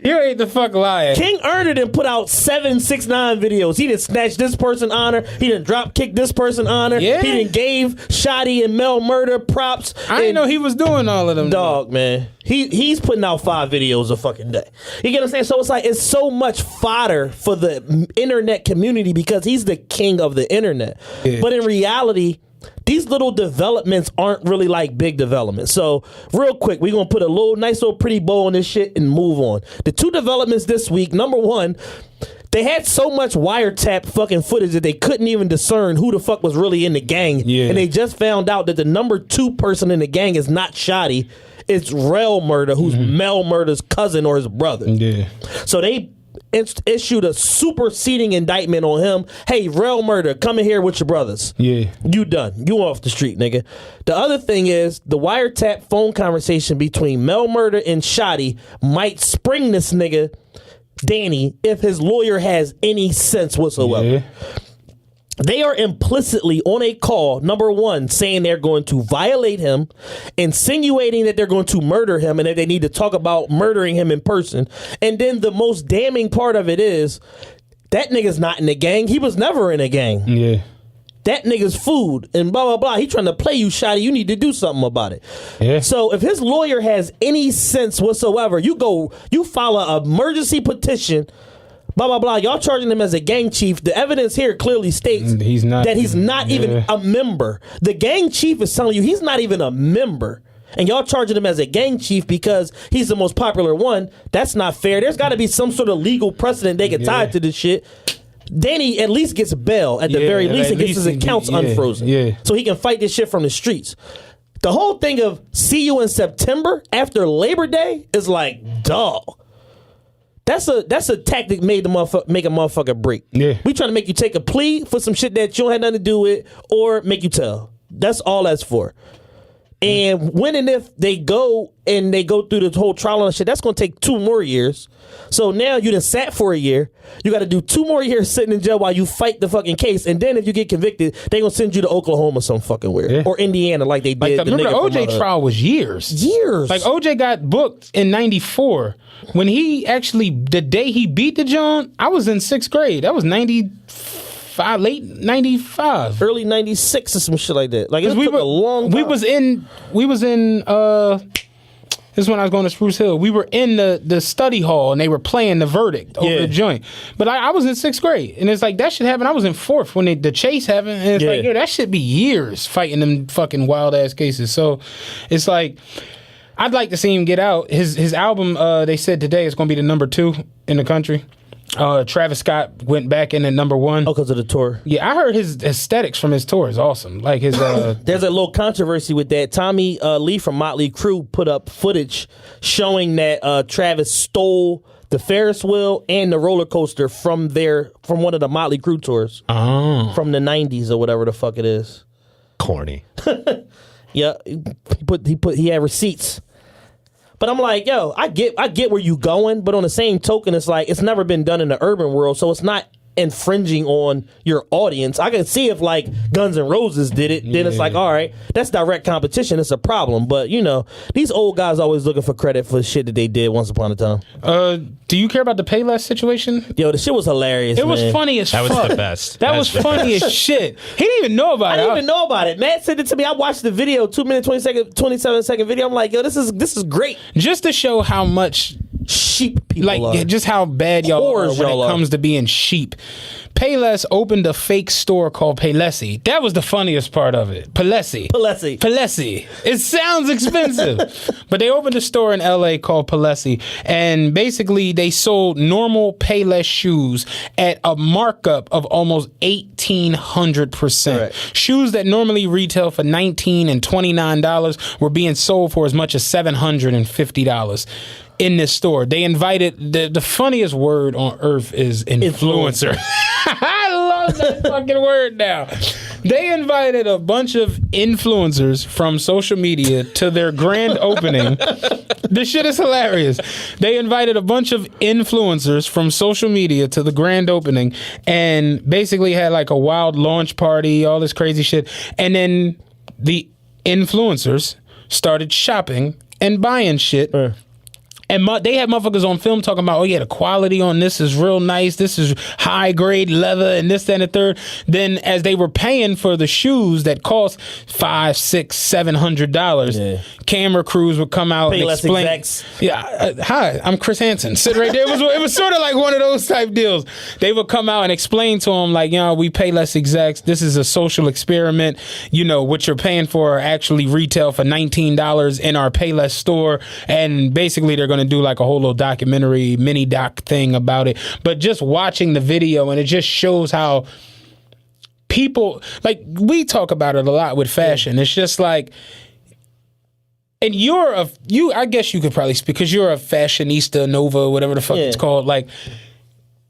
You ain't the fuck lying. King earned it and put out 769 videos. He didn't snatch this person honor. He didn't drop kick this person honor. Yeah. He didn't gave Shotty and Mel Murder props. I didn't know he was doing all of them. Dog, man. He's putting out 5 videos a fucking day. You get what I'm saying? So it's like, it's so much fodder for the internet community because he's the king of the internet. Yeah. But in reality, these little developments aren't really like big developments. So real quick, we're going to put a nice little pretty bow on this shit and move on. The 2 developments this week, number 1, they had so much wiretap fucking footage that they couldn't even discern who the fuck was really in the gang. Yeah. And they just found out that the number 2 person in the gang is not Shotty. It's Rel Murder, who's Mel Murder's cousin or his brother. Yeah. So they issued a superseding indictment on him. Hey, Rel Murder, come in here with your brothers. Yeah. You done. You off the street, nigga. The other thing is the wiretap phone conversation between Mel Murder and Shotty might spring this nigga, Danny, if his lawyer has any sense whatsoever. Yeah. They are implicitly on a call, number 1, saying they're going to violate him, insinuating that they're going to murder him and that they need to talk about murdering him in person. And then the most damning part of it is that nigga's not in the gang. He was never in a gang. Yeah. That nigga's food and blah, blah, blah. He trying to play you, Shotty. You need to do something about it. Yeah. So if his lawyer has any sense whatsoever, you file an emergency petition, blah, blah, blah. Y'all charging him as a gang chief. The evidence here clearly states he's not even a member. The gang chief is telling you he's not even a member. And y'all charging him as a gang chief because he's the most popular one. That's not fair. There's got to be some sort of legal precedent they can tie to this shit. Danny at least gets bail. At the very least, he gets his accounts unfrozen. Yeah. So he can fight this shit from the streets. The whole thing of see you in September after Labor Day is like, dog. That's a tactic made to make a motherfucker break. Yeah. We trying to make you take a plea for some shit that you don't have nothing to do with or make you tell. That's all that's for. And when and if they go through the whole trial and shit, that's going to take 2 more years. So now you done sat for a year. You got to do 2 more years sitting in jail while you fight the fucking case. And then if you get convicted, they going to send you to Oklahoma some fucking weird. Or Indiana like they did. Remember the OJ trial was years. Like OJ got booked in 94. When he actually, the day he beat the John, I was in 6th grade. That was 95, late 95. Early 96 or some shit like that. Like it took a long time. We was in this is when I was going to Spruce Hill. We were in the study hall and they were playing the verdict over the joint. But I was in 6th grade. And it's like, that shit happened. I was in 4th when the chase happened. And it's like, yo, that should be years fighting them fucking wild ass cases. So it's like, I'd like to see him get out. His album, they said today, is going to be the number 2 in the country. Travis Scott went back in at number 1. Oh, because of the tour. Yeah, I heard his aesthetics from his tour is awesome. Like his there's a little controversy with that. Tommy Lee from Motley Crue put up footage showing that Travis stole the Ferris wheel and the roller coaster from one of the Motley Crue tours. Oh. From the 90s or whatever the fuck it is. Corny. Yeah, he had receipts. But I'm like, yo, I get where you going, but on the same token, it's like it's never been done in the urban world, so it's not infringing on your audience. I can see if like Guns N' Roses did it, then it's like, all right, that's direct competition. It's a problem. But you know, these old guys always looking for credit for shit that they did once upon a time. Do you care about the Payless situation? Yo, the shit was hilarious. It was funny as fuck. That was the best. That was funny as shit. He didn't even know about it. I didn't even know about it. Matt sent it to me. I watched the video, 2-minute, 27-second video. I'm like, yo, this is great. Just to show how much sheep people are. Just how bad y'all are when it comes to being sheep. Payless opened a fake store called Paylessi. That was the funniest part of it. Paylessi. It sounds expensive. But they opened a store in LA called Paylessi, and basically they sold normal Payless shoes at a markup of almost 1,800%. Right. Shoes that normally retail for $19 and $29 were being sold for as much as $750. In this store, they invited the funniest word on earth is influencer. I love that fucking word now. They invited a bunch of influencers from social media to their grand opening. This shit is hilarious. They invited a bunch of influencers from social media to the grand opening and basically had like a wild launch party, all this crazy shit. And then the influencers started shopping and buying shit And they had motherfuckers on film talking about, oh yeah, the quality on this is real nice. This is high grade leather and this, that, and the third. Then as they were paying for the shoes that cost $500, $600, $700, camera crews would come out and explain. Hi, I'm Chris Hansen. Sit right there. It was sort of like one of those type deals. They would come out and explain to them like, we pay less execs. This is a social experiment. What you're paying for actually retail for $19 in our Payless store. And basically they're going to do like a whole little documentary mini doc thing about it. But just watching the video, and it just shows how people, like, we talk about it a lot with fashion. It's just like, and I guess you could probably speak because you're a fashionista, Nova, whatever the fuck it's called. Like,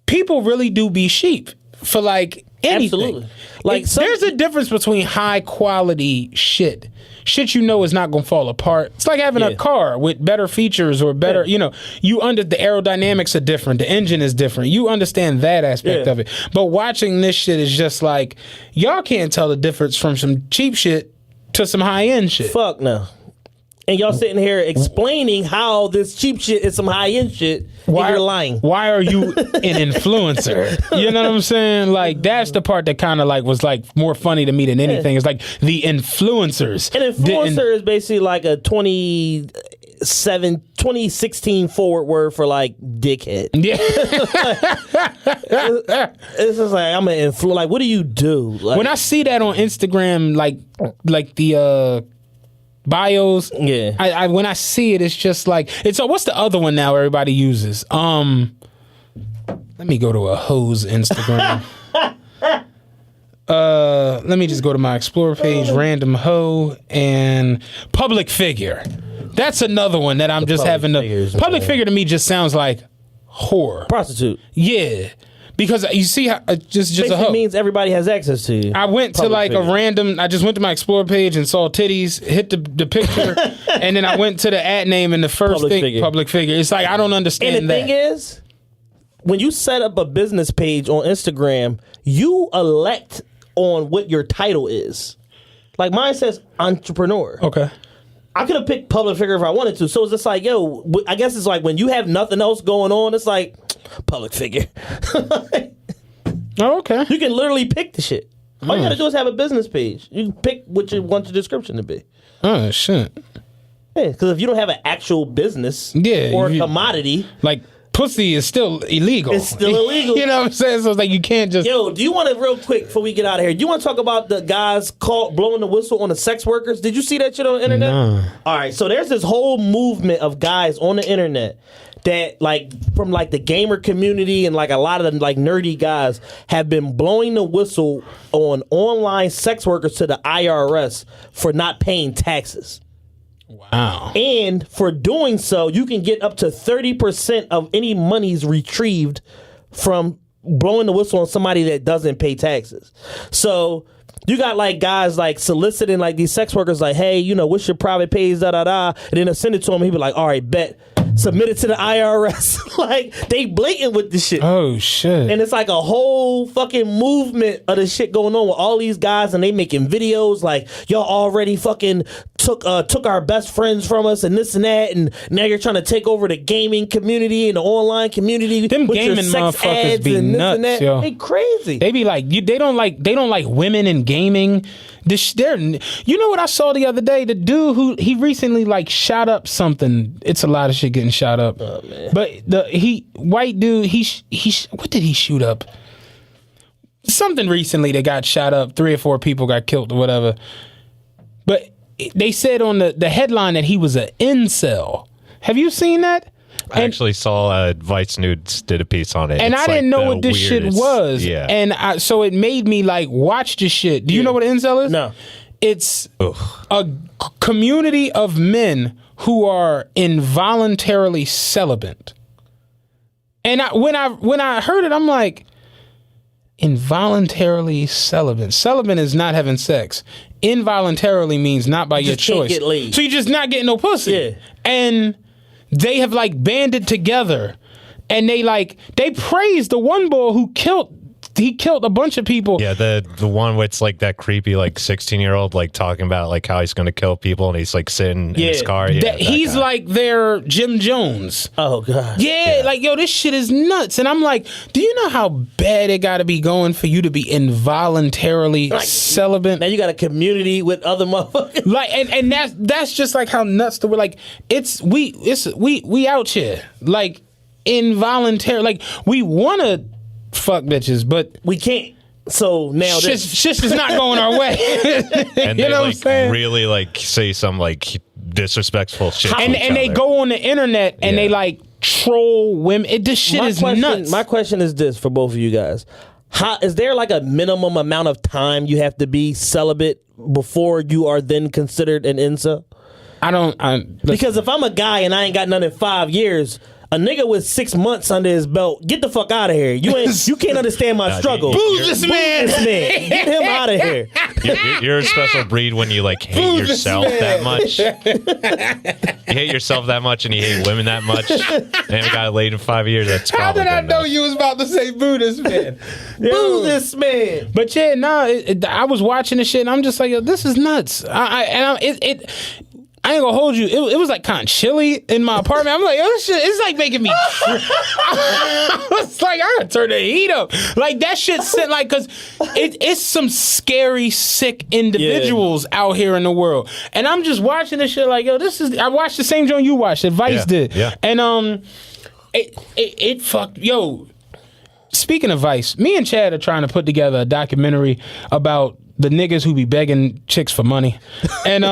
people really do be sheep for like anything. Absolutely. Like, there's a difference between high quality shit is not gonna fall apart. It's like having a car with better features or better, the aerodynamics are different, the engine is different. You understand that aspect of it. But watching this shit is just like, y'all can't tell the difference from some cheap shit to some high end shit. Fuck no. And y'all sitting here explaining how this cheap shit is some high end shit. Why you're lying? Why are you an influencer? You know what I'm saying? Like, that's the part that kind of like was like more funny to me than anything. It's like the influencers. An influencer is basically like a 2016 forward word for like dickhead. Yeah. It's just like, I'm an influencer. Like, what do you do? Like, when I see that on Instagram, like the bios, I when I see it, it's just like, what's the other one now everybody uses? Let me go to a hoe's Instagram. Let me just go to my Explore page, random hoe, and public figure. That's another one that I'm just having to. Public figure to me just sounds like whore, prostitute. Yeah. Because you see how just a hoe means everybody has access to you. I went to like I just went to my Explore page and saw titties, hit the picture, and then I went to the ad name and the first public figure. It's like, I don't understand and the thing is, when you set up a business page on Instagram, you elect on what your title is. Like, mine says entrepreneur. Okay. I could have picked public figure if I wanted to. So it's just like, I guess it's like when you have nothing else going on, it's like public figure. Oh, okay. You can literally pick the shit. All you gotta do is have a business page. You can pick what you want your description to be. Oh, shit. Yeah, because if you don't have an actual business or a commodity, like, pussy is still illegal. It's still illegal. You know what I'm saying? So it's like, you can't just... Yo, do you want to, real quick, before we get out of here, do you want to talk about the guys blowing the whistle on the sex workers? Did you see that shit on the internet? No. All right, so there's this whole movement of guys on the internet that, like, from, like, the gamer community and, like, a lot of the, like, nerdy guys have been blowing the whistle on online sex workers to the IRS for not paying taxes. Wow. And for doing so, you can get up to 30% of any monies retrieved from blowing the whistle on somebody that doesn't pay taxes. So you got like guys like soliciting like these sex workers like, hey, what's your private page, da da da. And then they'll send it to him. He'll be like, all right, bet. Submit it to the IRS. Like, they blatant with this shit. Oh, shit. And it's like a whole fucking movement of the shit going on with all these guys, and they making videos like, y'all already fucking took our best friends from us and this and that, and now you're trying to take over the gaming community and the online community. Them with gaming your sex motherfuckers ads be and this nuts, and that. yo. They crazy. They be like, they don't like women in gaming. You know what I saw the other day? The dude he recently like shot up something. It's a lot of shit getting shot up. Oh, man. But white dude, what did he shoot up? Something recently that got shot up. 3 or 4 people got killed or whatever. But they said on the headline that he was an incel. Have you seen that? I actually saw Vice Nudes did a piece on it. And I didn't know what this shit was. Yeah. And so it made me like watch this shit. Do you know what an incel is? No. It's a community of men who are involuntarily celibate. And when I heard it, I'm like, involuntarily celibate. Celibate is not having sex. Involuntarily means not by your choice. Can't get laid. So you're just not getting no pussy. Yeah. And they have like banded together, and they praised the one boy who killed he killed a bunch of people. Yeah, the one where it's like that creepy like 16-year-old like talking about like how he's going to kill people and he's like sitting in his car. Yeah, he's guy. like their Jim Jones. Oh god. Yeah, like yo, this shit is nuts. And I'm like, do you know how bad it got to be going for you to be involuntarily celibate? Now you got a community with other motherfuckers. Like, and that's just like how nuts the like we out here like involuntary. Like we want to fuck bitches, but we can't. So now shit is not going our way. And you they know what I'm like saying? really like say some like disrespectful shit. to each And they other. go on the internet and they like troll women. This shit is nuts. My question is this for both of you guys. How, is there like a minimum amount of time you have to be celibate before you are then considered an incel? Because if I'm a guy and I ain't got none in 5 years, a nigga with 6 months under his belt, get the fuck out of here. You can't understand my struggle. Boo this man. Get him out of here. You're a special breed when you like hate yourself that much. You hate yourself that much and you hate women that much. And haven't got laid in 5 years. That's How probably did I good know enough. you was about to say boo this man? Boo this man. But yeah, I was watching this shit and I'm just like, yo, this is nuts. I ain't gonna hold you. It was like kind of chilly in my apartment. I'm like, yo, this shit, it's like making me. It's like I gotta turn the heat up. Like that shit sit like, cause it's some scary, sick individuals out here in the world, and I'm just watching this shit like, yo, this is. I watched the same joint you watched that Vice did, and it fucked. Yo, speaking of Vice, me and Chad are trying to put together a documentary about the niggas who be begging chicks for money, and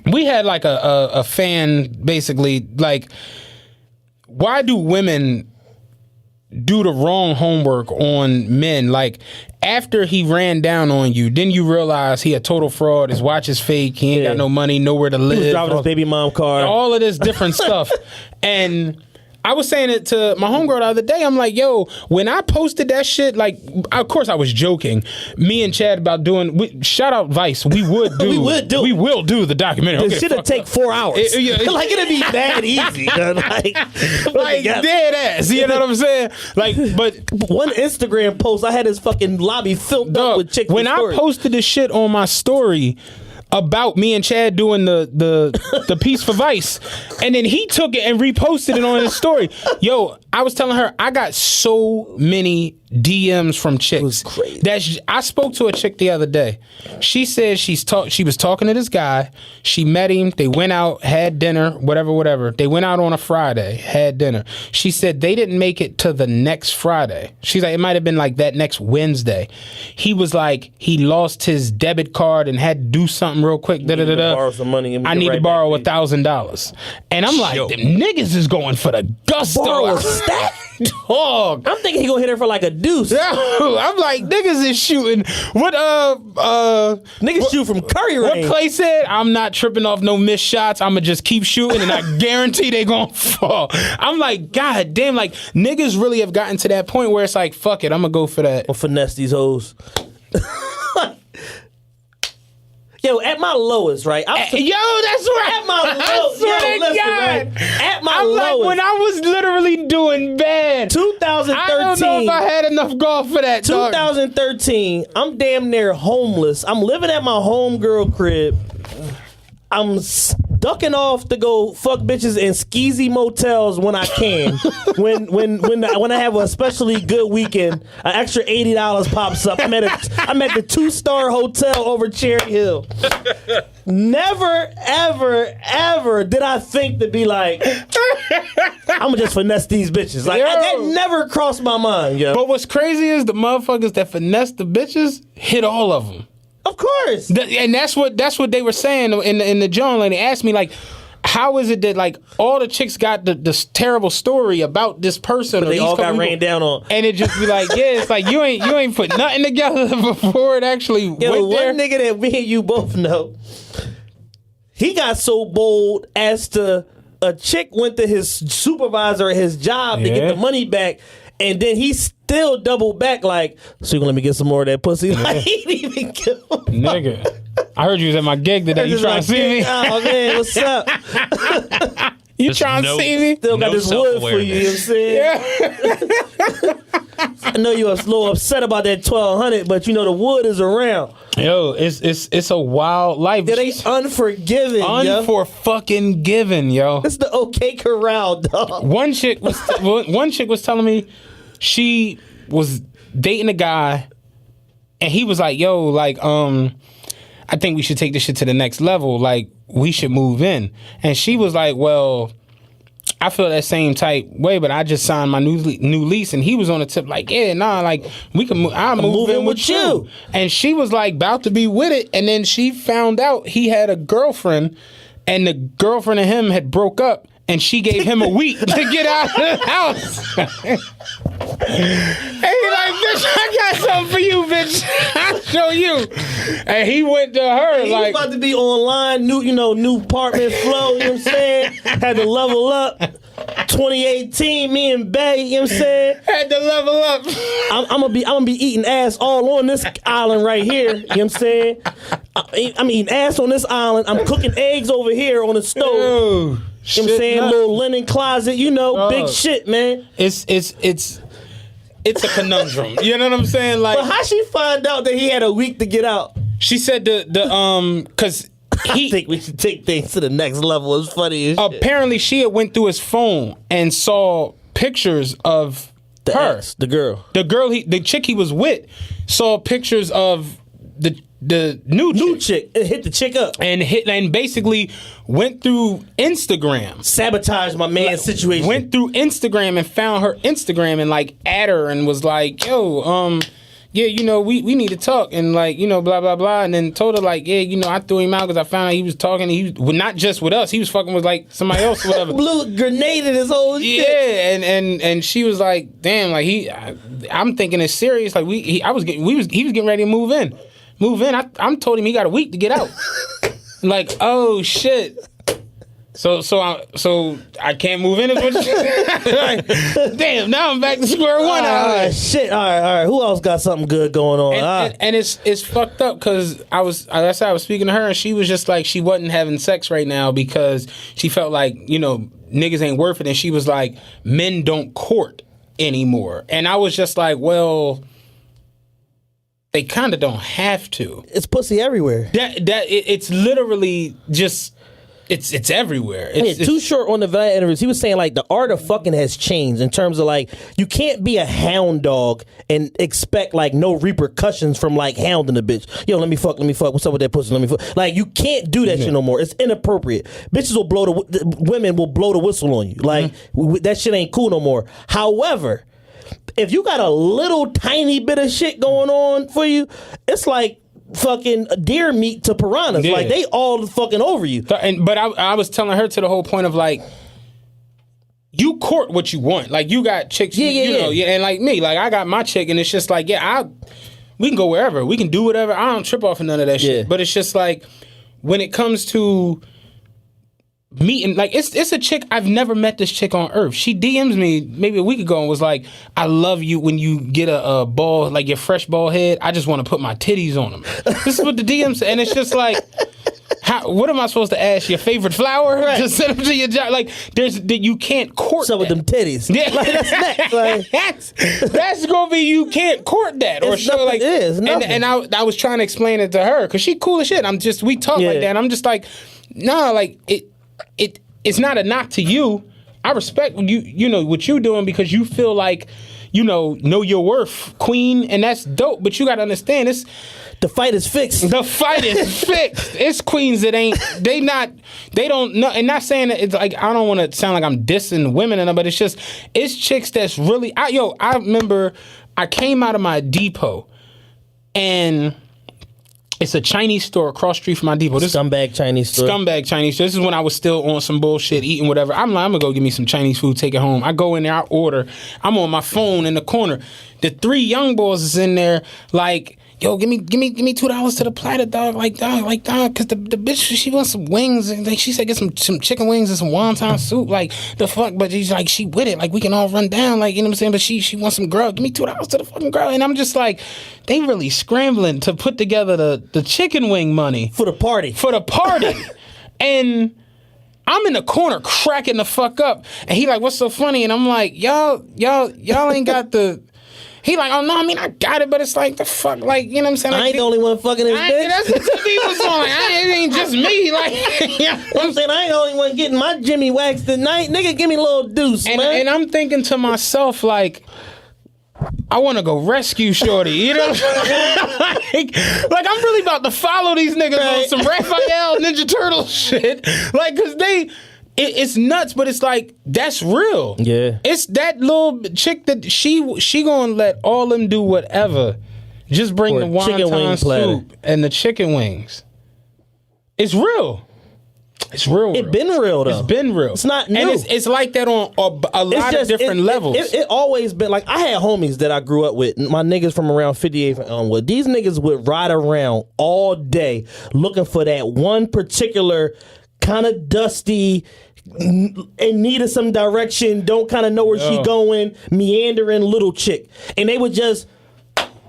we had like a fan basically like, why do women do the wrong homework on men? Like after he ran down on you, then you realize he a total fraud, his watch is fake, he ain't got no money, nowhere to live. He was driving his baby mom car. All of this different stuff. And I was saying it to my homegirl the other day. I'm like, yo, when I posted that shit, like, of course I was joking. Me and Chad about shout out Vice. We will do the documentary. It should have take 4 hours. Like it'd be that easy. like dead ass. You know what I'm saying? Like, but one Instagram post, I had his fucking lobby filled up with chicks. When I posted this shit on my story about me and Chad doing the piece for Vice, and then he took it and reposted it on his story. Yo, I was telling her I got so many DMs from chicks. It was crazy. I spoke to a chick the other day. She said she was talking to this guy. She met him. They went out, had dinner, whatever. They went out on a Friday, had dinner. She said they didn't make it to the next Friday. She's like, it might have been like that next Wednesday. He was like, he lost his debit card and had to do something real quick. Borrow some money. I need to borrow $1,000. And I'm like, them niggas is going for the gusto. Borrow a stack? Dog. I'm thinking he gonna hit her for like a deuce. I'm like, niggas is shooting. Niggas shoot from Curry range. What Clay said, I'm not tripping off no missed shots. I'ma just keep shooting and I guarantee they gonna fall. I'm like, God damn, like niggas really have gotten to that point where it's like, fuck it, I'm gonna go for that. Or finesse these hoes. Yo, at my lowest, right? Yo, that's right. At my lowest. At my I'm lowest. like, when I was literally doing bad. 2013. I don't know if I had enough golf for that. 2013, I'm damn near homeless. I'm living at my homegirl crib. I'm ducking off to go fuck bitches in skeezy motels when I can. when I have a especially good weekend, an extra $80 pops up. I'm at the 2-star hotel over Cherry Hill. Never, ever, ever did I think to be like, I'm gonna just finesse these bitches. Like that never crossed my mind. Yo. But what's crazy is the motherfuckers that finesse the bitches hit all of them. Of course. And that's what they were saying in the joint. Like, they asked me, like, how is it that, like, all the chicks got this terrible story about this person? But they all got rained down on. And it just be like, yeah, it's like, you ain't put nothing together before it actually went there. One nigga that me and you both know, he got so bold as to, a chick went to his supervisor at his job to get the money back, and then he still doubled back like, so you gonna let me get some more of that pussy? Like, he didn't even give a fuck. Nigga, I heard you was at my gig today. You trying to see me? Oh man, what's up? You Just trying to no- see me? Still got No this wood for you, you know what I'm saying? I know you're a little upset about that 1200, but you know the wood is around. Yo, it's a wild life. It ain't unforgiving, yo. Fucking given, yo. It's the OK Corral, dog. One chick was telling me she was dating a guy, and he was like, "Yo, like, I think we should take this shit to the next level. Like, we should move in." And she was like, "Well, I feel that same type way, but I just signed my new lease." And he was on the tip like, "Yeah, nah, like we can move. I'll move in with you." And she was like about to be with it, and then she found out he had a girlfriend, and the girlfriend and him had broke up, and she gave him a week to get out of the house. And he like, "Bitch, I got something for you, bitch. I'll show you." And he went to her He like, was about to be online, new apartment flow, you know what I'm saying? Had to level up. 2018, me and Bay, you know what I'm saying? had to level up. I'm gonna be eating ass all on this island right here, you know what I'm saying? I'm eating ass on this island. I'm cooking eggs over here on the stove. Oh, You know what I'm saying? Little linen closet, big shit, man. It's a conundrum. You know what I'm saying? Like, But how she find out that he had a week to get out? she said because I think we should take things to the next level. It's funny as shit. apparently she had went through his phone and saw pictures of her. Ex, the girl. The chick he was with saw pictures of the new chick. It hit the chick up. And basically went through Instagram. Sabotaged my man's situation. Went through Instagram and found her Instagram and like at her and was like, "Yo, yeah, we need to talk," and like, blah blah blah, and then told her like, "Yeah, I threw him out because I found out he was talking. He was not just with us. He was fucking with like somebody else, or whatever." Blew grenaded his whole shit. Yeah, and she was like, "Damn, like I'm thinking it's serious. Like he was getting ready to move in. I'm told him he got a week to get out. Like, oh shit." So I can't move in. Is what like, damn, now I'm back to square one. Shit. All right. Who else got something good going on? And it's fucked up because I was speaking to her and she was just like she wasn't having sex right now because she felt like niggas ain't worth it, and she was like men don't court anymore, and I was just like, well, they kind of don't have to. It's pussy everywhere. It's literally just. It's everywhere. It's Too Short on the Valiant interviews, he was saying like the art of fucking has changed in terms of like you can't be a hound dog and expect like no repercussions from like hounding a bitch. Yo, let me fuck. What's up with that pussy? Let me fuck. Like you can't do that shit no more. It's inappropriate. Bitches will women will blow the whistle on you. Like that shit ain't cool no more. However, if you got a little tiny bit of shit going on for you, it's like fucking deer meat to piranhas. Yeah. Like they all fucking over you. But I was telling her to the whole point of like, you court what you want. Like you got chicks, and like me, like I got my chick, and it's just like, we can go wherever, we can do whatever. I don't trip off of none of that shit. But it's just like when it comes to meeting, like it's a chick, I've never met this chick on earth. She DMs me maybe a week ago and was like, "I love you when you get a ball, like your fresh ball head. I just want to put my titties on them." This is what the DMs say, and it's just like, what am I supposed to ask? Your favorite flower to send them to your job? Like you can't court. What's up with them titties? Yeah, like that's next. Like, that's gonna be, you can't court that or show like. It is nothing. And I was trying to explain it to her because she cool as shit. We talk like that. And I'm just like, nah, like it's not a knock to you. I respect you know what you doing because you feel like know your worth, queen, and that's dope. But you gotta understand this. The fight is fixed. The fight is fixed. It's queens that they don't know. And not saying that it's like, I don't want to sound like I'm dissing women and but it's chicks that's really. I remember I came out of my depot and it's a Chinese store across the street from my depot. Scumbag Chinese store. Scumbag Chinese store. This is when I was still on some bullshit, eating whatever. I'm like, I'm going to go get me some Chinese food, take it home. I go in there, I order. I'm on my phone in the corner. The 3 young boys is in there like, yo, give me $2 to the platter, dog. Like, dog, because the bitch, she wants some wings. And like, she said, get some chicken wings and some wonton soup. Like, the fuck? But she's like, she with it. Like, we can all run down. Like, you know what I'm saying? But she wants some grub. Give me $2 to the fucking grub. And I'm just like, they really scrambling to put together the chicken wing money. For the party. And I'm in the corner cracking the fuck up. And he like, what's so funny? And I'm like, y'all ain't got the... He like, oh, no, I mean, I got it, but it's like, the fuck, like, you know what I'm saying? Like, I ain't the only one fucking his bitch. That's what TV was on. Like, it ain't just me. Like, I'm saying I ain't the only one getting my Jimmy waxed tonight. Nigga, give me a little deuce, man. And I'm thinking to myself, like, I want to go rescue Shorty, you know? like I'm really about to follow these niggas on some Raphael Ninja Turtle shit. Like, because it's nuts, but it's like, that's real. Yeah. It's that little chick that she gonna let all them do whatever. Just bring the wonton soup and the chicken wings. It's real. It's real. It's been real though. It's been real. It's not new. And it's like that on a lot of different levels. It always been like, I had homies that I grew up with, my niggas from around 58 and onward. These niggas would ride around all day looking for that one particular kind of dusty, in need of some direction, don't kind of know where she going, meandering little chick. And they would just,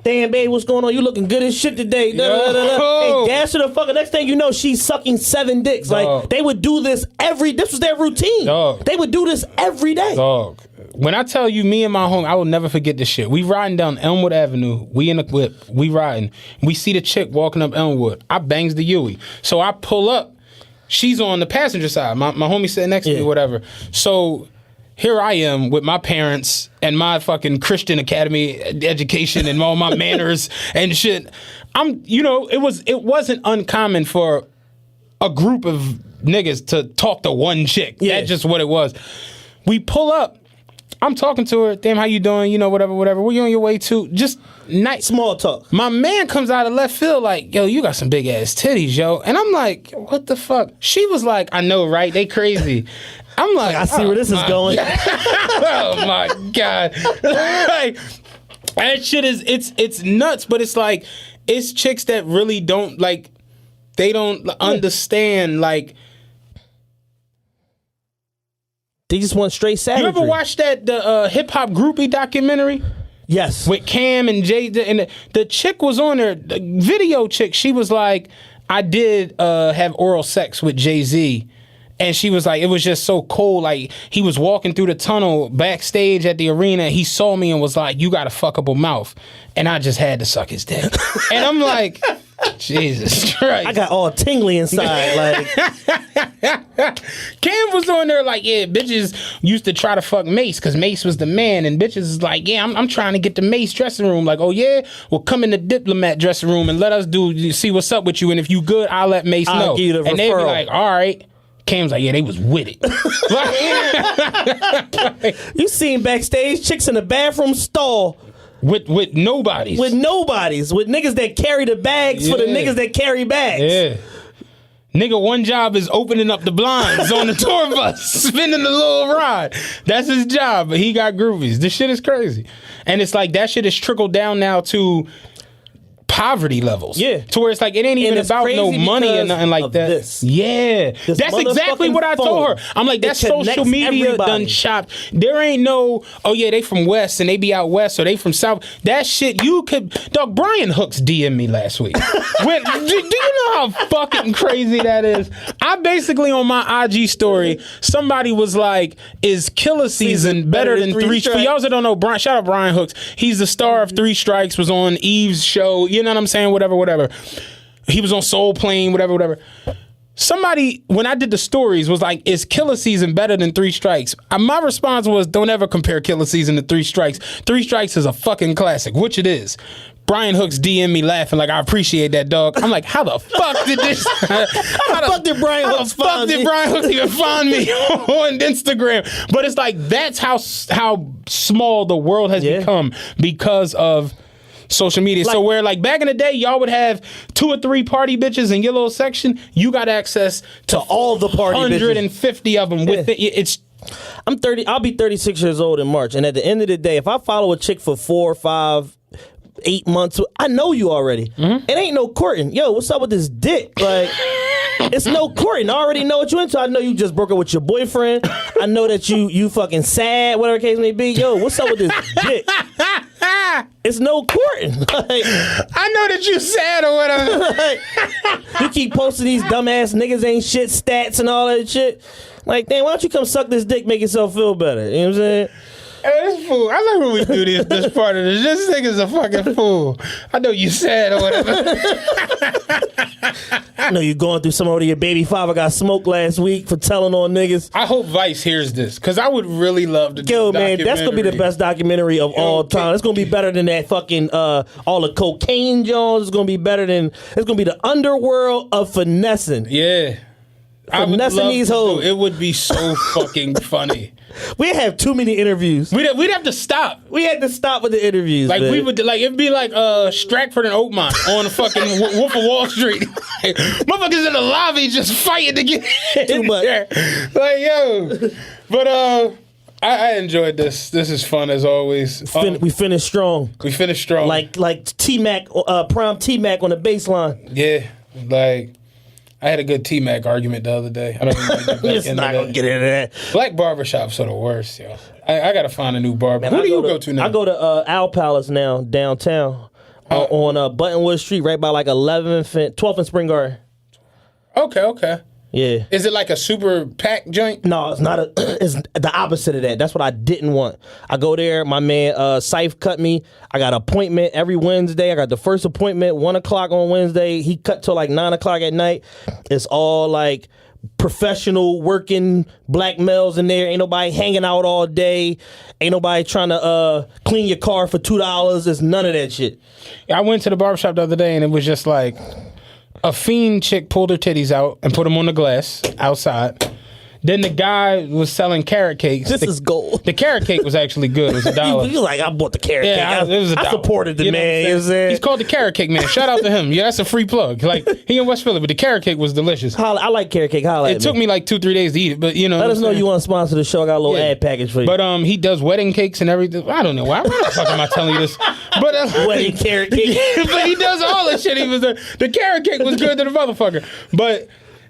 damn, babe, what's going on? You looking good as shit today. And gas her the fucking next thing you know, she's sucking 7 dicks. Like, they would do this this was their routine. They would do this every day. When I tell you, me and my homie, I will never forget this shit. We riding down Elmwood Avenue. We in the whip. We riding. We see the chick walking up Elmwood. I bangs the Yui. So I pull up. She's on the passenger side. My homie sitting next to me, whatever. So here I am with my parents and my fucking Christian Academy education and all my manners and shit. It wasn't uncommon for a group of niggas to talk to one chick. Yeah. That's just what it was. We pull up. I'm talking to her. Damn, how you doing? You know, whatever. Where you on your way to? Just nice. Small talk. My man comes out of left field like, yo, you got some big ass titties, yo. And I'm like, what the fuck? She was like, I know, right? They crazy. I'm like, I see where this is going. Oh my God. Like, that shit it's nuts, but it's like, it's chicks that really don't, like, they don't understand, like, they just want straight savagery. You ever watched the hip hop groupie documentary? Yes. With Cam and Jay, and the chick was on there, the video chick, she was like, I did have oral sex with Jay-Z. And she was like, it was just so cool. Like, he was walking through the tunnel backstage at the arena. He saw me and was like, you got a fuckable mouth. And I just had to suck his dick. And I'm like, Jesus Christ. I got all tingly inside. Like, Cam was on there like, yeah, bitches used to try to fuck Mace because Mace was the man. And bitches is like, yeah, I'm trying to get the Mace dressing room. Like, oh, yeah? Well, come in the Diplomat dressing room and let us see what's up with you. And if you good, I'll let Mace know. Give you the and they'd be referral. like, all right. Cam's like, yeah, they was with it. You seen backstage chicks in the bathroom stall with nobodies. With nobodies. With niggas that carry the bags for the niggas that carry bags. Yeah. Nigga, one job is opening up the blinds on the tour bus, spinning the little ride. That's his job, but he got groovies. This shit is crazy. And it's like, that shit has trickled down now to poverty levels. Yeah. To where it's like, it ain't even about no money or nothing like that. This. Yeah. That's exactly what I told her. I'm like, that social media done chopped. There ain't no, oh yeah, they from West and they be out West or they from South. That shit, you could, dog, Brian Hooks DM'd me last week. Do you know how fucking crazy that is? I basically, on my IG story, somebody was like, is Killer Season better than Three Strikes? For y'all that don't know, shout out Brian Hooks. He's the star of Three Strikes, was on Eve's show. You know what I'm saying? Whatever. He was on Soul Plane, whatever. Somebody, when I did the stories, was like, is Killer Season better than Three Strikes? My response was, don't ever compare Killer Season to Three Strikes. Three Strikes is a fucking classic, which it is. Brian Hooks DM me laughing like, I appreciate that, dog. I'm like, how the fuck did this? How the fuck did Brian Hooks even find me on Instagram? But it's like, that's how small the world has become because of social media. Like, so where like back in the day, y'all would have 2 or 3 party bitches in your little section. You got access to all the party 150 bitches. Of them. With it's. I'm 30. I'll be 36 years old in March, and at the end of the day, if I follow a chick for 4, 5, 8 months, I know you already. Mm-hmm. It ain't no courting. Yo, what's up with this dick? Like, it's no courting. I already know what you into. I know you just broke up with your boyfriend. I know that you fucking sad, whatever the case may be. Yo, what's up with this dick? It's no courting. Like, I know that you sad or whatever. like, you keep posting these dumbass niggas ain't shit stats and all that shit. Like, damn, why don't you come suck this dick, make yourself feel better? You know what I'm saying? Hey, this fool. I like when we do this part of this. This nigga's a fucking fool. I know you sad or whatever. I know you're going through some of your baby father got smoked last week for telling on niggas. I hope Vice hears this, because I would really love to do Yo, a man, that's gonna be the best documentary of all time. It's gonna be better than that fucking all the cocaine Jones. It's gonna be better than it's gonna be the underworld of finessing. Yeah. I would Finessing love these to do- hoes. It would be so fucking funny. We have too many interviews. We'd have to stop. We had to stop with the interviews. Like man. we would like it'd be like Stratford and Oakmont on the fucking Wolf of Wall Street. Motherfuckers in the lobby just fighting to get Too much. there. Like yo, but I enjoyed this. This is fun as always. We finished strong. We finished strong. Like T-Mac, prime T-Mac on the baseline. Yeah, like I had a good T-Mac argument the other day. I don't even get back Just into not gonna that. get into that. Black barbershops are the worst, yo. I gotta find a new barber. Who do you go to now? I go to Owl Palace now, downtown, on Buttonwood Street, right by like 12th and Spring Garden. Okay. Yeah. Is it like a super packed joint? No, it's not. It's the opposite of that. That's what I didn't want. I go there. My man Syfe cut me. I got an appointment every Wednesday. I got the first appointment 1:00 on Wednesday. He cut till like 9:00 at night. It's all like professional working black males in there. Ain't nobody hanging out all day. Ain't nobody trying to clean your car for $2. It's none of that shit. I went to the barbershop the other day and it was just like a fiend chick pulled her titties out and put them on the glass outside. Then the guy was selling carrot cakes. This is gold. The carrot cake was actually good. It was $1. You like, I bought the carrot Yeah, cake. it was $1. I supported the You know man. what You know I'm what I'm saying? He's called the Carrot Cake Man. Shout out to him. Yeah, that's a free plug. Like, he in West Philly, but the carrot cake was delicious. I like carrot cake. Holla It at took me like 2-3 days to eat it, but you know. Let what us I'm know saying? you want to sponsor the show. I got a little Yeah. ad package for you. But he does wedding cakes and everything. I don't know why. Why the fuck am I telling you this? But wedding carrot cake. but he does all this shit. He was the carrot cake was good to the motherfucker. But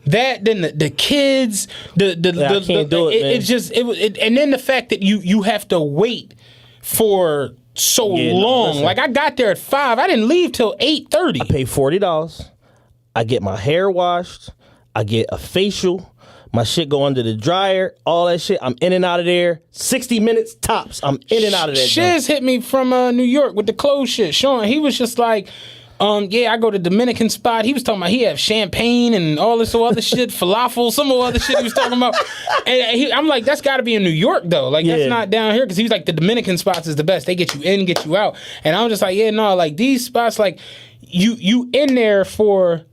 that then the kids I can't do it, man. It's just and then the fact that you have to wait for so long. listen. Like I got there at 5. I didn't leave till 8:30. Pay $40. I get my hair washed. I get a facial. My shit go under the dryer. All that shit. I'm in and out of there. 60 minutes tops. I'm in and out of that. Shiz hit me from New York with the clothes shit. Sean, he was just like, yeah, I go to Dominican spot. He was talking about he have champagne and all this other shit, falafel, some other shit he was talking about. And I'm like, that's got to be in New York though. Like that's not down here because he was like, the Dominican spots is the best. They get you in, get you out. And I'm just like, yeah, no, like these spots, like you in there for.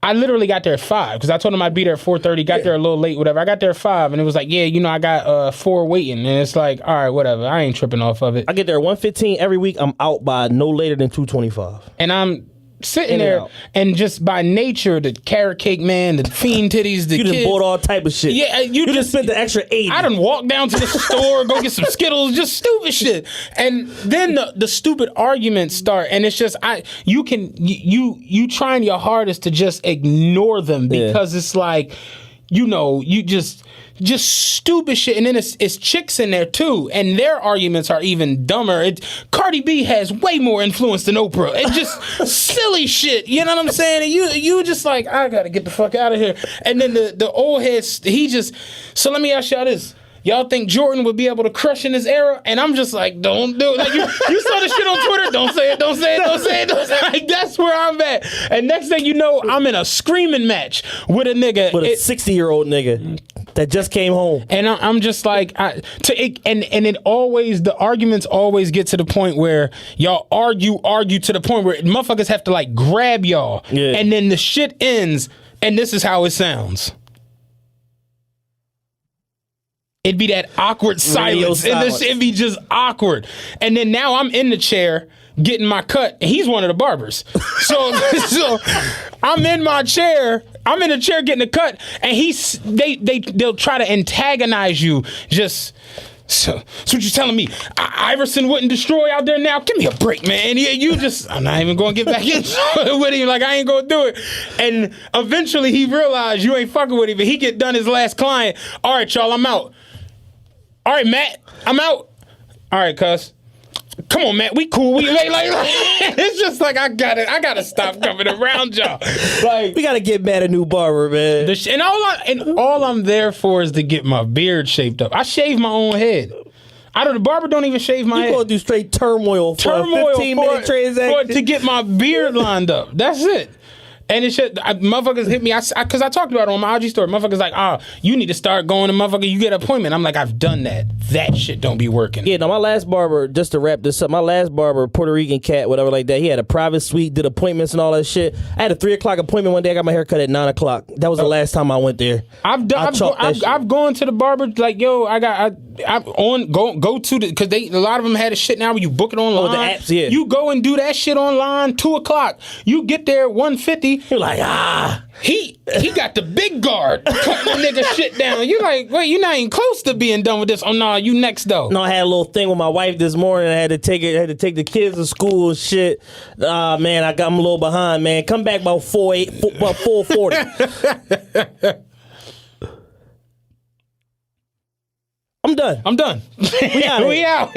I literally got there at 5 because I told him I'd be there at 4:30. Got there a little late, whatever. I got there at 5 and it was like, yeah, you know, I got 4 waiting, and it's like, all right, whatever. I ain't tripping off of it. I get there at 1:15 every week. I'm out by no later than 2:25. And I'm sitting In and there, out. and just by nature, the carrot cake man, the fiend titties, the You just kids. bought all type of shit. Yeah, you just spent the extra 80. I done walked down to the store, go get some Skittles, just stupid shit. And then the stupid arguments start, and it's just you trying your hardest to just ignore them because it's like, you know, you just stupid shit. And then it's chicks in there too, and their arguments are even dumber. Cardi B has way more influence than Oprah. It's just silly shit. You know what I'm saying? And you just like, I gotta get the fuck out of here. And then the old head, so let me ask y'all this. Y'all think Jordan would be able to crush in this era? And I'm just like, don't do it. Like you saw the shit on Twitter. Don't say it. Don't say it. Don't say it. Don't say it. Like that's where I'm at. And next thing you know, I'm in a screaming match with a nigga. with a 60-year-old nigga that just came home. And I'm just like, it always, the arguments always get to the point where y'all argue to the point where motherfuckers have to like grab y'all. Yeah. And then the shit ends, and this is how it sounds. It'd be that awkward silence. And this shit be just awkward. And then now I'm in the chair getting my cut, and he's one of the barbers. So I'm in my chair. I'm in the chair getting a cut, and they'll try to antagonize you. Just so what you telling me? Iverson wouldn't destroy out there now? Give me a break, man. I'm not even going to get back into it with him. Like I ain't going to do it. And eventually he realized you ain't fucking with him, but he get done his last client. All right, y'all, I'm out. All right, Matt, I'm out. All right, cuz. come on, man, we cool. We like it's just like I gotta stop coming around y'all. Like We gotta get Matt a new barber, man. all I'm there for is to get my beard shaped up. I shave my own head. The barber don't even shave my You head. gonna do straight turmoil for a 15-minute transaction? to get my beard lined up. That's it. And it should, motherfuckers hit me, because I talked about it on my IG story. Motherfuckers like, you need to start going to motherfucker, you get an appointment. I'm like, I've done that. That shit don't be working. Yeah, no, my last barber, just to wrap this up, my last barber, Puerto Rican cat, whatever like that, he had a private suite, did appointments and all that shit. I had a 3 o'clock appointment one day. I got my hair cut at 9 o'clock. That was the last time I went there. I've gone to the barber, like, yo, go to the, because a lot of them had a shit now where you book it online. Oh, the apps, yeah. You go and do that shit online, 2 o'clock. You get there at 1:50. You're like, He got the big guard cutting the nigga shit down. You're like, wait, you're not even close to being done with this. Oh no, you next though. No, I had a little thing with my wife this morning. I had to take the kids to school and shit. Man, I'm a little behind, man. Come back about 4:40. I'm done. We out.